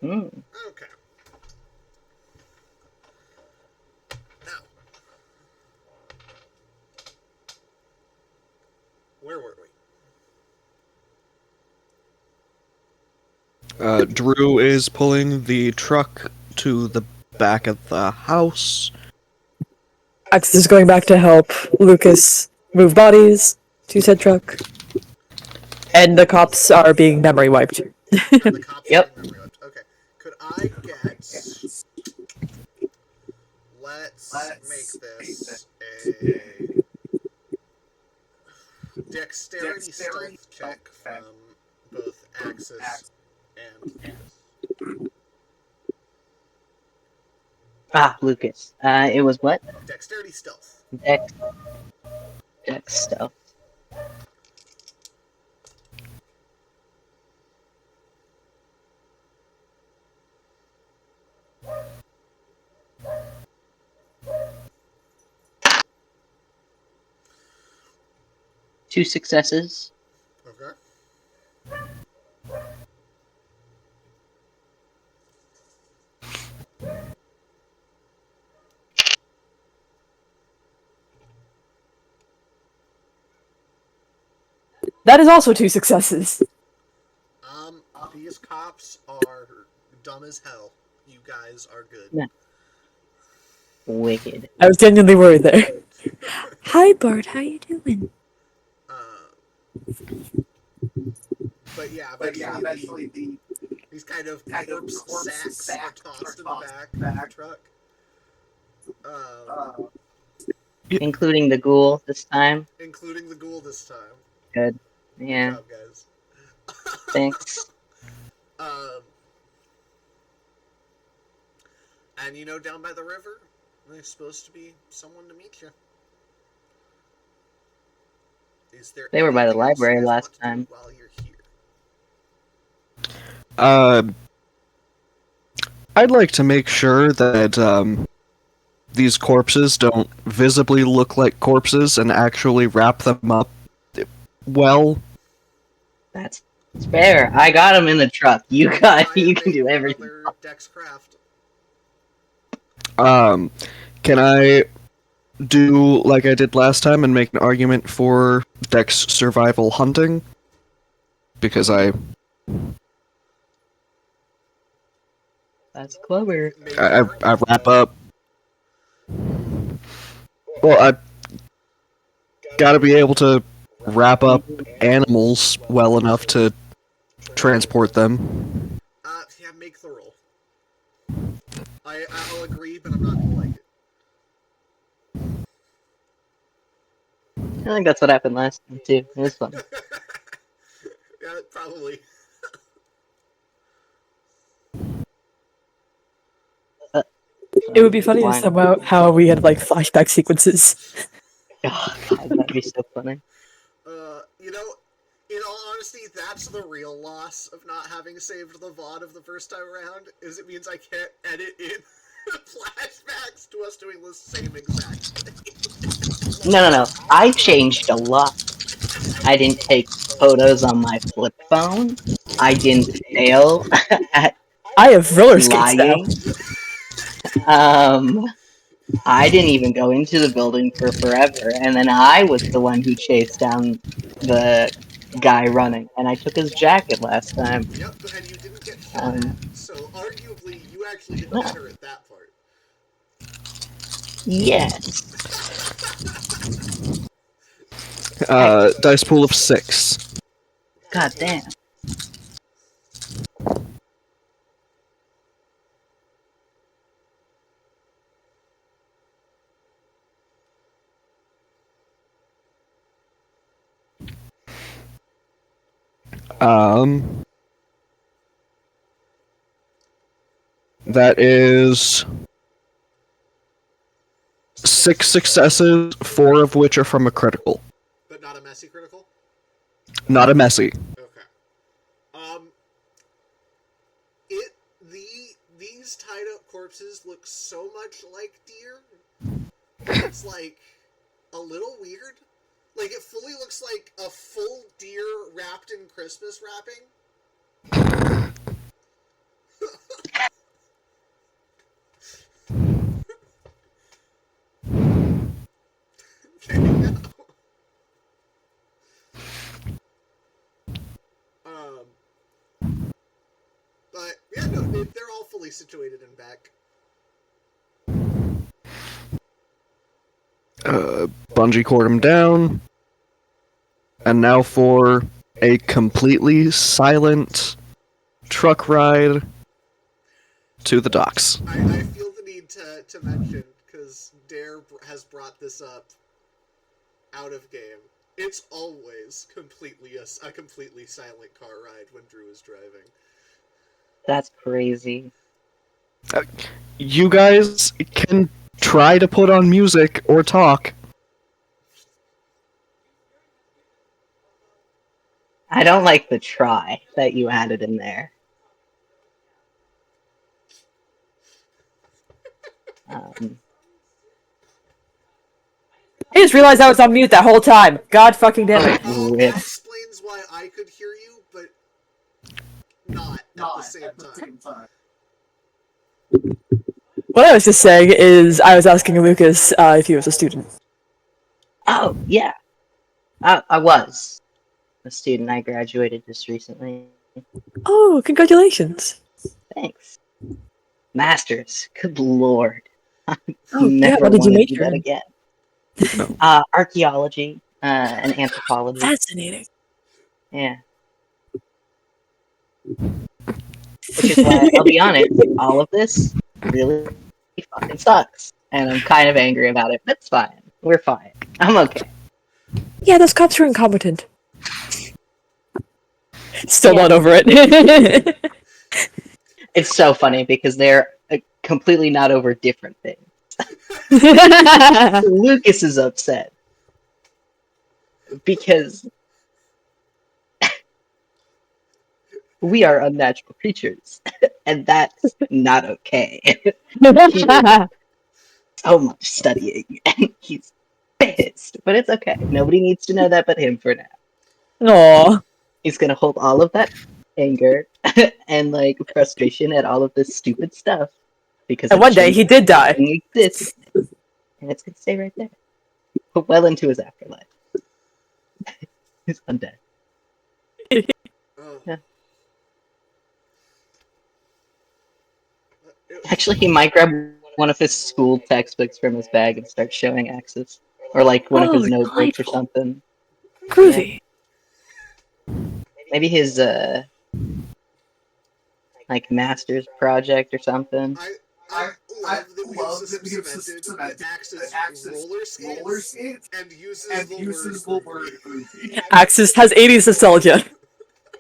Speaker 4: Hmm.
Speaker 1: Okay. Now, where were we?
Speaker 3: Drew is pulling the truck to the back of the house.
Speaker 2: Axis is going back to help Lucas move bodies to said truck. And the cops are being memory wiped.
Speaker 1: And the cops are
Speaker 4: Yep.
Speaker 1: being memory wiped. Okay. Could I get... Let's make this a dexterity stealth check from both Axis and Lucas.
Speaker 4: Lucas. It was what?
Speaker 1: Dexterity stealth.
Speaker 4: Dex stuff. Two successes.
Speaker 1: Okay.
Speaker 2: That is also 2 successes.
Speaker 1: These cops are dumb as hell. You guys are good.
Speaker 4: Yeah. Wicked.
Speaker 2: I was genuinely worried there. Hi Bart, how you doing?
Speaker 1: But yeah, eventually these kind of corpse sacks are tossed in the back of the truck.
Speaker 4: Including the ghoul this time.
Speaker 1: Including the ghoul this time.
Speaker 4: Good. Yeah.
Speaker 1: Good job, guys.
Speaker 4: Thanks.
Speaker 1: And down by the river, there's supposed to be someone to meet you. Is there?
Speaker 4: They were by the
Speaker 1: anything else you
Speaker 4: library
Speaker 1: guys
Speaker 4: last
Speaker 1: want to do
Speaker 4: time.
Speaker 1: while you're here?
Speaker 3: I'd like to make sure that these corpses don't visibly look like corpses and actually wrap them up well.
Speaker 4: That's fair. I got him in the truck. You can do everything.
Speaker 1: Another Dex craft.
Speaker 3: Can I do like I did last time and make an argument for Dex survival hunting? Because I
Speaker 4: That's clever.
Speaker 3: wrap up. Well, I gotta be able to wrap up animals well enough to transport them.
Speaker 1: Yeah, make the roll. I'll agree, but I'm not gonna like it.
Speaker 4: I think that's what happened last time too. It was fun.
Speaker 1: Yeah, probably.
Speaker 2: It would be funny to somehow how we had like flashback sequences.
Speaker 4: Oh, God, that'd be so funny.
Speaker 1: In all honesty, that's the real loss of not having saved the VOD of the first time around, is it means I can't edit in flashbacks to us doing the same exact thing.
Speaker 4: No. I changed a lot. I didn't take photos on my flip phone. I didn't fail at
Speaker 2: I have roller skates now.
Speaker 4: lying. I didn't even go into the building for forever, and then I was the one who chased down the guy running, and I took his jacket last time.
Speaker 1: Yep, and you didn't get shot at, so arguably you actually did better at that part.
Speaker 4: Yes.
Speaker 3: Dice pool of 6.
Speaker 4: God damn.
Speaker 3: That is 6 successes, 4 of which are from a critical.
Speaker 1: But not a messy critical?
Speaker 3: Not a messy.
Speaker 1: Okay. These tied up corpses look so much like deer. It's like a little weird. Like it fully looks like a full deer wrapped in Christmas wrapping. situated and back.
Speaker 3: Bungee cord him down. And now for a completely silent truck ride to the docks.
Speaker 1: I feel the need to mention, because Dare has brought this up out of game. It's always completely a completely silent car ride when Drew is driving.
Speaker 4: That's crazy.
Speaker 3: You guys can try to put on music or talk.
Speaker 4: I don't like the try that you added in there.
Speaker 2: I just realized I was on mute that whole time. God fucking damn it.
Speaker 1: That explains why I could hear you, but not at the same time.
Speaker 2: What I was just saying is I was asking Lucas if he was a student.
Speaker 4: Oh, yeah. I was a student. I graduated just recently.
Speaker 2: Oh, congratulations.
Speaker 4: Thanks. Masters. Good lord. I
Speaker 2: Oh, yeah,
Speaker 4: never
Speaker 2: what did you
Speaker 4: want to do
Speaker 2: major
Speaker 4: that
Speaker 2: in?
Speaker 4: again. Archaeology and anthropology.
Speaker 2: Fascinating.
Speaker 4: Yeah. Which is why, I'll be honest, all of this really fucking sucks. And I'm kind of angry about it, but it's fine. We're fine. I'm okay.
Speaker 2: Yeah, those cops are incompetent. Still
Speaker 4: Yeah.
Speaker 2: not over it.
Speaker 4: It's so funny because they're completely not over different things. Lucas is upset because we are unnatural creatures, and that's not okay. He did so much studying, and he's pissed, but it's okay. Nobody needs to know that but him for now.
Speaker 2: Aw.
Speaker 4: He's gonna hold all of that anger and like frustration at all of this stupid stuff because
Speaker 2: And one day he did die.
Speaker 4: exists, and it's gonna stay right there, but well into his afterlife. He's undead.
Speaker 1: Oh.
Speaker 4: Yeah. Actually, he might grab one of his school textbooks from his bag and start showing Axis, or like one of his notebooks or something.
Speaker 2: Groovy.
Speaker 4: Maybe his like master's project or something.
Speaker 1: I love that we have cemented Axis roller skates and uses the word groovy.
Speaker 2: Axis has 80s nostalgia,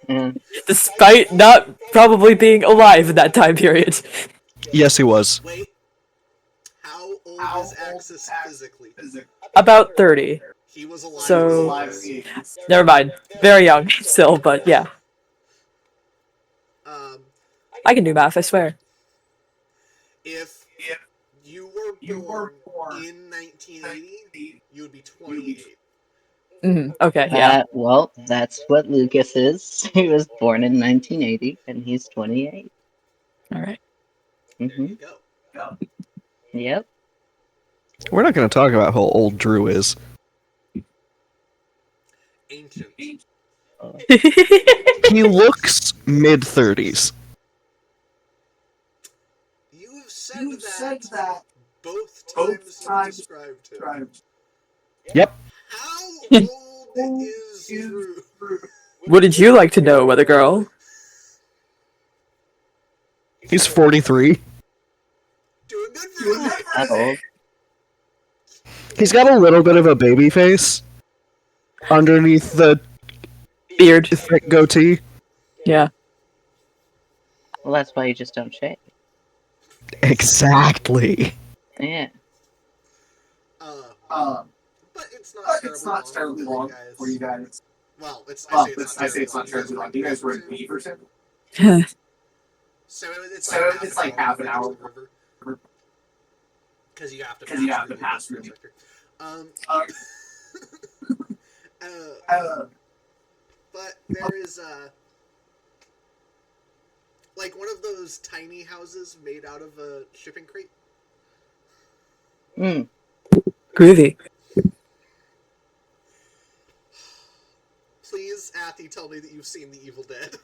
Speaker 4: Mm.
Speaker 2: despite not probably being alive in that time period.
Speaker 3: Yes, he was.
Speaker 1: Wait, how old is Axis physically?
Speaker 2: About 30.
Speaker 1: He was alive.
Speaker 2: So, never mind. Very young still, but yeah. I can do math, I swear.
Speaker 1: If you were born in 1980, you would be 28.
Speaker 2: Okay, yeah.
Speaker 4: Well, that's what Lucas is. He was born in 1980, and he's 28.
Speaker 2: Alright.
Speaker 1: There you go.
Speaker 4: Yep.
Speaker 3: We're not going to talk about how old Drew is.
Speaker 1: Ancient.
Speaker 3: He looks mid-30s.
Speaker 1: You have said that both times you've described him.
Speaker 3: Yep.
Speaker 1: How old is Drew?
Speaker 2: Would you like to know, Weather Girl?
Speaker 3: He's 43.
Speaker 1: Doing good for him.
Speaker 4: That old.
Speaker 3: He's got a little bit of a baby face underneath the
Speaker 2: Beard.
Speaker 3: thick goatee.
Speaker 2: Yeah.
Speaker 4: Well, that's why you just don't shave.
Speaker 3: Exactly.
Speaker 4: Yeah.
Speaker 1: But it's not terribly long for you guys. Well, I say it's not terribly long. You guys were in Beaverton? So it's like half an hour. Because you have to pass through the but there is like one of those tiny houses made out of a shipping crate.
Speaker 2: Groovy.
Speaker 1: Please, Athy, tell me that you've seen The Evil Dead.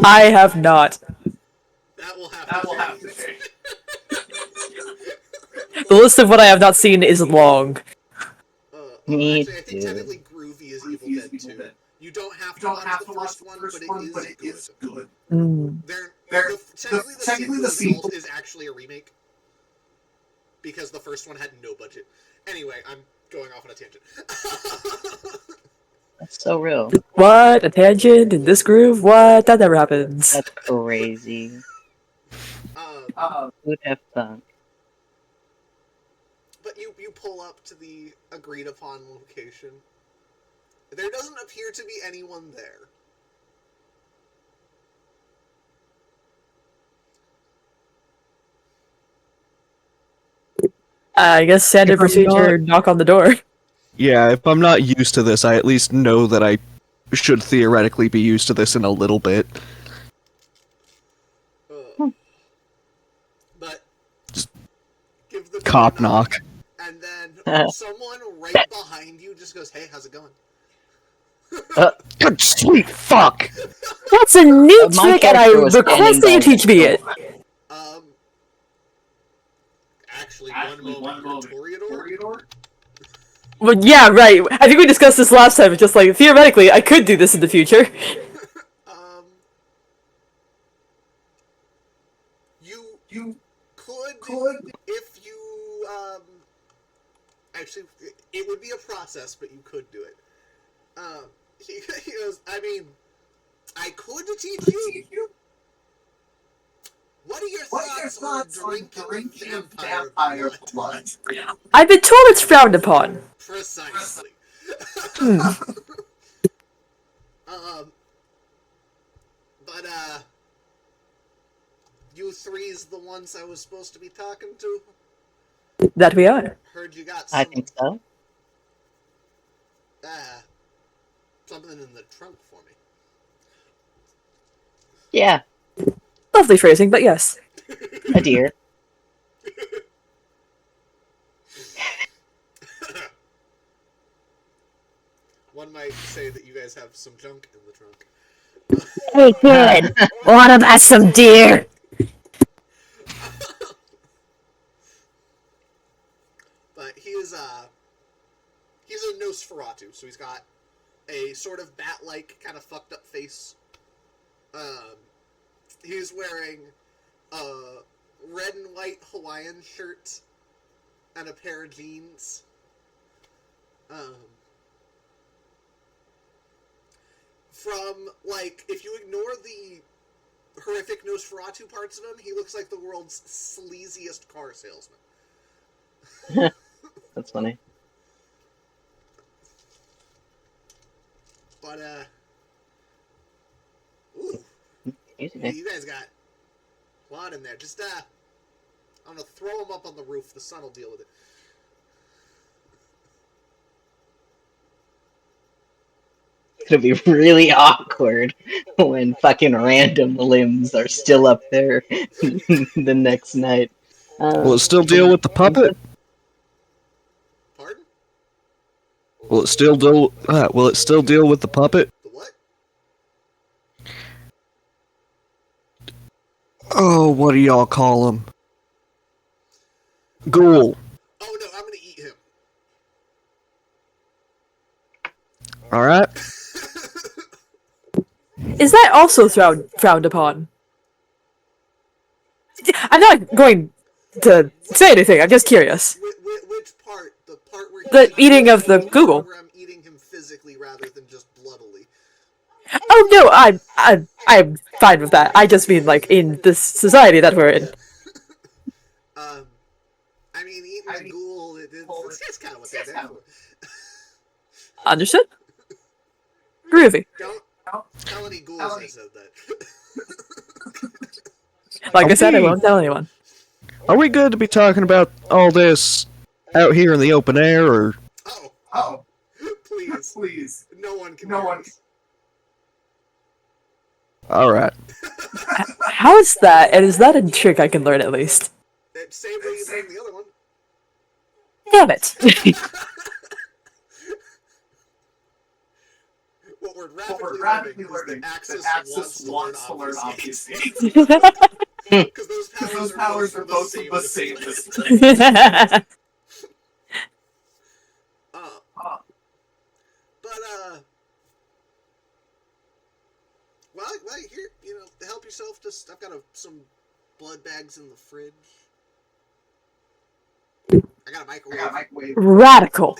Speaker 2: I have not.
Speaker 1: That will have to change.
Speaker 2: The list of what I have not seen is long.
Speaker 4: Me
Speaker 1: Actually, I think
Speaker 4: too.
Speaker 1: technically Groovy is Evil Dead 2. You don't have to watch the first one, but it is good.
Speaker 2: Mm.
Speaker 1: Technically, the sequel is actually a remake. Because the first one had no budget. Anyway, I'm going off on a tangent.
Speaker 4: That's so real.
Speaker 2: What? A tangent in this groove? What? That never happens.
Speaker 4: That's crazy. Who'd have thunk?
Speaker 1: But you pull up to the agreed upon location. There doesn't appear to be anyone there.
Speaker 2: I guess standard procedure, knock on the door.
Speaker 3: Yeah, if I'm not used to this, I at least know that I should theoretically be used to this in a little bit.
Speaker 1: But give the
Speaker 3: Cop knock.
Speaker 1: and then someone right behind you just goes, "Hey, how's it going?"
Speaker 3: Good sweet fuck!
Speaker 2: That's a new
Speaker 4: My
Speaker 2: trick, and I
Speaker 4: character was
Speaker 2: request that you
Speaker 4: standing
Speaker 2: teach me it.
Speaker 1: Actually, one moment, Toreador?
Speaker 2: Well, yeah, right. I think we discussed this last time. It's just like, theoretically, I could do this in the future.
Speaker 1: You could if you actually it would be a process, but you could do it. He goes, I mean, I could teach you. What are your thoughts on drinking vampire blood?
Speaker 2: I've been told it's frowned upon.
Speaker 1: Precisely. But you three's the ones I was supposed to be talking to.
Speaker 2: That we are.
Speaker 1: Heard you got some,
Speaker 4: I think so.
Speaker 1: something in the trunk for me.
Speaker 4: Yeah,
Speaker 2: Lovely phrasing, but yes.
Speaker 4: a deer.
Speaker 1: One might say that you guys have some junk in the trunk.
Speaker 2: Hey, kid, what about some deer?
Speaker 1: But he's a Nosferatu, so he's got a sort of bat-like kind of fucked up face. He's wearing a red and white Hawaiian shirt and a pair of jeans. From, like, if you ignore the horrific Nosferatu parts of him, he looks like the world's sleaziest car salesman.
Speaker 4: That's funny.
Speaker 1: But, ooh, you guys got a lot in there. Just, I'm gonna throw him up on the roof. The sun will deal with it.
Speaker 4: It's gonna be really awkward when fucking random limbs are still up there the next night.
Speaker 3: Will it still deal with the puppet?
Speaker 1: Pardon?
Speaker 3: Will it still deal? Will it still deal with the puppet?
Speaker 1: The what?
Speaker 3: Oh, what do y'all call him? Ghoul.
Speaker 1: Oh no, I'm gonna eat him.
Speaker 3: All right.
Speaker 2: Is that also frowned upon? I'm not going to say anything. I'm just curious.
Speaker 1: Which part? The part where
Speaker 2: The eating of the Google.
Speaker 1: I'm eating him physically rather than just bloodily.
Speaker 2: Oh no, I'm fine with that. I just mean like in this society that we're in.
Speaker 1: I mean, eating a ghoul, it's kind of what they're there for.
Speaker 2: Understood? Groovy.
Speaker 1: Don't tell any ghouls I said that.
Speaker 2: Like I said, I won't tell anyone.
Speaker 3: Are we good to be talking about all this out here in the open air, or?
Speaker 1: Oh, please. No one can hear us.
Speaker 3: All right.
Speaker 2: How is that? And is that a trick I can learn at least?
Speaker 1: Same way you learned the other one.
Speaker 2: Damn it!
Speaker 1: What we're rapidly learning is that Axis wants to learn obfuscate. Because those powers are both the same. But well, here, to help yourself, I've got some blood bags in the fridge. I got a microwave.
Speaker 2: Radical.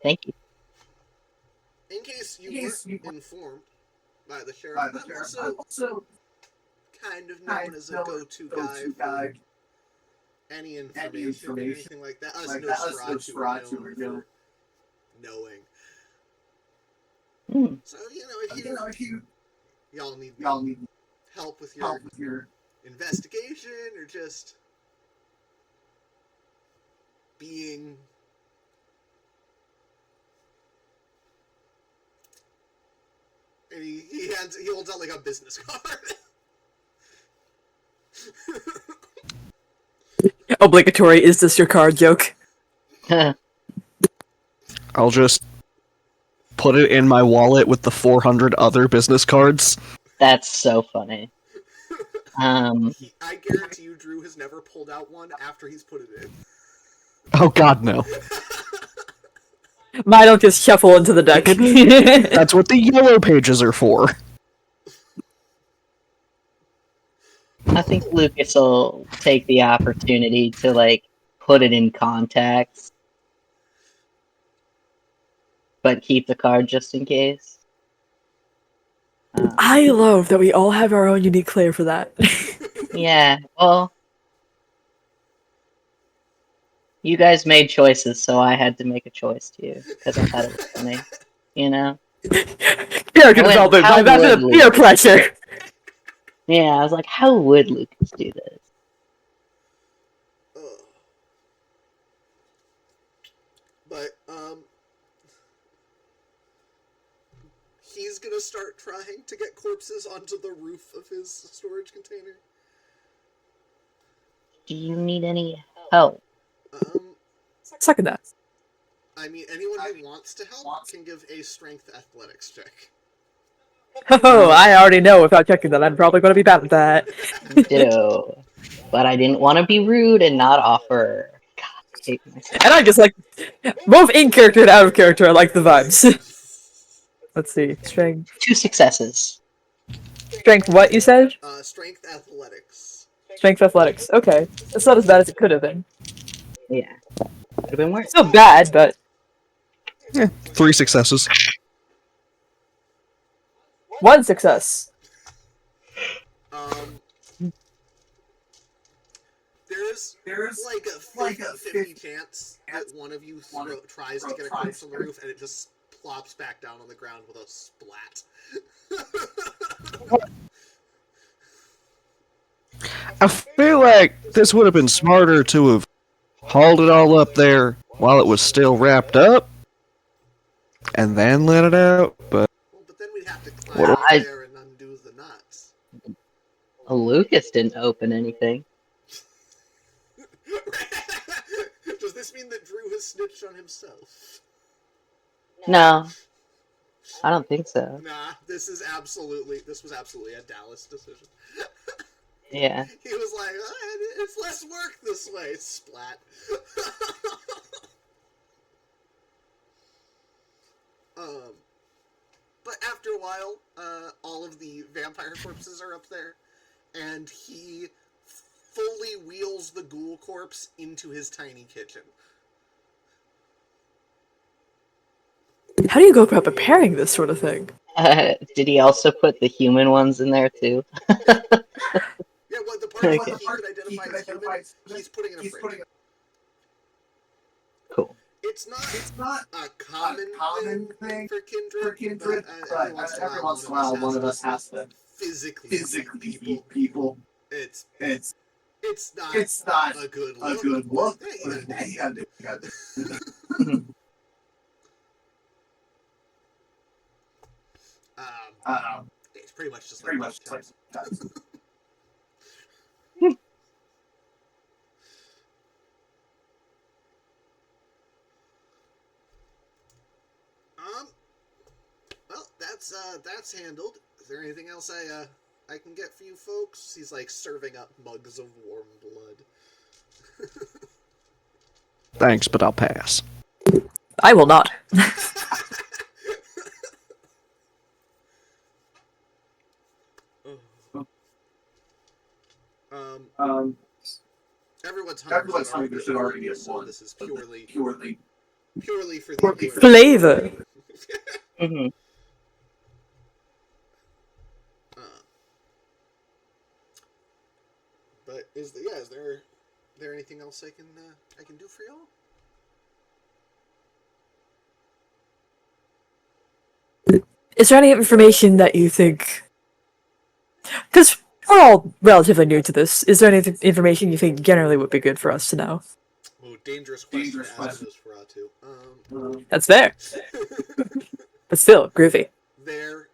Speaker 4: Thank you.
Speaker 1: In case you weren't informed by the sheriff, I'm also kind of known as a go-to guy for any information or anything like that. Us Nosferatu are known for knowing. So, if y'all need help with your investigation or just being and he holds out like a business card.
Speaker 2: Obligatory, is this your card joke?
Speaker 3: I'll just put it in my wallet with the 400 other business cards.
Speaker 4: That's so funny.
Speaker 1: I guarantee you Drew has never pulled out one after he's put it in.
Speaker 3: Oh god, no.
Speaker 2: Mine don't just shuffle into the deck.
Speaker 3: That's what the yellow pages are for.
Speaker 4: I think Lucas will take the opportunity to, put it in contacts. But keep the card just in case.
Speaker 2: I love that we all have our own unique flair for that.
Speaker 4: Yeah, well... You guys made choices, so I had to make a choice too, because I thought it was funny.
Speaker 2: Character development,
Speaker 4: how
Speaker 2: that's a
Speaker 4: would
Speaker 2: peer pressure.
Speaker 4: Yeah, I was like, how would Lucas do this?
Speaker 1: But, he's gonna start trying to get corpses onto the roof of his storage container.
Speaker 4: Do you need any help?
Speaker 2: Second that.
Speaker 1: I mean, anyone who wants to help can give a strength athletics check.
Speaker 2: Oh, I already know without checking that I'm probably going to be bad at that.
Speaker 4: Ditto. But I didn't want to be rude and not offer. God, I hate myself.
Speaker 2: And I just both in character and out of character, I like the vibes. Let's see, strength.
Speaker 4: 2 successes.
Speaker 2: Strength what, you said?
Speaker 1: Strength athletics.
Speaker 2: Strength athletics, okay. That's not as bad as it could have been.
Speaker 4: Yeah. Could have been worse.
Speaker 2: Still bad, but...
Speaker 3: 3 successes.
Speaker 2: 1 success.
Speaker 1: There's like a 50-50 chance that one of you tries to get a corpse on the roof and it just plops back down on the ground with a splat.
Speaker 3: I feel like this would have been smarter to have hauled it all up there while it was still wrapped up, and then let it out, but...
Speaker 1: Well, but then we'd have to climb up there and undo the knots.
Speaker 4: Lucas didn't open anything.
Speaker 1: Does this mean that Drew has snitched on himself?
Speaker 4: No. I don't think so.
Speaker 1: Nah, this was absolutely a Dallas decision.
Speaker 4: Yeah.
Speaker 1: He was like, it's less work this way, splat. But after a while, all of the vampire corpses are up there, and he fully wheels the ghoul corpse into his tiny kitchen.
Speaker 2: How do you go about preparing this sort of thing?
Speaker 4: Did he also put the human ones in there too?
Speaker 1: Yeah, well, the part that he could identify as human, he's putting in a fridge.
Speaker 4: Cool.
Speaker 1: It's not a common thing for kindred, but every once in a while one of us has to physically beat people. It's not a good look. Hey, you gotta do it. It's pretty much just like well, that's handled. Is there anything else I can get for you folks? He's like serving up mugs of warm blood.
Speaker 3: Thanks, but I'll pass.
Speaker 2: I will not.
Speaker 1: Everyone's hungry should already be at one. This is purely for the
Speaker 2: Flavor.
Speaker 4: Mm-hmm.
Speaker 1: But is there anything else I can do for y'all?
Speaker 2: Is there any information that you think? Because we're all relatively new to this. Is there any information you think generally would be good for us to know?
Speaker 1: Oh, dangerous question to ask Nosferatu.
Speaker 2: That's fair. But still, groovy.
Speaker 1: Their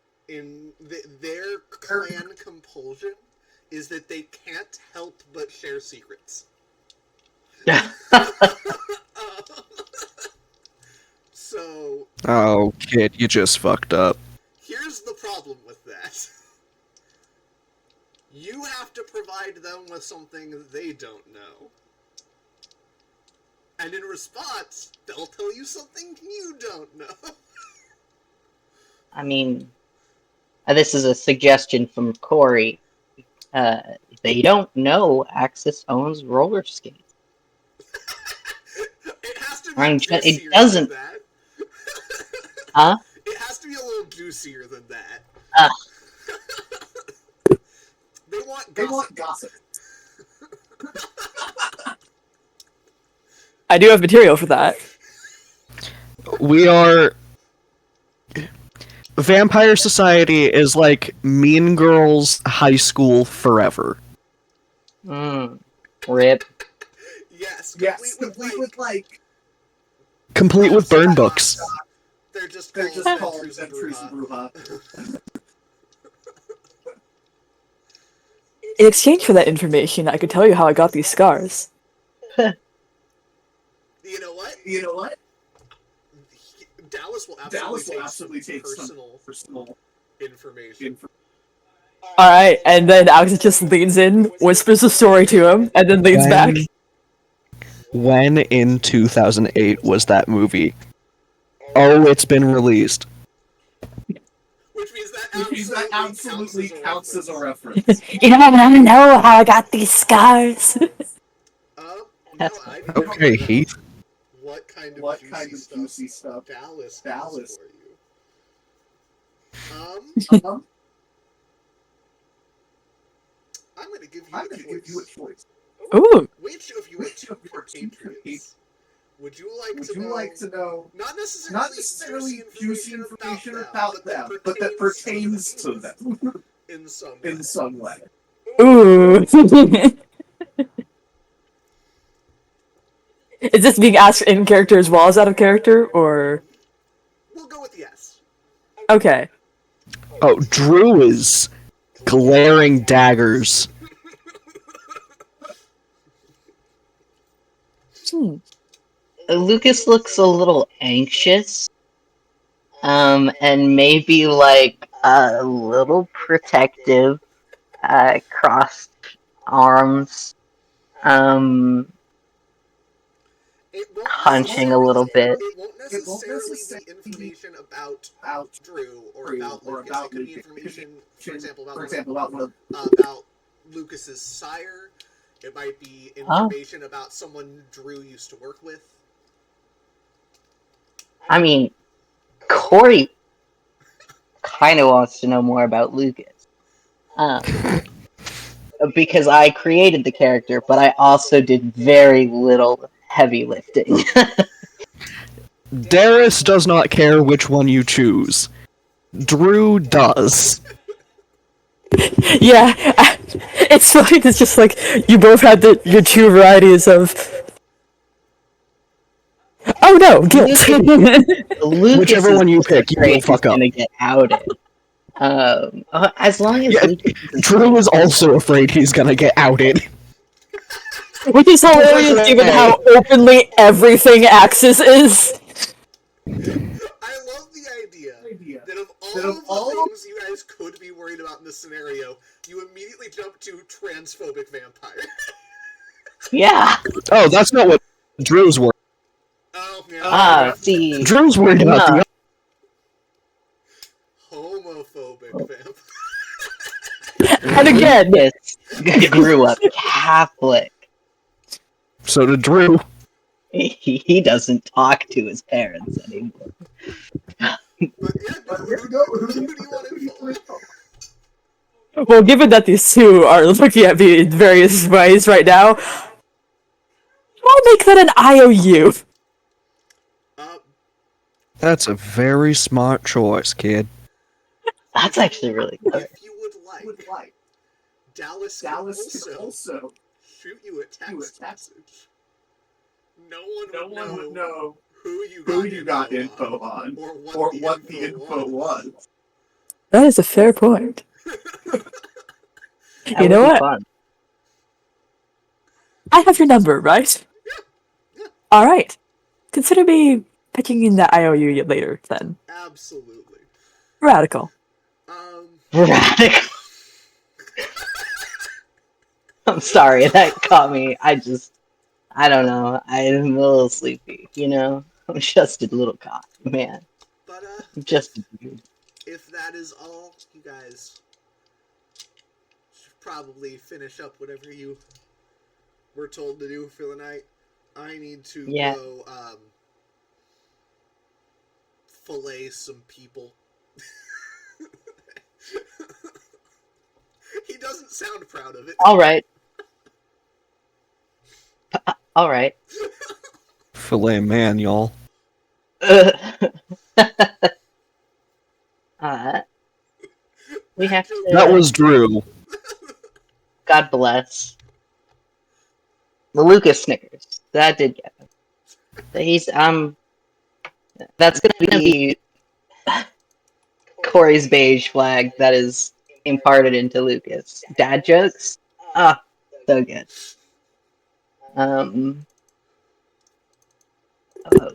Speaker 1: clan compulsion is that they can't help but share secrets. So...
Speaker 3: Oh, kid, you just fucked up.
Speaker 1: Here's the problem with that. You have to provide them with something they don't know. And in response, they'll tell you something you don't know.
Speaker 4: I mean, this is a suggestion from Corey. They don't know Axis owns roller skates.
Speaker 1: It has to be
Speaker 4: I mean,
Speaker 1: juicier
Speaker 4: it doesn't.
Speaker 1: than that.
Speaker 4: Huh?
Speaker 1: It has to be a little juicier than that. They want gossip.
Speaker 2: I do have material for that.
Speaker 3: We are... Vampire Society is like Mean Girls High School forever.
Speaker 4: Rip.
Speaker 1: Yes,
Speaker 5: complete with like...
Speaker 3: Complete with burn books.
Speaker 1: They're just
Speaker 5: called Adventures in Bruja.
Speaker 2: In exchange for that information, I could tell you how I got these scars.
Speaker 1: You know what? Dallas will absolutely take personal information.
Speaker 2: Alright, and then Alex just leans in, whispers a story to him, and then leans back.
Speaker 3: When in 2008 was that movie? Oh, it's been released.
Speaker 1: Which means that absolutely counts as a reference.
Speaker 2: You don't want to know how I got these scars.
Speaker 1: No, I didn't
Speaker 3: Okay,
Speaker 1: know
Speaker 3: Heath.
Speaker 1: what kind of juicy stuff Dallas has for you. I'm gonna give you a choice.
Speaker 2: Ooh.
Speaker 1: Which of your two compatriots would you like to know? Not necessarily juicy information about them, but that pertains to them in some way.
Speaker 2: Ooh. Is this being asked in character as well as out of character, or?
Speaker 1: We'll go with yes.
Speaker 2: Okay.
Speaker 3: Oh, Drew is glaring daggers.
Speaker 4: Lucas looks a little anxious. And maybe like a little protective. Crossed arms. Hunching a little bit.
Speaker 1: It won't necessarily be information about Drew or about Lucas. It could be information, for example, about Lucas's sire. It might be information about someone Drew used to work with.
Speaker 4: I mean, Corey kind of wants to know more about Lucas. Because I created the character, but I also did very little heavy lifting.
Speaker 3: Darius does not care which one you choose. Drew does.
Speaker 2: Yeah, it's funny. It's just like you both had your two varieties of. Oh no, guilt.
Speaker 4: Lucas
Speaker 3: Whichever one you pick, you will fuck up.
Speaker 4: Gonna get outed. As long as
Speaker 3: Drew is also afraid he's gonna get outed.
Speaker 2: Which is hilarious given how openly everything Axis is.
Speaker 1: I love the idea that of of the things you guys could be worried about in this scenario, you immediately jump to transphobic vampire.
Speaker 4: Yeah.
Speaker 3: Oh, that's not what Drew's worried.
Speaker 1: Oh, yeah.
Speaker 4: See.
Speaker 3: Drew's worried about
Speaker 4: No.
Speaker 3: the
Speaker 1: Homophobic vampire.
Speaker 2: And again,
Speaker 4: Lucas grew up Catholic.
Speaker 3: So did Drew.
Speaker 4: He doesn't talk to his parents anymore.
Speaker 1: But yeah, who do you want info?
Speaker 2: well, given that these two are looking at me in various ways right now, I'll make that an IOU.
Speaker 3: That's a very smart choice, kid.
Speaker 4: That's actually really good.
Speaker 1: If you would like, Dallas can also shoot you a text message. No one would know who you got info on, or what the info was.
Speaker 2: That is a fair point.
Speaker 4: That
Speaker 2: You know
Speaker 4: would be
Speaker 2: what?
Speaker 4: fun.
Speaker 2: I have your number, right?
Speaker 1: Yeah.
Speaker 2: All right. Consider me pitching in the IOU later, then.
Speaker 1: Absolutely.
Speaker 2: Radical.
Speaker 4: Radical. I'm sorry, that caught me. I don't know. I'm a little sleepy, you know? I'm just a little cock, man.
Speaker 1: But,
Speaker 4: I'm just a dude.
Speaker 1: if that is all, you guys should probably finish up whatever you were told to do for the night. I need to go, fillet some people. He doesn't sound proud of it.
Speaker 4: Alright. Alright.
Speaker 3: Filet man, y'all.
Speaker 4: We have to...
Speaker 3: That was Drew.
Speaker 4: God bless. The Lucas Snickers. That did get him. He's, that's gonna be Corey's beige flag that is imparted into Lucas. Dad jokes? Ah, so good.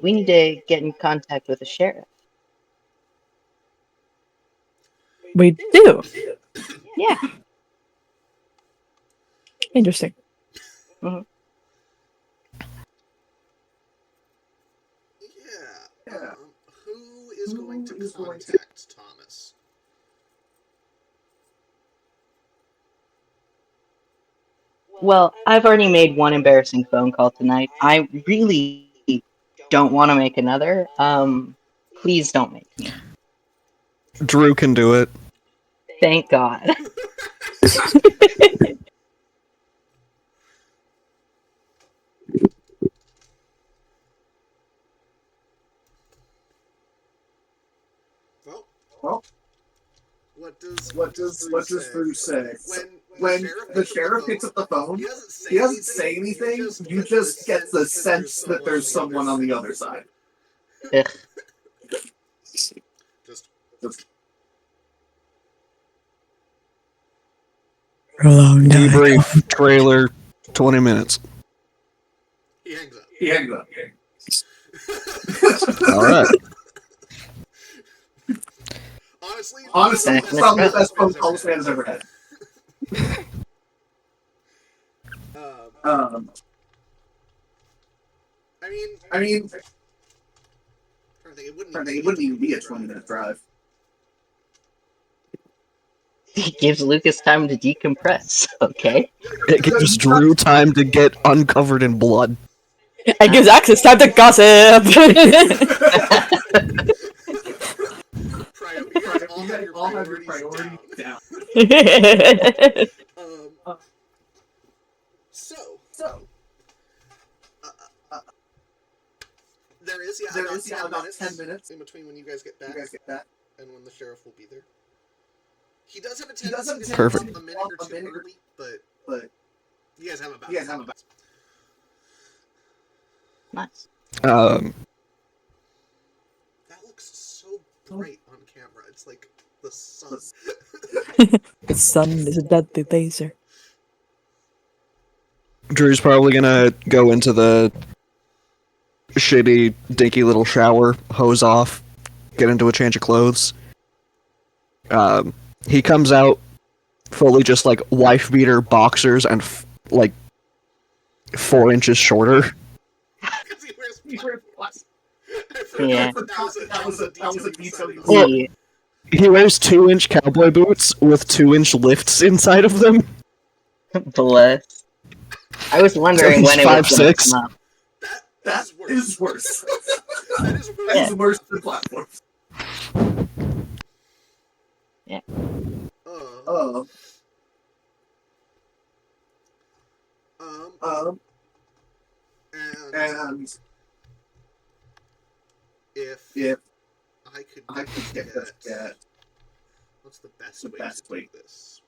Speaker 4: We need to get in contact with the sheriff.
Speaker 2: We do.
Speaker 4: Yeah.
Speaker 2: Interesting.
Speaker 1: Yeah. Who is going to contact Thomas?
Speaker 4: Well, I've already made one embarrassing phone call tonight. I really don't want to make another. Please don't make me.
Speaker 3: Drew can do it.
Speaker 4: Thank God.
Speaker 1: Well, what does Drew say? When the sheriff picks up the phone, he doesn't say anything. You just get the sense that there's someone on the other side.
Speaker 4: Ugh.
Speaker 1: Just
Speaker 2: Prolonged
Speaker 3: Debrief trailer, 20 minutes.
Speaker 1: he hangs up.
Speaker 3: Alright.
Speaker 1: Honestly,
Speaker 4: probably the
Speaker 1: best phone call this man has ever had. I mean, it wouldn't even be a 20-minute drive.
Speaker 4: He gives Lucas time to decompress, okay?
Speaker 3: It gives Drew time to get uncovered in blood.
Speaker 2: It gives access time to gossip.
Speaker 1: You guys all have your priorities down. So, there is about 10 minutes in between when you guys get back and when the sheriff will be there. He does have a tendency to
Speaker 3: Perfect.
Speaker 1: a minute or two early, but you guys have about.
Speaker 4: Nice.
Speaker 1: That looks so bright on camera. It's like the sun.
Speaker 2: The sun is a deadly laser.
Speaker 3: Drew's probably gonna go into the shitty, dinky little shower, hose off, get into a change of clothes, He comes out fully just like wife beater boxers and like 4 inches shorter.
Speaker 1: Because he wears platforms. I
Speaker 4: Yeah.
Speaker 1: forgot that was a detail you decided to
Speaker 3: Well,
Speaker 4: Yeah.
Speaker 3: He wears 2-inch cowboy boots with 2-inch lifts inside of them.
Speaker 4: Bless. I was wondering
Speaker 3: he's
Speaker 4: when it was gonna
Speaker 3: 5'6".
Speaker 4: come up.
Speaker 1: That is worse. That is worse.
Speaker 4: Yeah.
Speaker 5: Worse than platforms.
Speaker 4: Yeah.
Speaker 5: Um,
Speaker 1: And
Speaker 5: and
Speaker 1: if
Speaker 5: if
Speaker 1: I could
Speaker 5: I could get
Speaker 1: what's the best
Speaker 5: the
Speaker 1: way
Speaker 5: best
Speaker 1: to do
Speaker 5: way.
Speaker 1: this?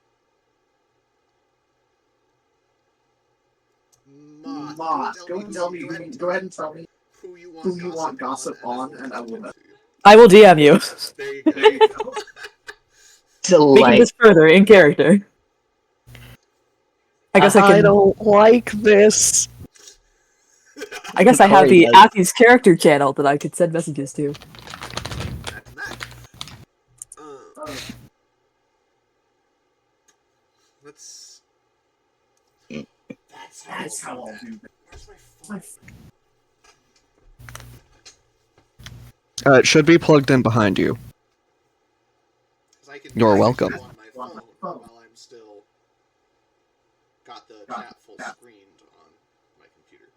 Speaker 1: Moth,
Speaker 5: Go ahead and tell me
Speaker 1: who you
Speaker 5: who you want gossip on, and I will.
Speaker 1: to you.
Speaker 2: I will DM you.
Speaker 1: There you go.
Speaker 5: There you go.
Speaker 2: Taking
Speaker 4: Delight.
Speaker 2: this further in character. I guess I
Speaker 3: I
Speaker 2: can.
Speaker 3: don't like this.
Speaker 2: I guess I have
Speaker 4: Corey
Speaker 2: the
Speaker 4: does.
Speaker 2: Athy's character channel that I could send messages to.
Speaker 1: Imagine that. Let's.
Speaker 5: That's how I'll do that.
Speaker 1: Where's my phone?
Speaker 3: It should be plugged in behind you.
Speaker 1: 'Cause I can
Speaker 3: You're
Speaker 1: I can
Speaker 3: welcome.
Speaker 1: go on my phone while I'm still got the chat full screened on my computer.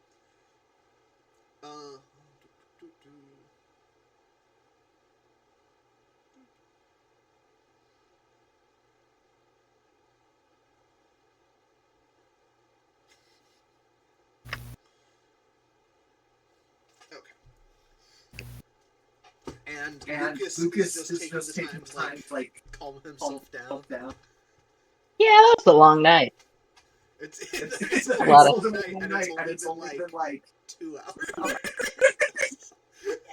Speaker 1: Okay. And Lucas is just taking time to like calm himself down.
Speaker 4: Yeah, that was a long night.
Speaker 1: It's
Speaker 4: a lot of-
Speaker 1: long night, and it's only been like 2 hours.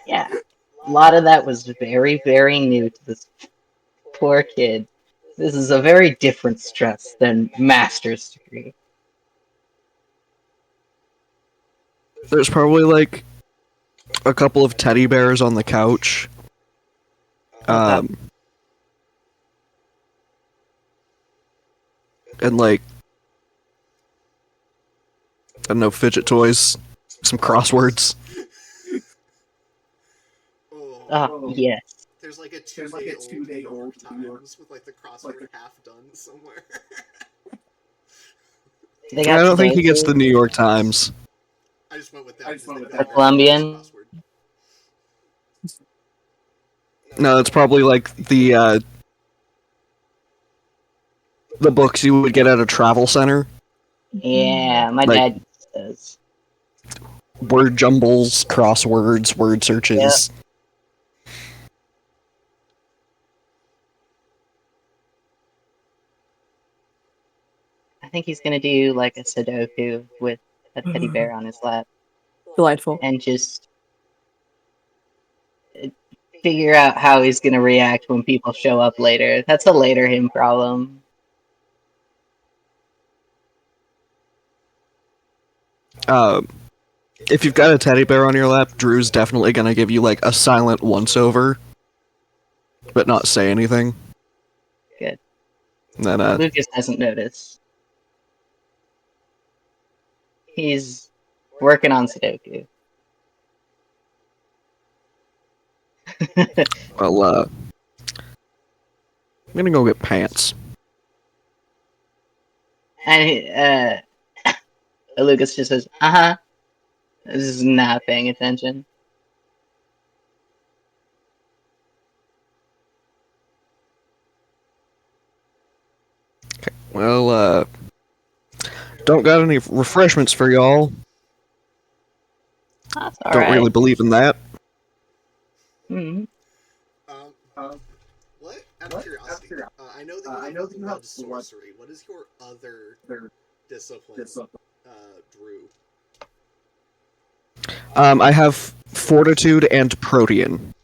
Speaker 4: Yeah. A lot of that was very, very new to this poor kid. This is a very different stress than master's degree.
Speaker 3: There's probably like a couple of teddy bears on the couch. And like, I don't know, fidget toys, some crosswords.
Speaker 4: Yes.
Speaker 1: There's like a 2-day old New York Times with like the crossword half done somewhere.
Speaker 4: They
Speaker 3: I
Speaker 4: got
Speaker 3: don't think he gets
Speaker 4: Sudoku,
Speaker 3: the New York Times.
Speaker 1: I just went with that.
Speaker 4: the Colombian.
Speaker 1: Crossword.
Speaker 3: No, it's probably like the books you would get at a travel center.
Speaker 4: Yeah, my
Speaker 3: Like-
Speaker 4: dad says.
Speaker 3: Word jumbles, crosswords, word searches.
Speaker 4: I think he's gonna do like a Sudoku with a teddy bear on his lap
Speaker 2: Delightful.
Speaker 4: and just figure out how he's gonna react when people show up later. That's a later him problem.
Speaker 3: If you've got a teddy bear on your lap, Drew's definitely gonna give you like a silent once-over, but not say anything.
Speaker 4: Good.
Speaker 3: And then,
Speaker 4: Lucas hasn't noticed. He's working on Sudoku.
Speaker 3: well, I'm gonna go get pants.
Speaker 4: And Lucas just says, "Uh-huh." This is not paying attention.
Speaker 3: Well, don't got any refreshments for y'all.
Speaker 4: That's
Speaker 3: Don't
Speaker 4: alright.
Speaker 3: really believe in that.
Speaker 4: Mhm.
Speaker 1: What? Out of curiosity, I know that you have blood sorcery. What is your other discipline, Drew?
Speaker 3: I have fortitude and protean.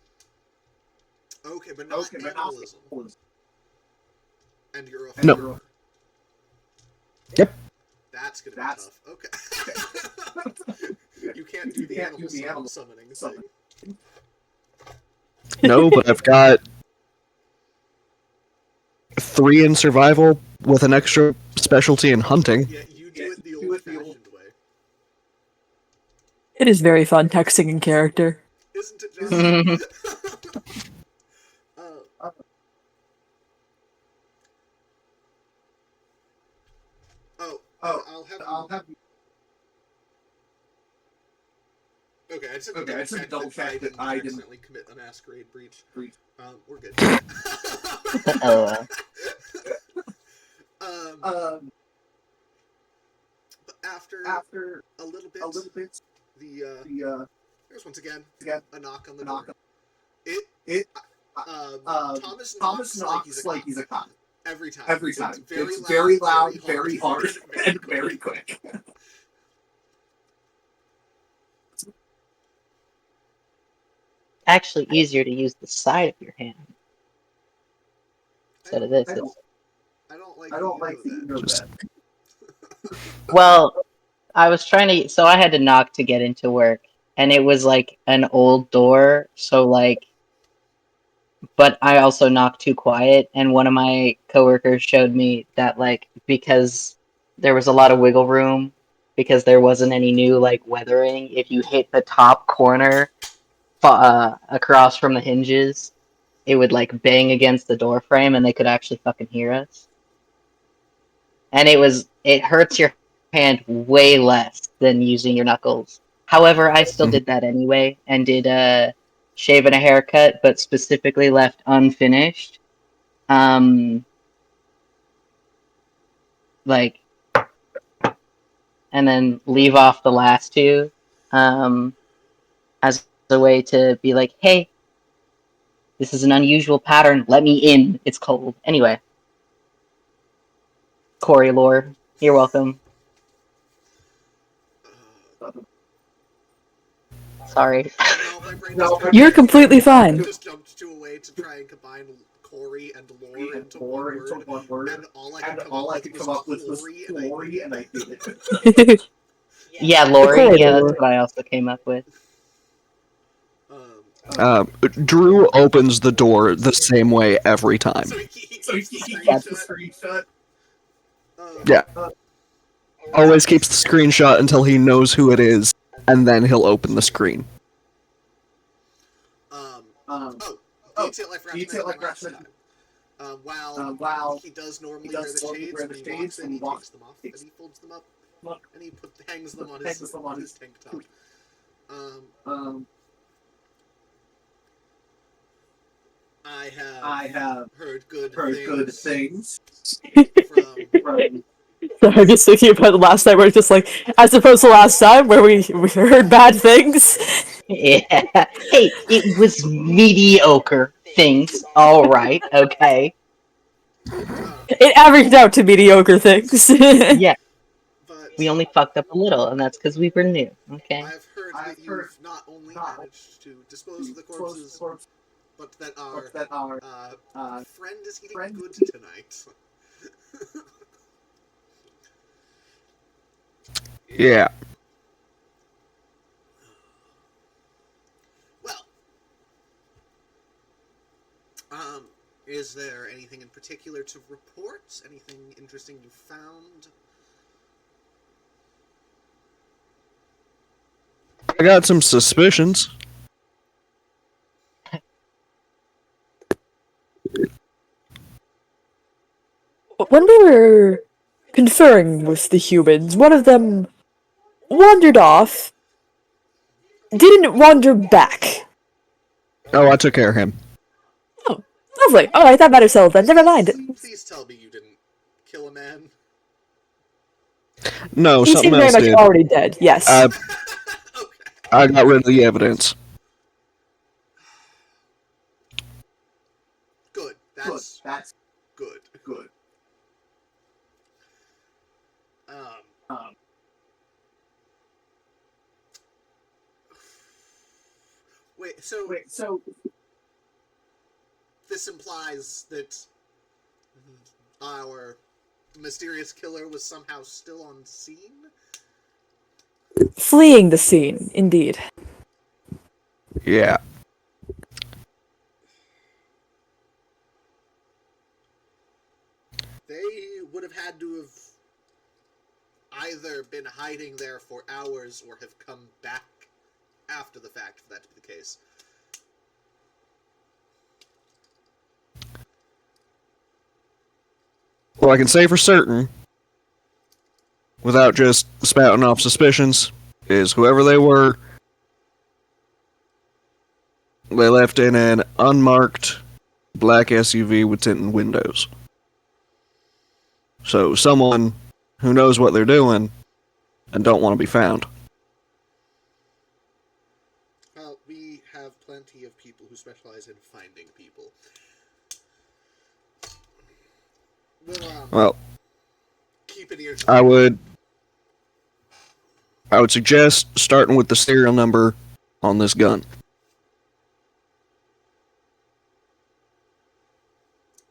Speaker 1: Okay, but not animalism. And you're a
Speaker 3: No.
Speaker 1: farmer. That's gonna be tough. Okay. You can't do the animal summoning thing.
Speaker 3: No, but I've got 3 in survival with an extra specialty in hunting.
Speaker 1: Yeah, you do it the old-fashioned way.
Speaker 2: It is very fun texting in character.
Speaker 1: Isn't it just? uh, I'll have. Okay, I just have to double check that I didn't accidentally commit a masquerade breach. We're good.
Speaker 4: Oh,
Speaker 1: But after a little bit, there's once again a knock on the door. Thomas knocks like he's a cop. Every time. It's very loud, very hard, and very quick.
Speaker 4: actually easier to use the side of your hand instead of this.
Speaker 1: I don't like that you know that.
Speaker 4: Well, I was trying to, so I had to knock to get into work, and it was like an old door, so like, but I also knocked too quiet, and one of my coworkers showed me that like, because there was a lot of wiggle room, because there wasn't any new like weathering, if you hit the top corner across from the hinges, it would like bang against the door frame and they could actually fucking hear us. And it hurts your hand way less than using your knuckles. However, I still did that anyway and did a shave and a haircut, but specifically left unfinished. Like, and then leave off the last two, as a way to be like, hey, this is an unusual pattern. Let me in. It's cold. Anyway. Corey lore. You're welcome. Sorry.
Speaker 2: You're completely fine.
Speaker 1: Just jumped to a way to try and combine Corey and lore into one word, and all I could come up with was Corey, and I did it.
Speaker 4: Yeah, Lori. Yeah, that's what I also came up with.
Speaker 3: Drew opens the door the same way every time.
Speaker 1: So he keeps the screen shut.
Speaker 3: Yeah. Always keeps the screenshot until he knows who it is, and then he'll open the screen.
Speaker 1: Detail I forgot to mention. While he does normally wear the shades, when he walks in, he takes them off, and he folds them up, and he hangs them on his tank top. I have heard good things from
Speaker 2: So I'm just thinking about the last time where it's just like, as opposed to last time where we heard bad things.
Speaker 4: Yeah. Hey, it was mediocre things. All right. Okay.
Speaker 2: It averaged out to mediocre things.
Speaker 4: Yeah. We only fucked up a little, and that's because we were new. Okay.
Speaker 1: I've heard that you've not only managed to dispose of the corpses, but that our friend is eating good tonight.
Speaker 3: Yeah.
Speaker 1: Well, is there anything in particular to report? Anything interesting you found?
Speaker 3: I got some suspicions.
Speaker 2: When we were conferring with the humans, one of them wandered off, didn't wander back.
Speaker 3: Oh, I took care of him.
Speaker 2: Oh, lovely. Alright, that matters so then. Never mind.
Speaker 1: Please tell me you didn't kill a man.
Speaker 3: No,
Speaker 2: He
Speaker 3: something
Speaker 2: seemed very
Speaker 3: else
Speaker 2: much
Speaker 3: did.
Speaker 2: already dead, yes.
Speaker 1: Okay.
Speaker 3: I got rid of the evidence.
Speaker 1: Good. That's good. Wait, so this implies that our mysterious killer was somehow still on scene?
Speaker 2: Fleeing the scene, indeed.
Speaker 3: Yeah.
Speaker 1: have had to have either been hiding there for hours or have come back after the fact for that to be the case.
Speaker 3: Well, I can say for certain, without just spouting off suspicions, is whoever they were, they left in an unmarked black SUV with tinted windows. So someone who knows what they're doing and don't want to be found.
Speaker 1: Well, we have plenty of people who specialize in finding people.
Speaker 3: Well,
Speaker 1: keep an ear to
Speaker 3: I would suggest starting with the serial number on this gun.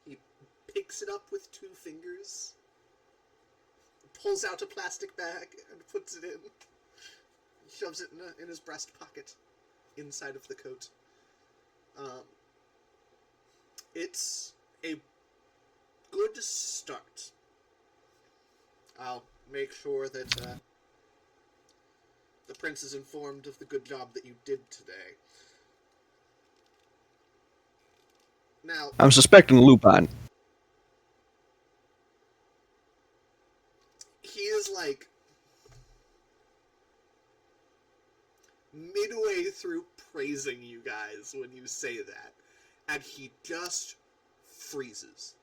Speaker 1: He picks it up with 2 fingers, pulls out a plastic bag, and puts it in. Shoves it in his breast pocket, inside of the coat. It's a good start. I'll make sure that the prince is informed of the good job that you did today. Now,
Speaker 3: I'm suspecting Lupine.
Speaker 1: he is like midway through praising you guys when you say that, and he just freezes.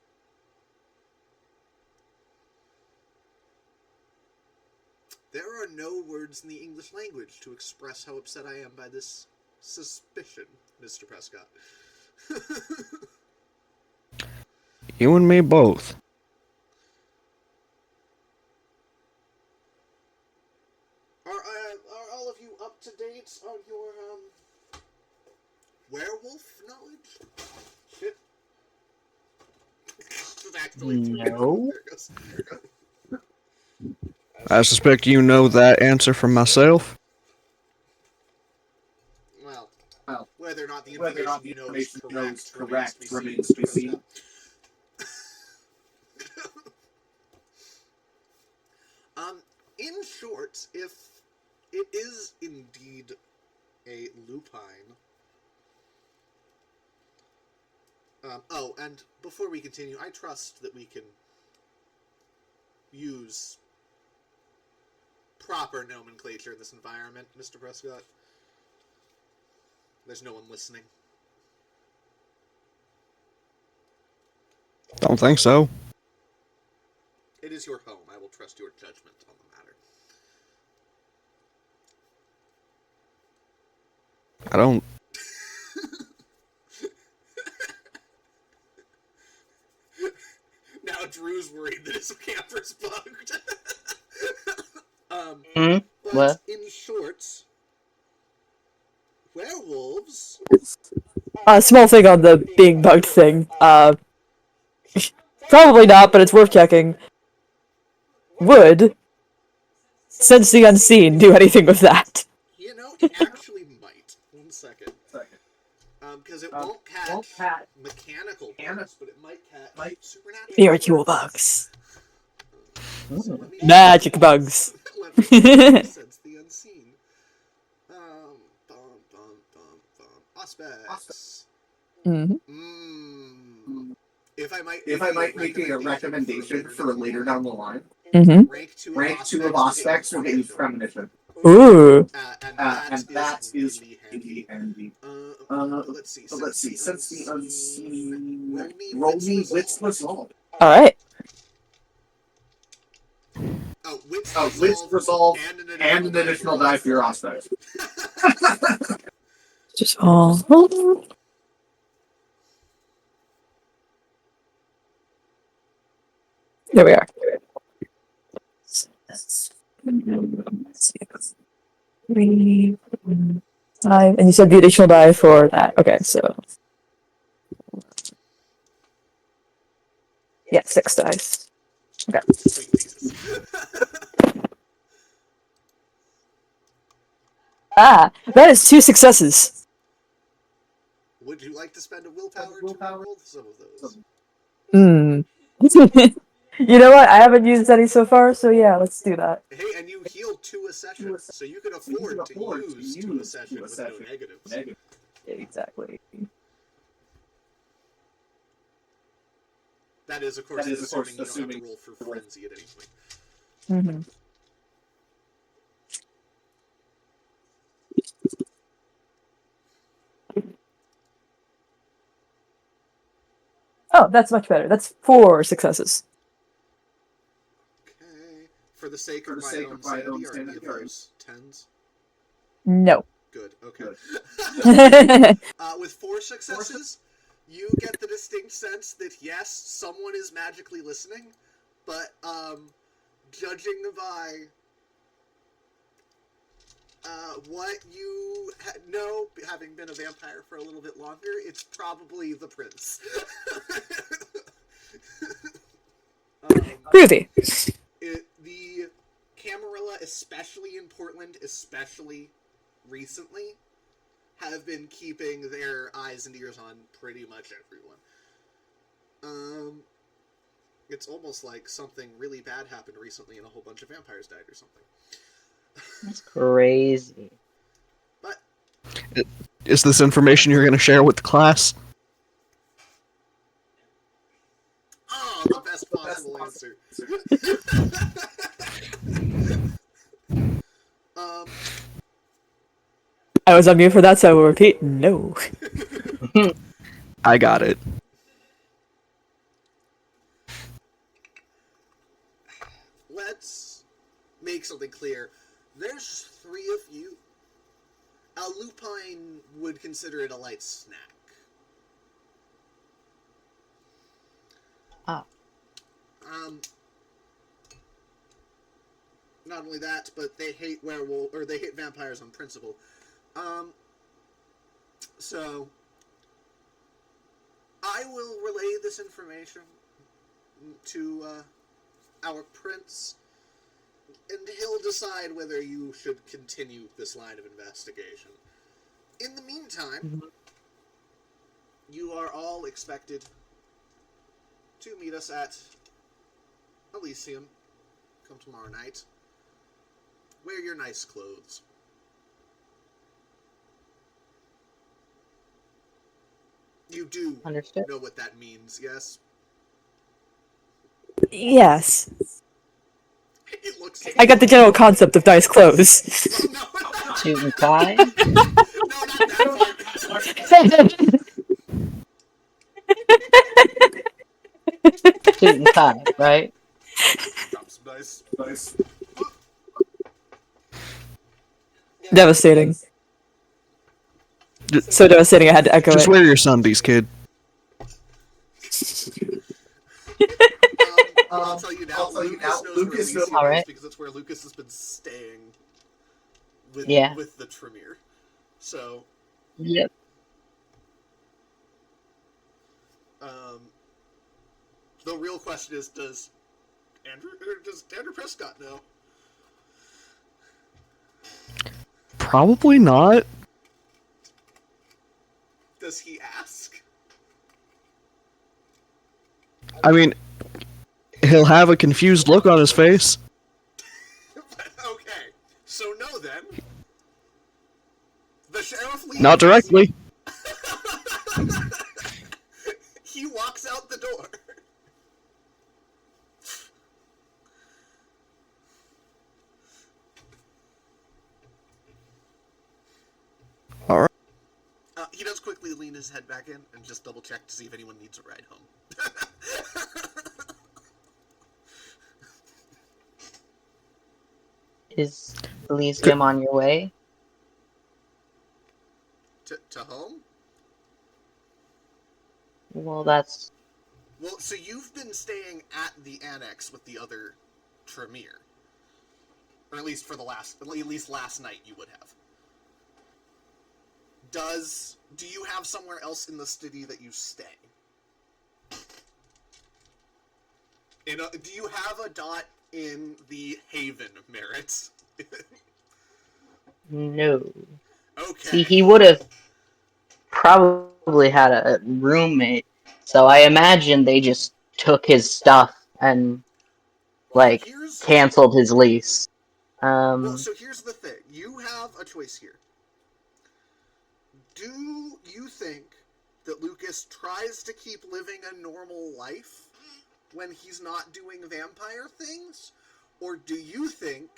Speaker 1: There are no words in the English language to express how upset I am by this suspicion, Mr. Prescott.
Speaker 3: You and me both.
Speaker 1: Are all of you up to date on your werewolf knowledge? Shit.
Speaker 4: No.
Speaker 1: There it goes.
Speaker 3: I suspect you know that answer from myself.
Speaker 1: Well, whether or not the information you know is correct
Speaker 5: remains to be seen.
Speaker 1: In short, if it is indeed a lupine. Oh, and before we continue, I trust that we can use proper nomenclature in this environment, Mr. Prescott. There's no one listening.
Speaker 3: Don't think so.
Speaker 1: It is your home. I will trust your judgment on the matter.
Speaker 3: I don't.
Speaker 1: Now Drew's worried that his camper's bugged. But
Speaker 4: What?
Speaker 1: in short, werewolves.
Speaker 2: Small thing on the being bugged thing. Probably not, but it's worth checking. Would Sense the Unseen do anything with that?
Speaker 1: You know, it actually might. 1 second. Because it won't catch mechanical bugs, but it might catch supernatural
Speaker 2: Spiritual
Speaker 1: bugs.
Speaker 2: bugs.
Speaker 1: So let me-
Speaker 2: Magic bugs.
Speaker 1: Let me sense the unseen. Aspects.
Speaker 2: Mm-hmm.
Speaker 1: If I might
Speaker 5: making a recommendation for later down the line,
Speaker 2: Mm-hmm.
Speaker 1: rank 2
Speaker 5: of aspects will get you premonition.
Speaker 2: Ooh.
Speaker 1: And
Speaker 5: that is
Speaker 1: really handy. Let's see.
Speaker 5: Since the unseen,
Speaker 1: Roll me wits
Speaker 5: resolve.
Speaker 2: Alright.
Speaker 1: Wits resolve
Speaker 5: And an additional die for your aspect.
Speaker 2: Just all. There we are. 3, 5, and you said the additional die for that. Okay, so yeah, 6 dice. Okay.
Speaker 1: Sweet Jesus.
Speaker 2: That is 2 successes.
Speaker 1: Would you like to spend a willpower to roll some of those?
Speaker 2: You know what? I haven't used any so far, so yeah, let's do that.
Speaker 1: Hey, and you healed 2 a session, so you can afford to use 2 a session with no negatives.
Speaker 2: Exactly.
Speaker 1: That is, of course, assuming you don't have to roll for frenzy at any point.
Speaker 2: Mm-hmm. Oh, that's much better. That's 4 successes.
Speaker 1: Okay. For the sake of my own sanity, are any of those 10s?
Speaker 2: No.
Speaker 1: Good, okay. With 4 successes, you get the distinct sense that, yes, someone is magically listening, but, judging by what you know, having been a vampire for a little bit longer, it's probably the prince.
Speaker 2: Groovy.
Speaker 1: The Camarilla, especially in Portland, especially recently, have been keeping their eyes and ears on pretty much everyone. It's almost like something really bad happened recently and a whole bunch of vampires died or something.
Speaker 4: That's crazy.
Speaker 1: But
Speaker 3: Is this information you're going to share with the class?
Speaker 1: oh, the best possible answer.
Speaker 2: I was on mute for that, so I will repeat. No.
Speaker 3: I got it.
Speaker 1: Let's make something clear. There's 3 of you. A lupine would consider it a light snack.
Speaker 4: Ah.
Speaker 1: Not only that, but they hate they hate vampires on principle. So I will relay this information to our prince, and he'll decide whether you should continue this line of investigation. In the meantime, you are all expected to meet us at Elysium come tomorrow night. Wear your nice clothes. You do
Speaker 4: Understood.
Speaker 1: know what that means, yes?
Speaker 2: Yes.
Speaker 1: It looks...
Speaker 2: I got the general concept of nice clothes.
Speaker 1: Well, no,
Speaker 4: Suit and tie?
Speaker 1: no, not that part.
Speaker 4: Suit and tie, right?
Speaker 1: Drop some dice.
Speaker 2: Devastating.
Speaker 3: Just,
Speaker 2: So devastating, I had to echo
Speaker 3: just
Speaker 2: it.
Speaker 3: wear your Sundays, kid.
Speaker 1: I'll tell you now, Lucas knows where Elysium is
Speaker 4: Alright.
Speaker 1: because that's where Lucas has been staying with,
Speaker 4: Yeah.
Speaker 1: with the Tremere. So,
Speaker 4: Yep.
Speaker 1: the real question is, does Andrew Prescott know?
Speaker 3: Probably not.
Speaker 1: Does he ask?
Speaker 3: I mean, he'll have a confused look on his face.
Speaker 1: Okay, so no then. The sheriff leaves.
Speaker 3: Not directly.
Speaker 1: He walks out the door.
Speaker 3: Alright.
Speaker 1: He does quickly lean his head back in and just double check to see if anyone needs a ride home.
Speaker 4: Is Elysium on your way?
Speaker 1: To home?
Speaker 4: Well, that's...
Speaker 1: Well, so you've been staying at the annex with the other Tremere. Or at least last night you would have. Do you have somewhere else in the city that you stay? Do you have a dot in the Haven, Merritt?
Speaker 4: No.
Speaker 1: Okay.
Speaker 4: See, he would have probably had a roommate, so I imagine they just took his stuff and
Speaker 1: Well,
Speaker 4: like canceled his lease.
Speaker 1: so here's the thing. You have a choice here. Do you think that Lucas tries to keep living a normal life when he's not doing vampire things? Or do you think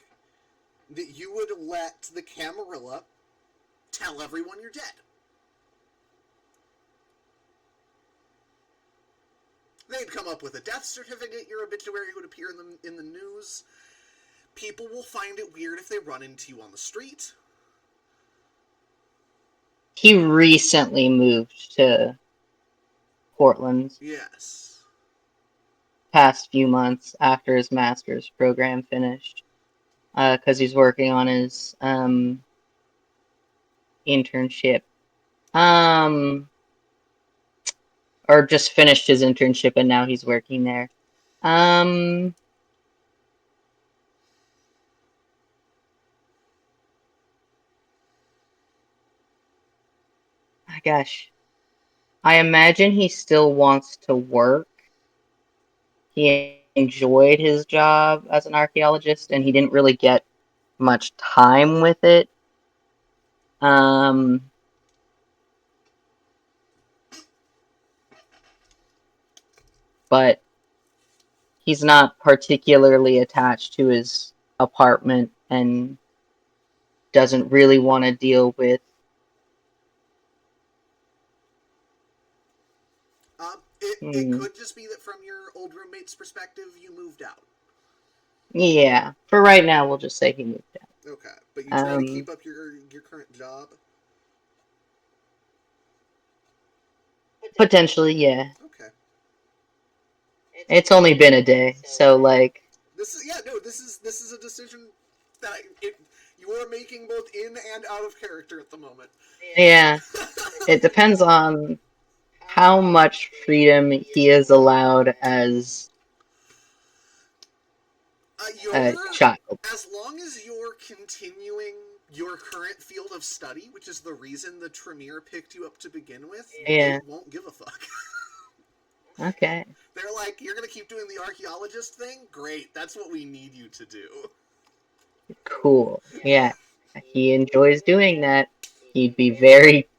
Speaker 1: that you would let the Camarilla tell everyone you're dead? They'd come up with a death certificate, your obituary would appear in the news. People will find it weird if they run into you on the street.
Speaker 4: He recently moved to Portland
Speaker 1: Yes.
Speaker 4: past few months after his master's program finished, because he's working on his internship. Or just finished his internship and now he's working there. Gosh, I imagine he still wants to work. He enjoyed his job as an archaeologist and he didn't really get much time with it. But he's not particularly attached to his apartment and doesn't really want to deal with
Speaker 1: It could just be that from your old roommate's perspective, you moved out.
Speaker 4: Yeah, for right now, we'll just say he moved out.
Speaker 1: Okay, but you try to keep up your current job?
Speaker 4: Potentially, yeah.
Speaker 1: Okay.
Speaker 4: It's only been a day, so like.
Speaker 1: This is a decision that you are making both in and out of character at the moment.
Speaker 4: Yeah, it depends on how much freedom he is allowed as a child.
Speaker 1: As long as you're continuing your current field of study, which is the reason the Tremere picked you up to begin with,
Speaker 4: Yeah.
Speaker 1: they won't give a fuck.
Speaker 4: Okay.
Speaker 1: They're like, you're gonna keep doing the archaeologist thing? Great, that's what we need you to do.
Speaker 4: Cool. Yeah. He enjoys doing that. He'd be very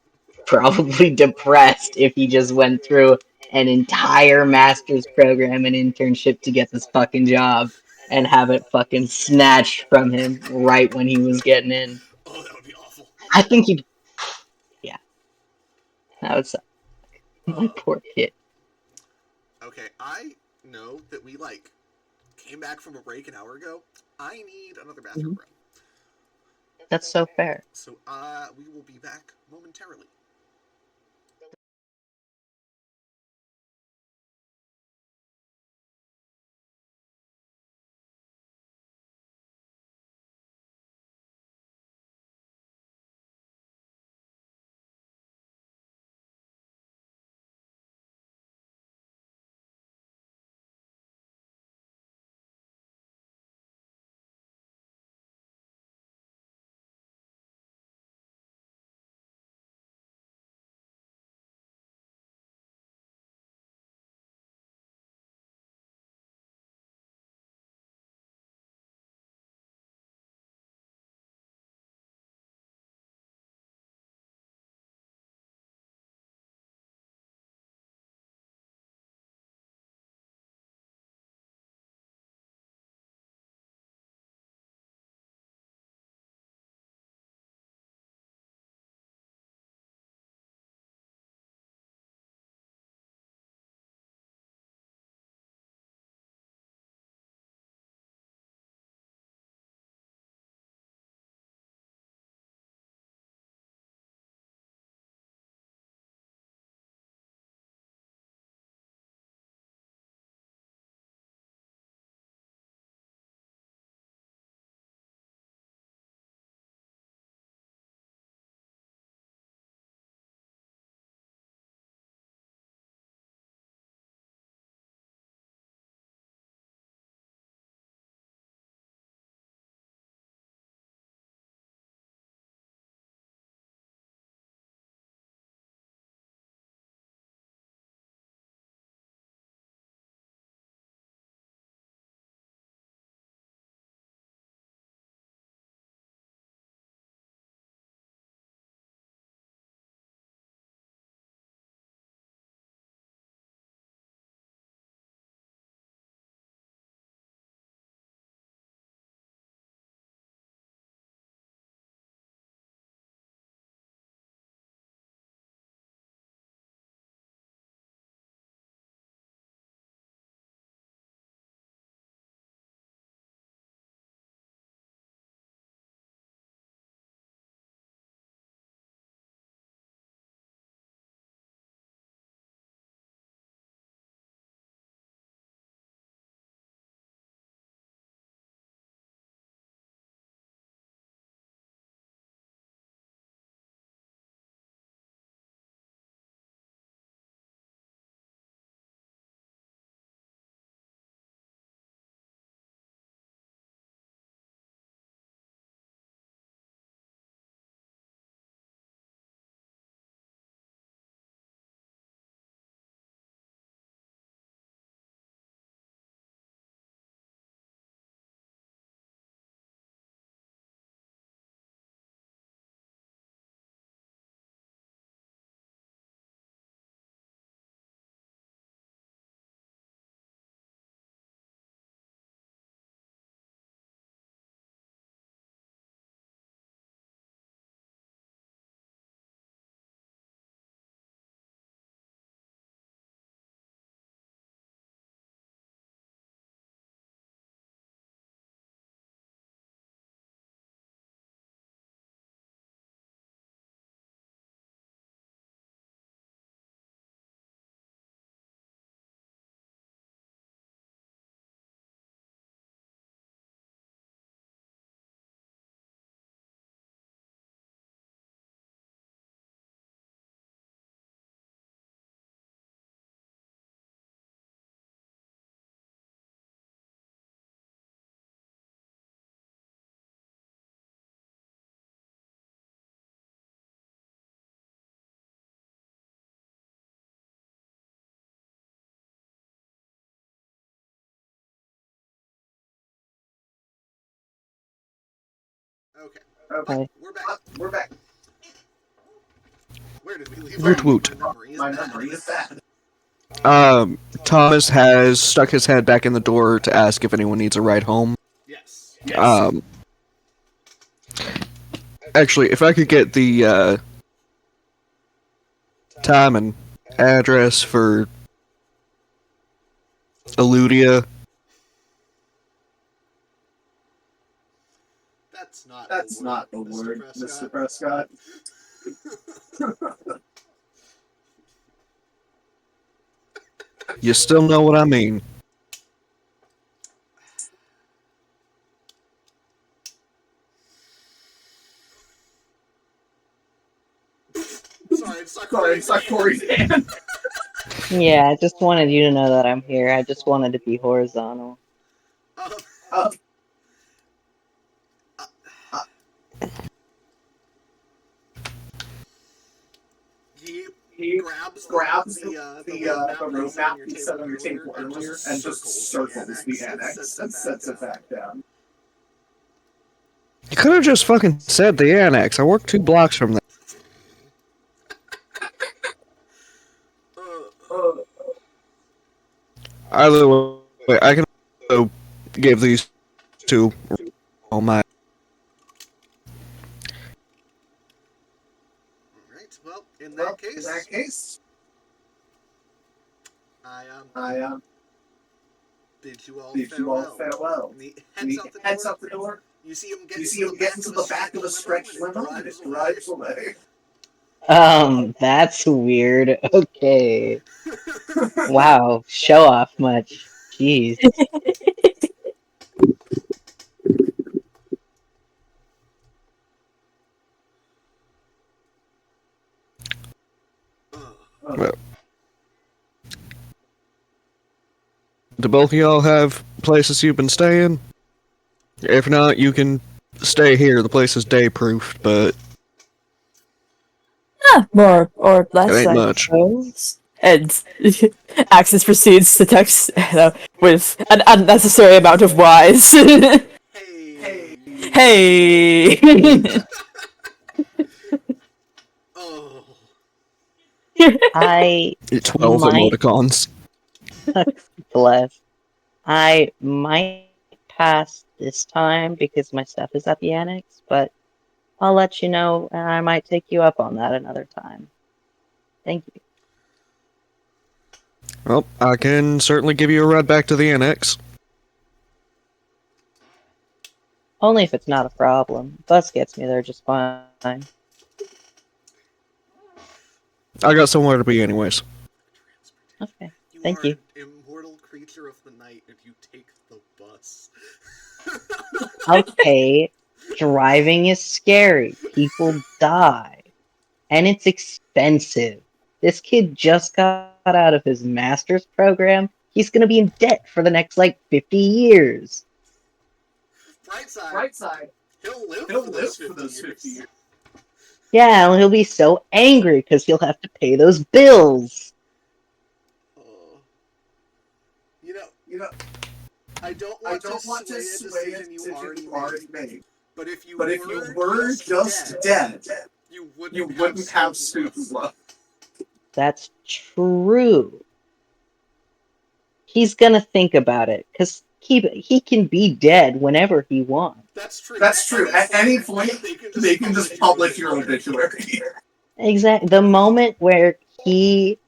Speaker 4: probably depressed if he just went through an entire master's program and internship to get this fucking job and have it fucking snatched from him right when he was getting in.
Speaker 1: Oh, that would be awful.
Speaker 4: I think he'd. Yeah. That would suck. My poor kid.
Speaker 1: Okay, I know that we came back from a break an hour ago. I need another bathroom break.
Speaker 4: That's so fair.
Speaker 1: So we will be back momentarily. Okay.
Speaker 4: Hi.
Speaker 1: We're back. Where did we leave
Speaker 3: Woot
Speaker 1: off?
Speaker 3: woot.
Speaker 1: My memory is bad.
Speaker 3: Thomas has stuck his head back in the door to ask if anyone needs a ride home.
Speaker 1: Yes.
Speaker 3: Actually, if I could get the, time and address for Eludia.
Speaker 1: That's not the word, Mr. Prescott.
Speaker 3: You still know what I mean.
Speaker 1: Sorry, it's not Corey's hand.
Speaker 4: Yeah, I just wanted you to know that I'm here. I just wanted to be horizontal.
Speaker 1: Uh, he grabs the road map you set on your table earlier and just circles the annex and sets it back down.
Speaker 3: You could have just fucking said the annex. I work 2 blocks from there. Either way, I can also give these to all my.
Speaker 1: Alright, well, in that case, I bid you all farewell. And he heads out the door. You see him get into the back of a stretch limo and it drives away.
Speaker 4: That's weird. Okay. Wow, show off much. Jeez.
Speaker 3: Well, do both of y'all have places you've been staying? If not, you can stay here. The place is day proofed, but
Speaker 2: More or less,
Speaker 3: it ain't
Speaker 2: I
Speaker 3: much.
Speaker 2: suppose. And Axis proceeds to text with an unnecessary amount of whys.
Speaker 1: Hey.
Speaker 2: Hey!
Speaker 1: Oh.
Speaker 4: I
Speaker 3: 12
Speaker 4: might
Speaker 3: emoticons.
Speaker 4: bless. I might pass this time because my stuff is at the annex, but I'll let you know, and I might take you up on that another time. Thank you.
Speaker 3: Well, I can certainly give you a ride back to the annex.
Speaker 4: Only if it's not a problem. Bus gets me there just fine.
Speaker 3: I got somewhere to be anyways.
Speaker 4: Okay. Thank you.
Speaker 1: You are an immortal creature of the night and you take the bus.
Speaker 4: Okay, driving is scary. People die. And it's expensive. This kid just got out of his master's program. He's gonna be in debt for the next, 50 years.
Speaker 1: Bright side. He'll live for those 50 years.
Speaker 4: Yeah, and he'll be so angry because he'll have to pay those bills.
Speaker 1: Oh. You know, I don't want to sway a decision you already made. But if you were just dead, you wouldn't have student love.
Speaker 4: That's true. He's gonna think about it because he can be dead whenever he wants.
Speaker 1: That's true. At any point, they can just publish your obituary.
Speaker 4: Exactly. The moment where he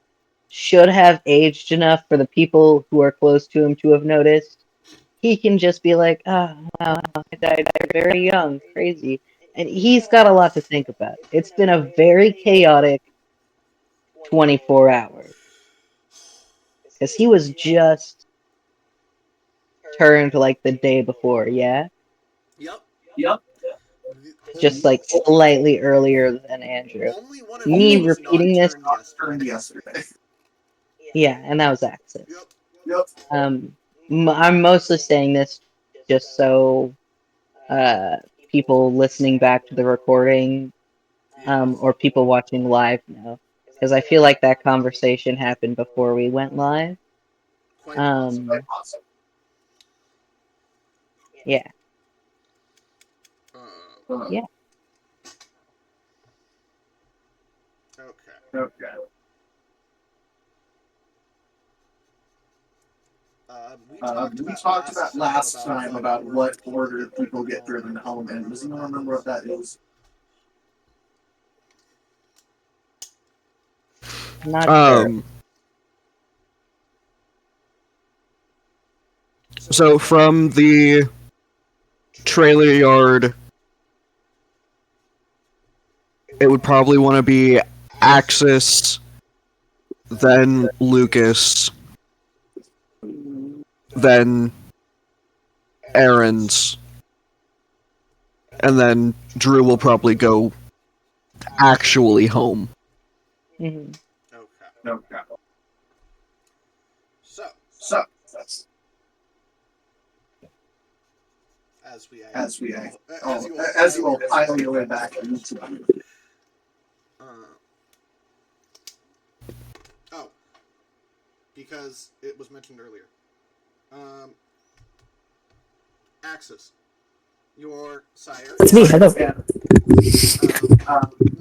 Speaker 4: should have aged enough for the people who are close to him to have noticed, he can just be like, "Oh, wow, I died very young, crazy," and he's got a lot to think about. It's been a very chaotic 24 hours because he was just turned the day before, yeah,
Speaker 1: Yep.
Speaker 4: just slightly earlier than Andrew.
Speaker 1: Only one of
Speaker 4: Me
Speaker 1: you was
Speaker 4: repeating
Speaker 1: not
Speaker 4: this,
Speaker 1: turned yesterday.
Speaker 4: yeah, and that was Axis.
Speaker 1: Yep.
Speaker 4: I'm mostly saying this just so people listening back to the recording or people watching live know, because I feel like that conversation happened before we went live.
Speaker 1: Quite possible.
Speaker 4: Yeah. Yeah.
Speaker 1: Okay.
Speaker 5: Okay.
Speaker 1: We talked about last time about what order people get through in the home, and does anyone remember what that is?
Speaker 4: Not sure.
Speaker 3: So from the trailer yard, it would probably want to be Axis, then Lucas, then Aaron's, and then Drew will probably go actually home.
Speaker 4: Mhm.
Speaker 1: Okay.
Speaker 5: Okay.
Speaker 1: So
Speaker 5: That's
Speaker 1: as we
Speaker 5: as we
Speaker 1: as you all
Speaker 5: pile your way back into
Speaker 1: oh, because it was mentioned earlier. Axis, your sire.
Speaker 2: It's me. Hello.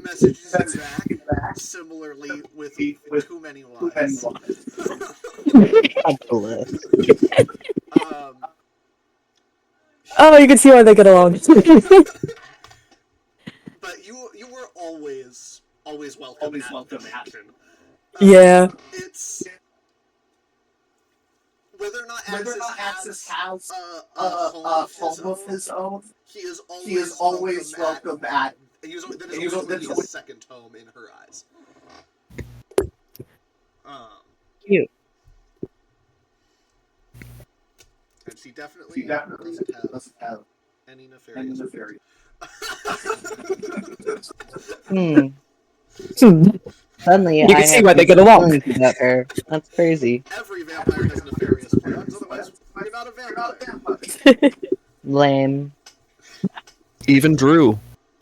Speaker 1: Messages you back similarly with too many lies.
Speaker 4: God bless.
Speaker 2: Oh, you can see why they get along.
Speaker 1: But you were always welcome at the mansion.
Speaker 2: Yeah.
Speaker 1: It's whether or not Axis has a home of his own. He is always welcome at. That is always going to be a second home in her eyes.
Speaker 4: Cute.
Speaker 1: And she definitely doesn't have any nefarious.
Speaker 4: Suddenly,
Speaker 2: You
Speaker 4: I
Speaker 2: can see
Speaker 4: have
Speaker 2: why they
Speaker 4: these
Speaker 2: get along.
Speaker 4: feelings about her. That's crazy.
Speaker 1: Every vampire has nefarious plans, otherwise you're not a vampire.
Speaker 4: Lame.
Speaker 3: Even Drew.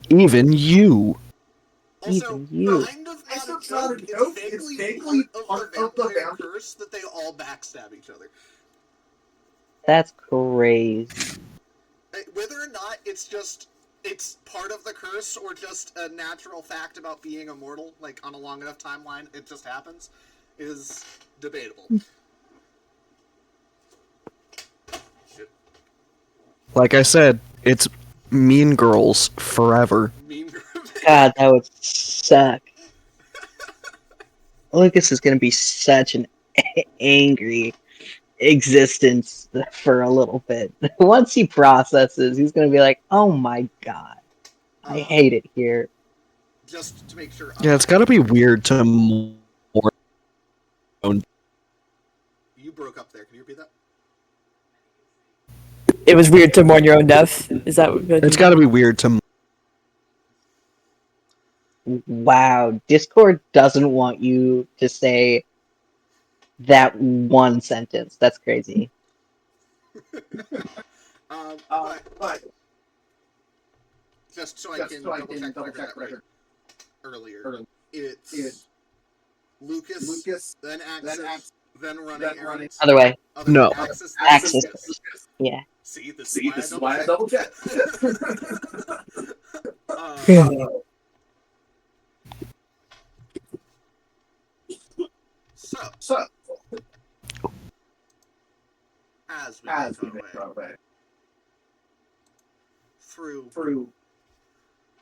Speaker 3: Even you.
Speaker 1: Also,
Speaker 4: Even you.
Speaker 1: kind of not a joke, it's vaguely part of the vampire curse that they all backstab each other.
Speaker 4: That's crazy.
Speaker 1: Whether or not it's part of the curse or just a natural fact about being immortal, like on a long enough timeline, it just happens, is debatable.
Speaker 3: Like I said, it's Mean Girls forever.
Speaker 1: Mean Girl.
Speaker 4: God, that would suck. Lucas is gonna be such an angry existence for a little bit. Once he processes, he's gonna be like, "Oh my god, I hate it here."
Speaker 1: Just to make sure.
Speaker 3: Yeah, it's gotta be weird to mourn.
Speaker 1: You broke up there. Can you repeat that?
Speaker 2: It was weird to mourn your own death. Is that what?
Speaker 3: It's gotta be weird to.
Speaker 4: Wow, Discord doesn't want you to say that one sentence. That's crazy.
Speaker 1: But just so I can double check the record earlier, it's Lucas, then Axis, then running.
Speaker 4: Other way.
Speaker 3: No.
Speaker 1: Axis.
Speaker 4: Yeah.
Speaker 1: See, this is why I double check. So, as we make our way through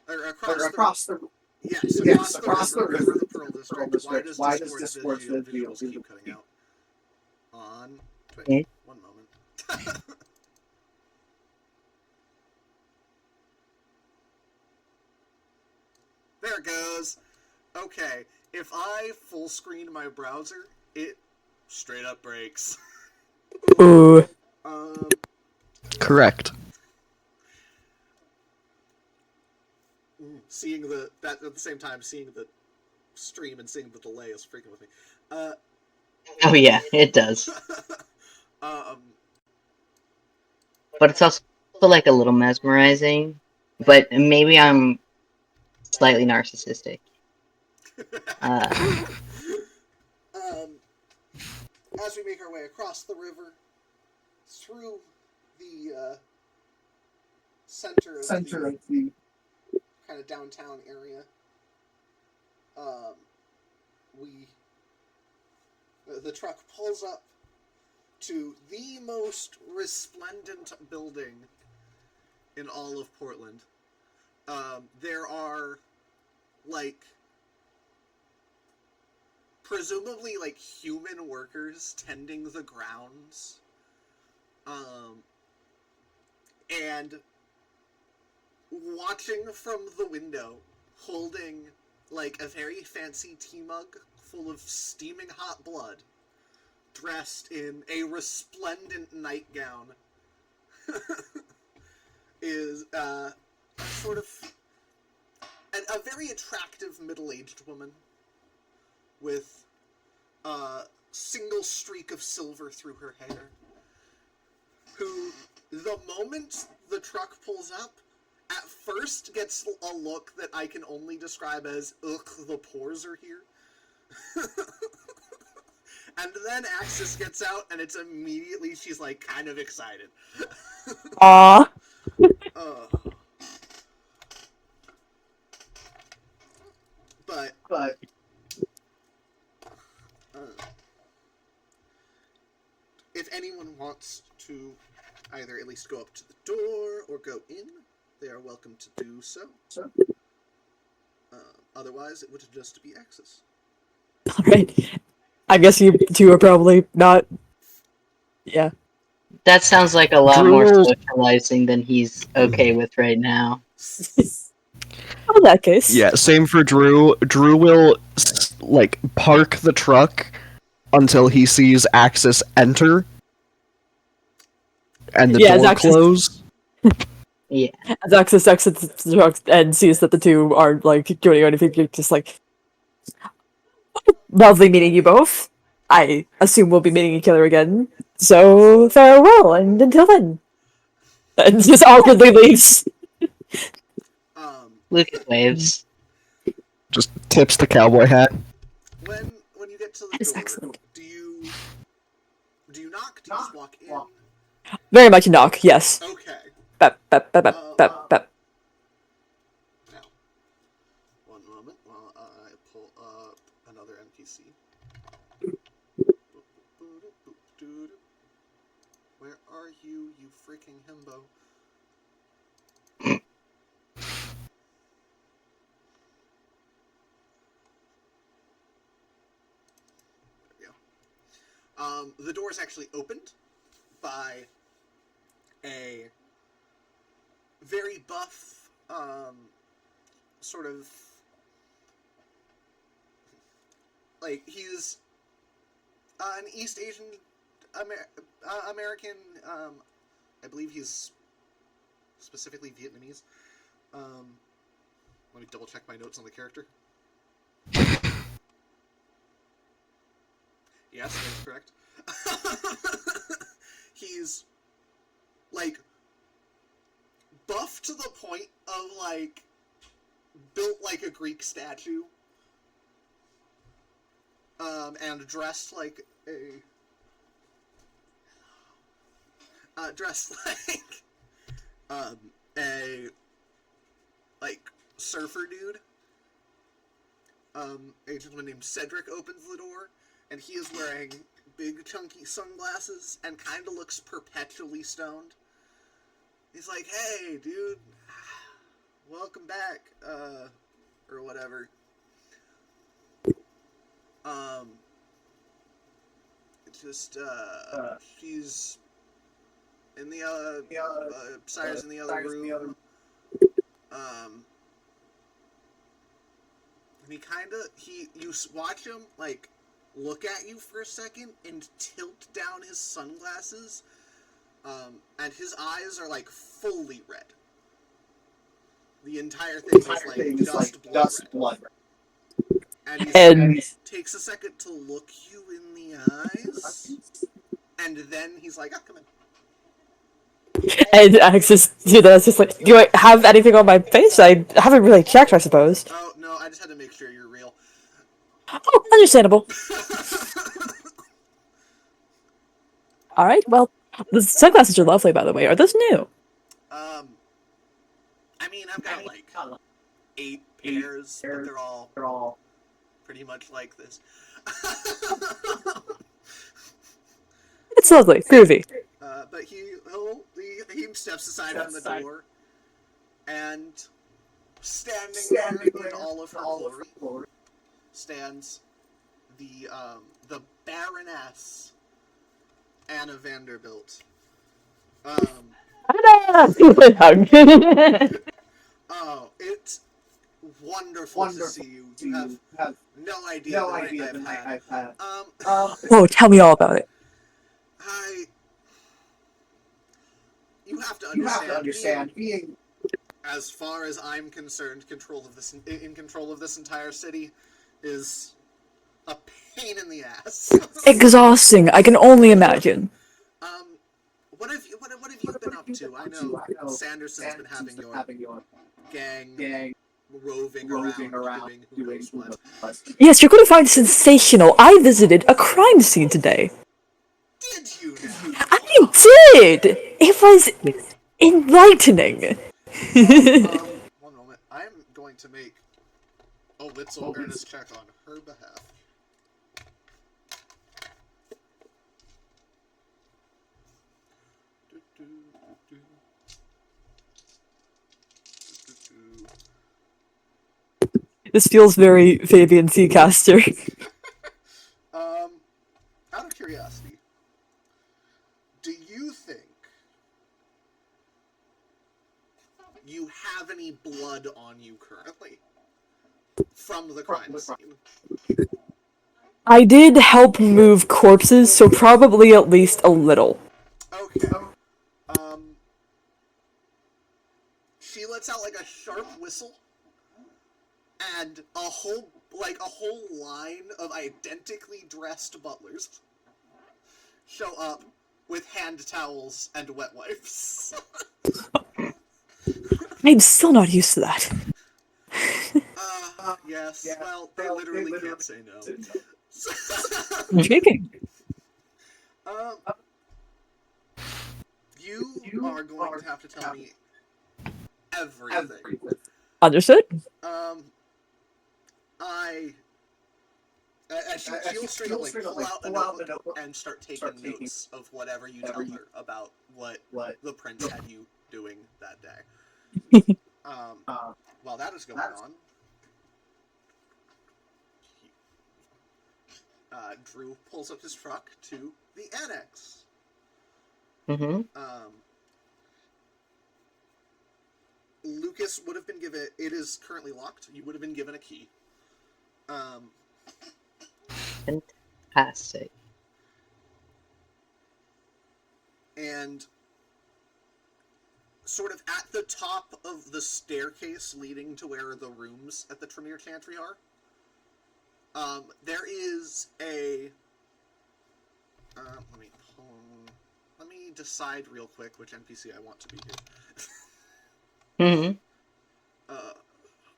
Speaker 1: or across the across the river, the Pearl District. Why does Discord's visuals keep cutting out? On Twitch.
Speaker 4: Okay.
Speaker 1: 1 moment. There it goes. Okay, if I full screen my browser, it straight up breaks.
Speaker 2: Ooh.
Speaker 3: Correct.
Speaker 1: Seeing that at the same time, seeing the stream and seeing the delay is freaking with me.
Speaker 4: Oh yeah, it does. But it's also like a little mesmerizing. But maybe I'm slightly narcissistic.
Speaker 1: As we make our way across the river, through the center of the kind of downtown area. The truck pulls up to the most resplendent building in all of Portland. There are, like, presumably, like, human workers tending the grounds. And watching from the window, holding, like, a very fancy tea mug full of steaming hot blood, dressed in a resplendent nightgown, is, sort of a very attractive middle-aged woman with a single streak of silver through her hair, who, the moment the truck pulls up, at first gets a look that I can only describe as, ugh, the pores are here. And then Axis gets out, and it's immediately, she's, like, kind of excited.
Speaker 2: Aww.
Speaker 1: But if anyone wants to either at least go up to the door or go in, they are welcome to do so. Otherwise, it would just be Axis.
Speaker 2: Alright. I guess you two are probably not... Yeah.
Speaker 4: That sounds like a lot
Speaker 3: Drew
Speaker 4: more
Speaker 3: will-
Speaker 4: socializing than he's okay with right now.
Speaker 2: In that case.
Speaker 3: Yeah, same for Drew. Drew will, like, park the truck until he sees Axis enter, and the
Speaker 2: Yeah,
Speaker 3: door
Speaker 2: Axis-
Speaker 3: close.
Speaker 4: Yeah.
Speaker 2: As Axis exits the truck and sees that the two aren't, like, doing anything, you're just like... Lovely meeting you both. I assume we'll be meeting each other again. So, farewell, and until then. And just awkwardly leaves.
Speaker 4: Lucas waves.
Speaker 3: Just tips the cowboy hat.
Speaker 1: When you get to the
Speaker 2: That is
Speaker 1: door,
Speaker 2: excellent.
Speaker 1: do you knock? Do you just walk in?
Speaker 2: Very much a knock, yes.
Speaker 1: Okay.
Speaker 2: Bep, bep, bep, bep, bep, bep.
Speaker 1: Now, one moment while I pull up another NPC. Where are you, you freaking himbo? There we go. The door is actually opened by a very buff, sort of, like, he's an East Asian American, I believe he's specifically Vietnamese. Let me double check my notes on the character. Yes, that's correct. He's, like, buff to the point of, like, built like a Greek statue. And dressed like a... dressed like... a... like, surfer dude. A gentleman named Cedric opens the door, and he is wearing big chunky sunglasses and kind of looks perpetually stoned. He's like, hey, dude, welcome back, or whatever. It's just, she's in the, Sire's in the other room. And he kinda, you watch him, like, look at you for a second and tilt down his sunglasses, and his eyes are, like, fully red. The entire thing is, like, dust blood red. And he takes a second to look you in the eyes, and then he's like, come in.
Speaker 2: And Axis, that's just like, do I have anything on my face? I haven't really checked, I suppose.
Speaker 1: Oh, no, I just had to make sure you're real.
Speaker 2: Oh, understandable. Alright, well, the sunglasses are lovely, by the way. Are those new?
Speaker 1: I mean, I've got, like, 8 pairs, but they're all pretty much like this.
Speaker 2: It's lovely, groovy.
Speaker 1: But he steps aside from the door, and standing there in all of her glory stands the Baroness Anna Vanderbilt. Oh, it's wonderful to see you. You have no idea the night I've had.
Speaker 2: Oh, tell me all about it.
Speaker 1: You have to understand, being, as far as I'm concerned, in control of this entire city is a pain in the ass.
Speaker 2: Exhausting. I can only imagine.
Speaker 1: What have you been up to? I know Sanderson's been having your gang roving around doing who knows what.
Speaker 2: Yes, you're going to find sensational. I visited a crime scene today.
Speaker 1: Did you?
Speaker 2: I did! It was enlightening.
Speaker 1: One moment. I'm going to make a little earnest check on her behalf.
Speaker 2: This feels very Fabian Seacaster.
Speaker 1: Out of curiosity, do you think you have any blood on you currently from the crime scene?
Speaker 2: I did help move corpses, so probably at least a little.
Speaker 1: Okay. She lets out like a sharp whistle, and a whole line of identically dressed butlers show up with hand towels and wet wipes.
Speaker 2: I'm still not used to that.
Speaker 1: Yes. Well, they literally can't say no.
Speaker 2: Intriguing.
Speaker 1: You are going to have to tell me everything.
Speaker 2: Understood?
Speaker 1: She'll straight up pull out a notebook and start taking notes of whatever you tell her about what the prince had you doing that day. While that is going on, Drew pulls up his truck to the annex.
Speaker 4: Mm-hmm.
Speaker 1: Lucas would have been given. It is currently locked. You would have been given a key.
Speaker 4: Fantastic.
Speaker 1: And sort of at the top of the staircase leading to where the rooms at the Tremere Chantry are, there is a. Let me decide real quick which NPC I want to be here.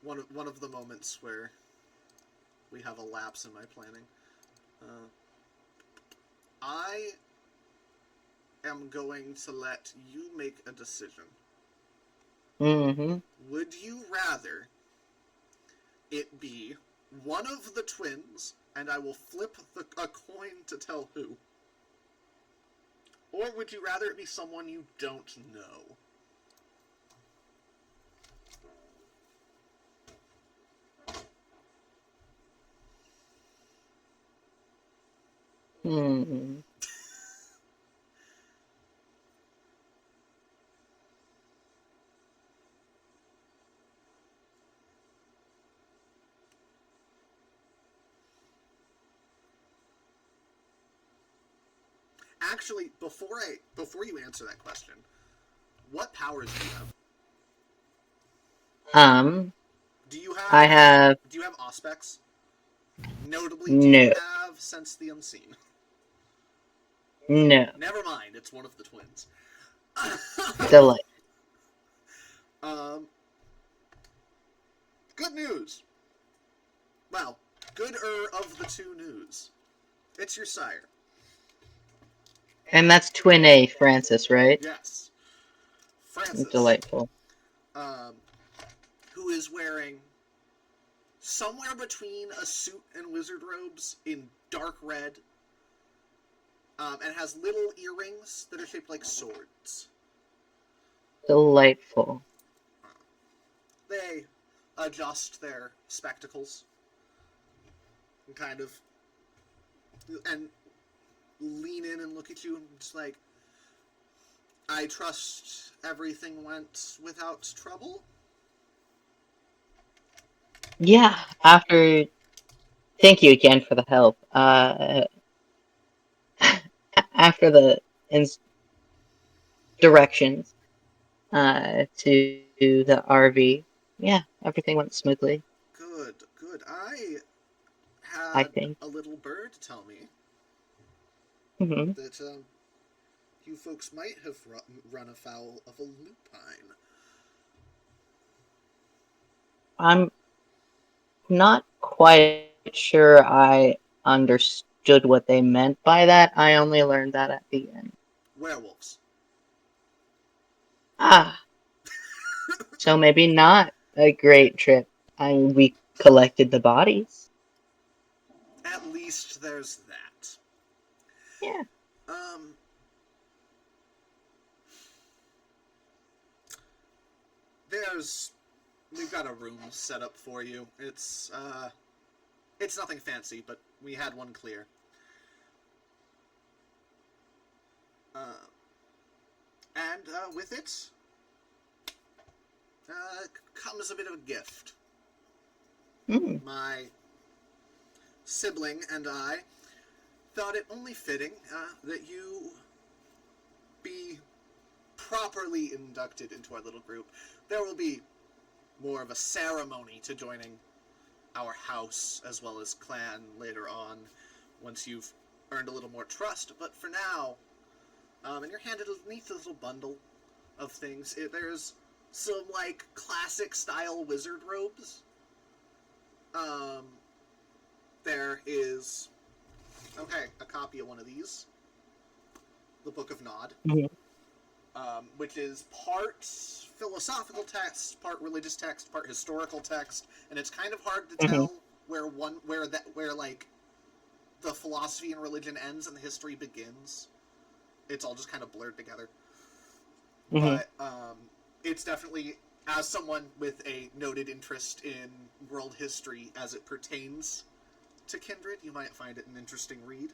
Speaker 1: One of the moments where we have a lapse in my planning. I am going to let you make a decision.
Speaker 4: Mm-hmm.
Speaker 1: Would you rather it be one of the twins, and I will flip a coin to tell who? Or would you rather it be someone you don't know?
Speaker 4: Hmm.
Speaker 1: Actually, before you answer that question, what powers do you have? Do you have Auspex? Notably, do
Speaker 4: No.
Speaker 1: you have Sense the Unseen?
Speaker 4: No.
Speaker 1: Never mind, it's one of the twins.
Speaker 4: Delight.
Speaker 1: Good news. Well, gooder of the two news. It's your sire.
Speaker 4: And that's twin A, Francis, right?
Speaker 1: Yes. Francis.
Speaker 4: Delightful.
Speaker 1: Who who is wearing somewhere between a suit and wizard robes in dark red, and has little earrings that are shaped like swords.
Speaker 4: Delightful.
Speaker 1: They adjust their spectacles and kind of and lean in and look at you and just like, I trust everything went without trouble?
Speaker 4: Yeah, after. Thank you again for the help. After the directions to the RV, yeah, everything went smoothly,
Speaker 1: Good, good. I
Speaker 4: I
Speaker 1: had
Speaker 4: think.
Speaker 1: a little bird tell me
Speaker 4: Hmm.
Speaker 1: that you folks might have run afoul of a lupine.
Speaker 4: I'm not quite sure I understood what they meant by that. I only learned that at the end.
Speaker 1: Werewolves.
Speaker 4: Ah, so maybe not a great trip. We collected the bodies.
Speaker 1: At least there's that.
Speaker 4: Yeah.
Speaker 1: Um, we've got a room set up for you. It's nothing fancy, but we had one clear. And with it comes a bit of a gift.
Speaker 4: Mm.
Speaker 1: My sibling and I thought it only fitting that you be properly inducted into our little group. There will be more of a ceremony to joining our house as well as clan later on once you've earned a little more trust. But for now, and you're handed a neat little bundle of things. There's some like classic style wizard robes. There is a copy of one of these, the Book of Nod,
Speaker 4: Mhm.
Speaker 1: Which is part philosophical text, part religious text, part historical text, and it's kind of hard to tell where like the philosophy and religion ends and the history begins. It's all just kind of blurred together. But it's definitely, as someone with a noted interest in world history as it pertains to Kindred, you might find it an interesting read.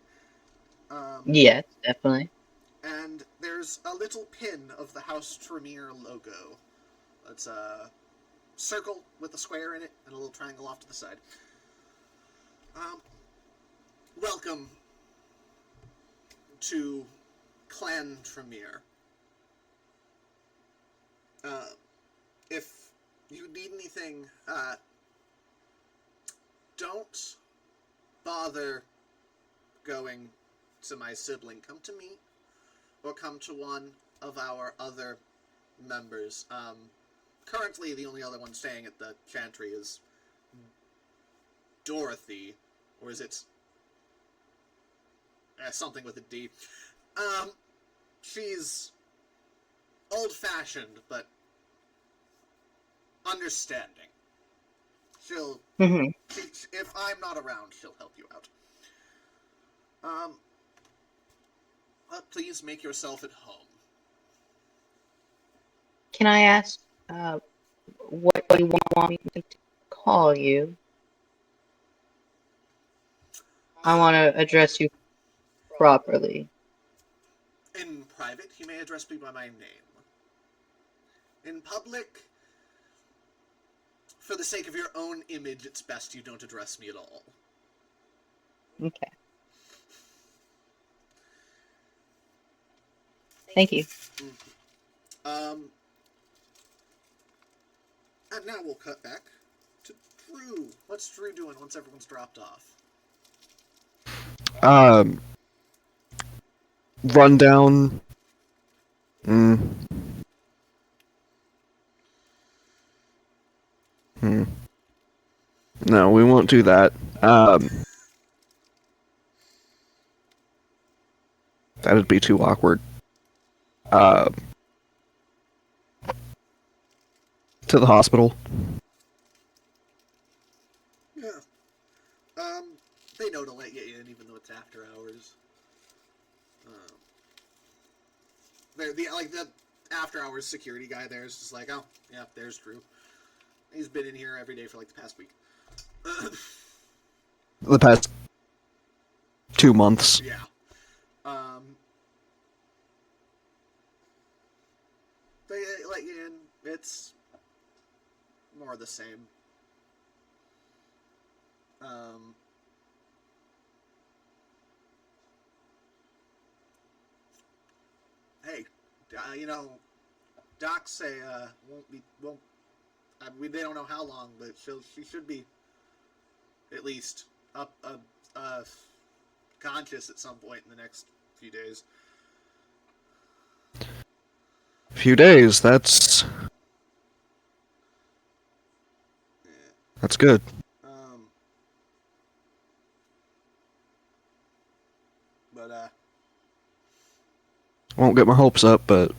Speaker 4: Yes, definitely.
Speaker 1: And there's a little pin of the House Tremere logo. It's a circle with a square in it and a little triangle off to the side. Welcome to Clan Tremere. If you need anything, don't bother going to my sibling. Come to me, or come to one of our other members. Currently, the only other one staying at the Chantry is Dorothy, or is it something with a D? She's old-fashioned, but understanding. She'll, if I'm not around, she'll help you out. Please make yourself at home.
Speaker 4: Can I ask what you want me to call you? I want to address you properly.
Speaker 1: In private, you may address me by my name. In public, for the sake of your own image, it's best you don't address me at all.
Speaker 4: Okay. Thank you.
Speaker 1: And now we'll cut back to Drew. What's Drew doing once everyone's dropped off?
Speaker 3: Rundown. No, we won't do that. That'd be too awkward. To the hospital.
Speaker 1: first security guy there is just like, oh, yeah, there's Drew. He's been in here every day for like the past week.
Speaker 3: The past 2 months.
Speaker 1: Yeah. They let you in. It's more the same. Hey, Doc say won't. They don't know how long, but she should be at least up conscious at some point in the next few days.
Speaker 3: Few days. That's good.
Speaker 1: But
Speaker 3: Won't get my hopes up, but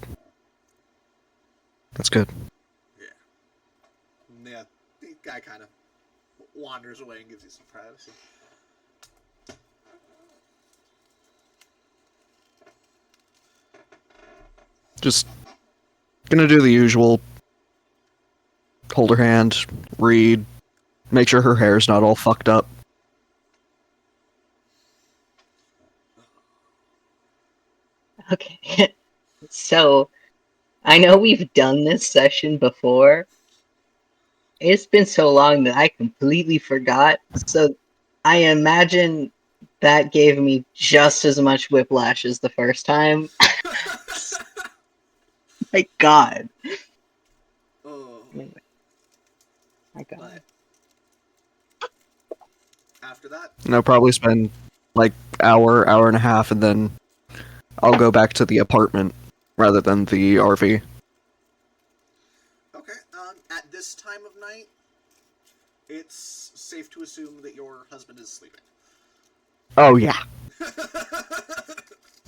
Speaker 3: that's good.
Speaker 1: yeah, the guy kind of wanders away and gives you some privacy.
Speaker 3: Just gonna do the usual. Hold her hand, read, make sure her hair's not all fucked up.
Speaker 4: Okay. So, I know we've done this session before. It's been so long that I completely forgot. So, I imagine that gave me just as much whiplash as the first time. My God.
Speaker 1: Oh,
Speaker 4: Anyway, my God.
Speaker 1: but after that,
Speaker 3: And I'll probably spend like hour and a half, and then I'll go back to the apartment rather than the RV.
Speaker 1: okay. At this time of night, it's safe to assume that your husband is sleeping.
Speaker 3: Oh yeah,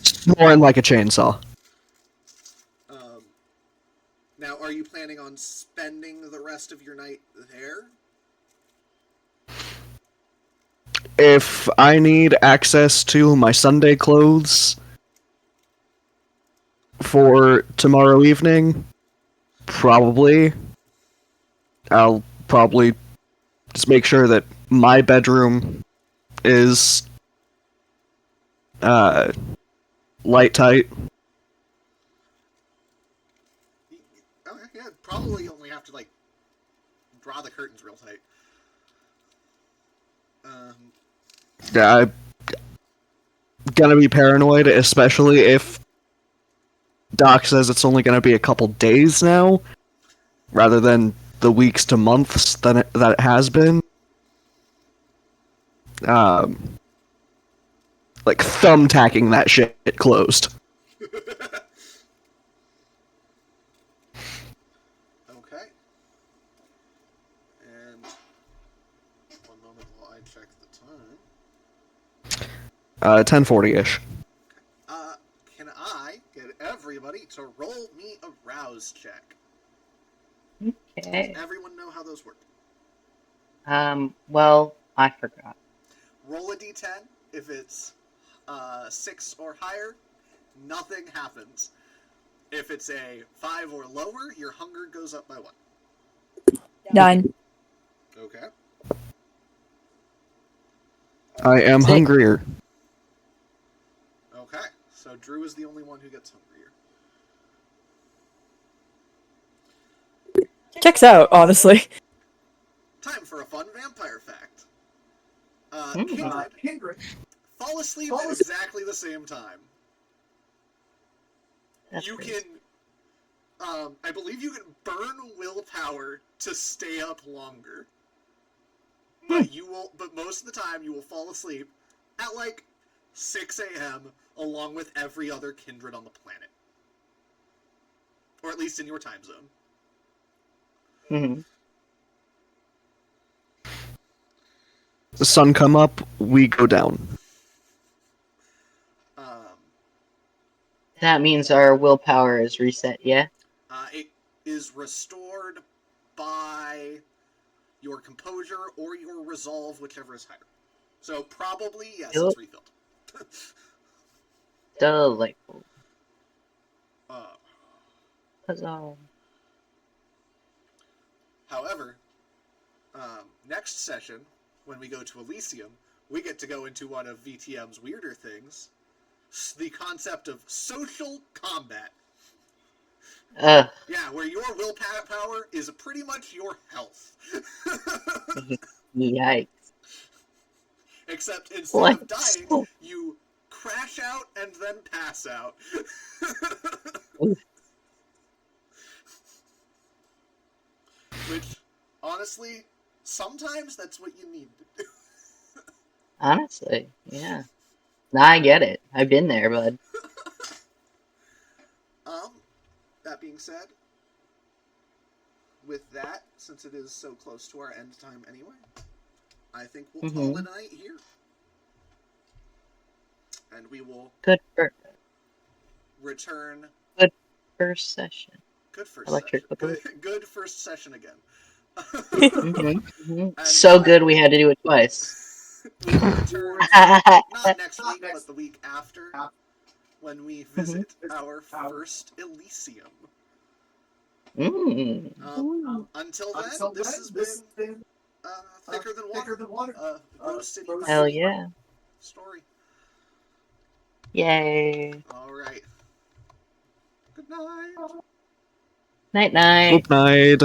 Speaker 3: snoring like a chainsaw.
Speaker 1: Now, are you planning on spending the rest of your night there?
Speaker 3: If I need access to my Sunday clothes for tomorrow evening, probably. I'll probably just make sure that my bedroom is light tight.
Speaker 1: Okay, yeah, probably only have to like draw the curtains real tight.
Speaker 3: Yeah, I'm gonna be paranoid, especially if Doc says it's only gonna be a couple days now, rather than the weeks to months that it has been. Like thumbtacking that shit closed.
Speaker 1: Okay. And one moment while I check the time.
Speaker 3: 10:40-ish.
Speaker 1: Can I get everybody to roll me a rouse check?
Speaker 4: Okay.
Speaker 1: Does everyone know how those work?
Speaker 4: Well, I forgot.
Speaker 1: Roll a d10. If it's 6 or higher, nothing happens. If it's a 5 or lower, your hunger goes up by 1.
Speaker 2: 9.
Speaker 1: Okay.
Speaker 3: I am
Speaker 2: 6.
Speaker 3: hungrier.
Speaker 1: Okay. So Drew is the only one who gets hungrier.
Speaker 2: Checks out, honestly.
Speaker 1: Time for a fun vampire fact.
Speaker 4: Hmm.
Speaker 1: Kindred fall asleep at exactly the same time.
Speaker 4: That's
Speaker 1: You
Speaker 4: crazy.
Speaker 1: can, I believe you can burn willpower to stay up longer. But but most of the time you will fall asleep at like 6 a.m. along with every other kindred on the planet. Or at least in your time zone.
Speaker 4: Hmm.
Speaker 3: The sun come up, we go down.
Speaker 4: That means our willpower is reset, yeah?
Speaker 1: It is restored by your composure or your resolve, whichever is higher. So probably, yes,
Speaker 4: Yep.
Speaker 1: it's refilled.
Speaker 4: Delightful. Huzzah.
Speaker 1: However, next session, when we go to Elysium, we get to go into one of VTM's weirder things, the concept of social combat.
Speaker 4: Ugh.
Speaker 1: Yeah, where your willpower is pretty much your health.
Speaker 4: Yikes.
Speaker 1: Except instead
Speaker 4: What?
Speaker 1: of dying, you crash out and then pass out. Which, honestly, sometimes that's what you need to do.
Speaker 4: Honestly, yeah. Nah, I get it. I've been there, bud.
Speaker 1: That being said, with that, since it is so close to our end time anyway, I think we'll call it a night here. And we will
Speaker 4: Good for
Speaker 1: return.
Speaker 4: good first session.
Speaker 1: Good first
Speaker 4: Electric
Speaker 1: session. Good first session again.
Speaker 4: So good we had to do it twice.
Speaker 1: We will return not next week, but the week after, when we visit our first Elysium. Until then, this has been Thicker Than Water, Rose City
Speaker 4: Hell yeah.
Speaker 1: story.
Speaker 4: Yay.
Speaker 1: Alright. Good night.
Speaker 4: Night night.
Speaker 3: Good night.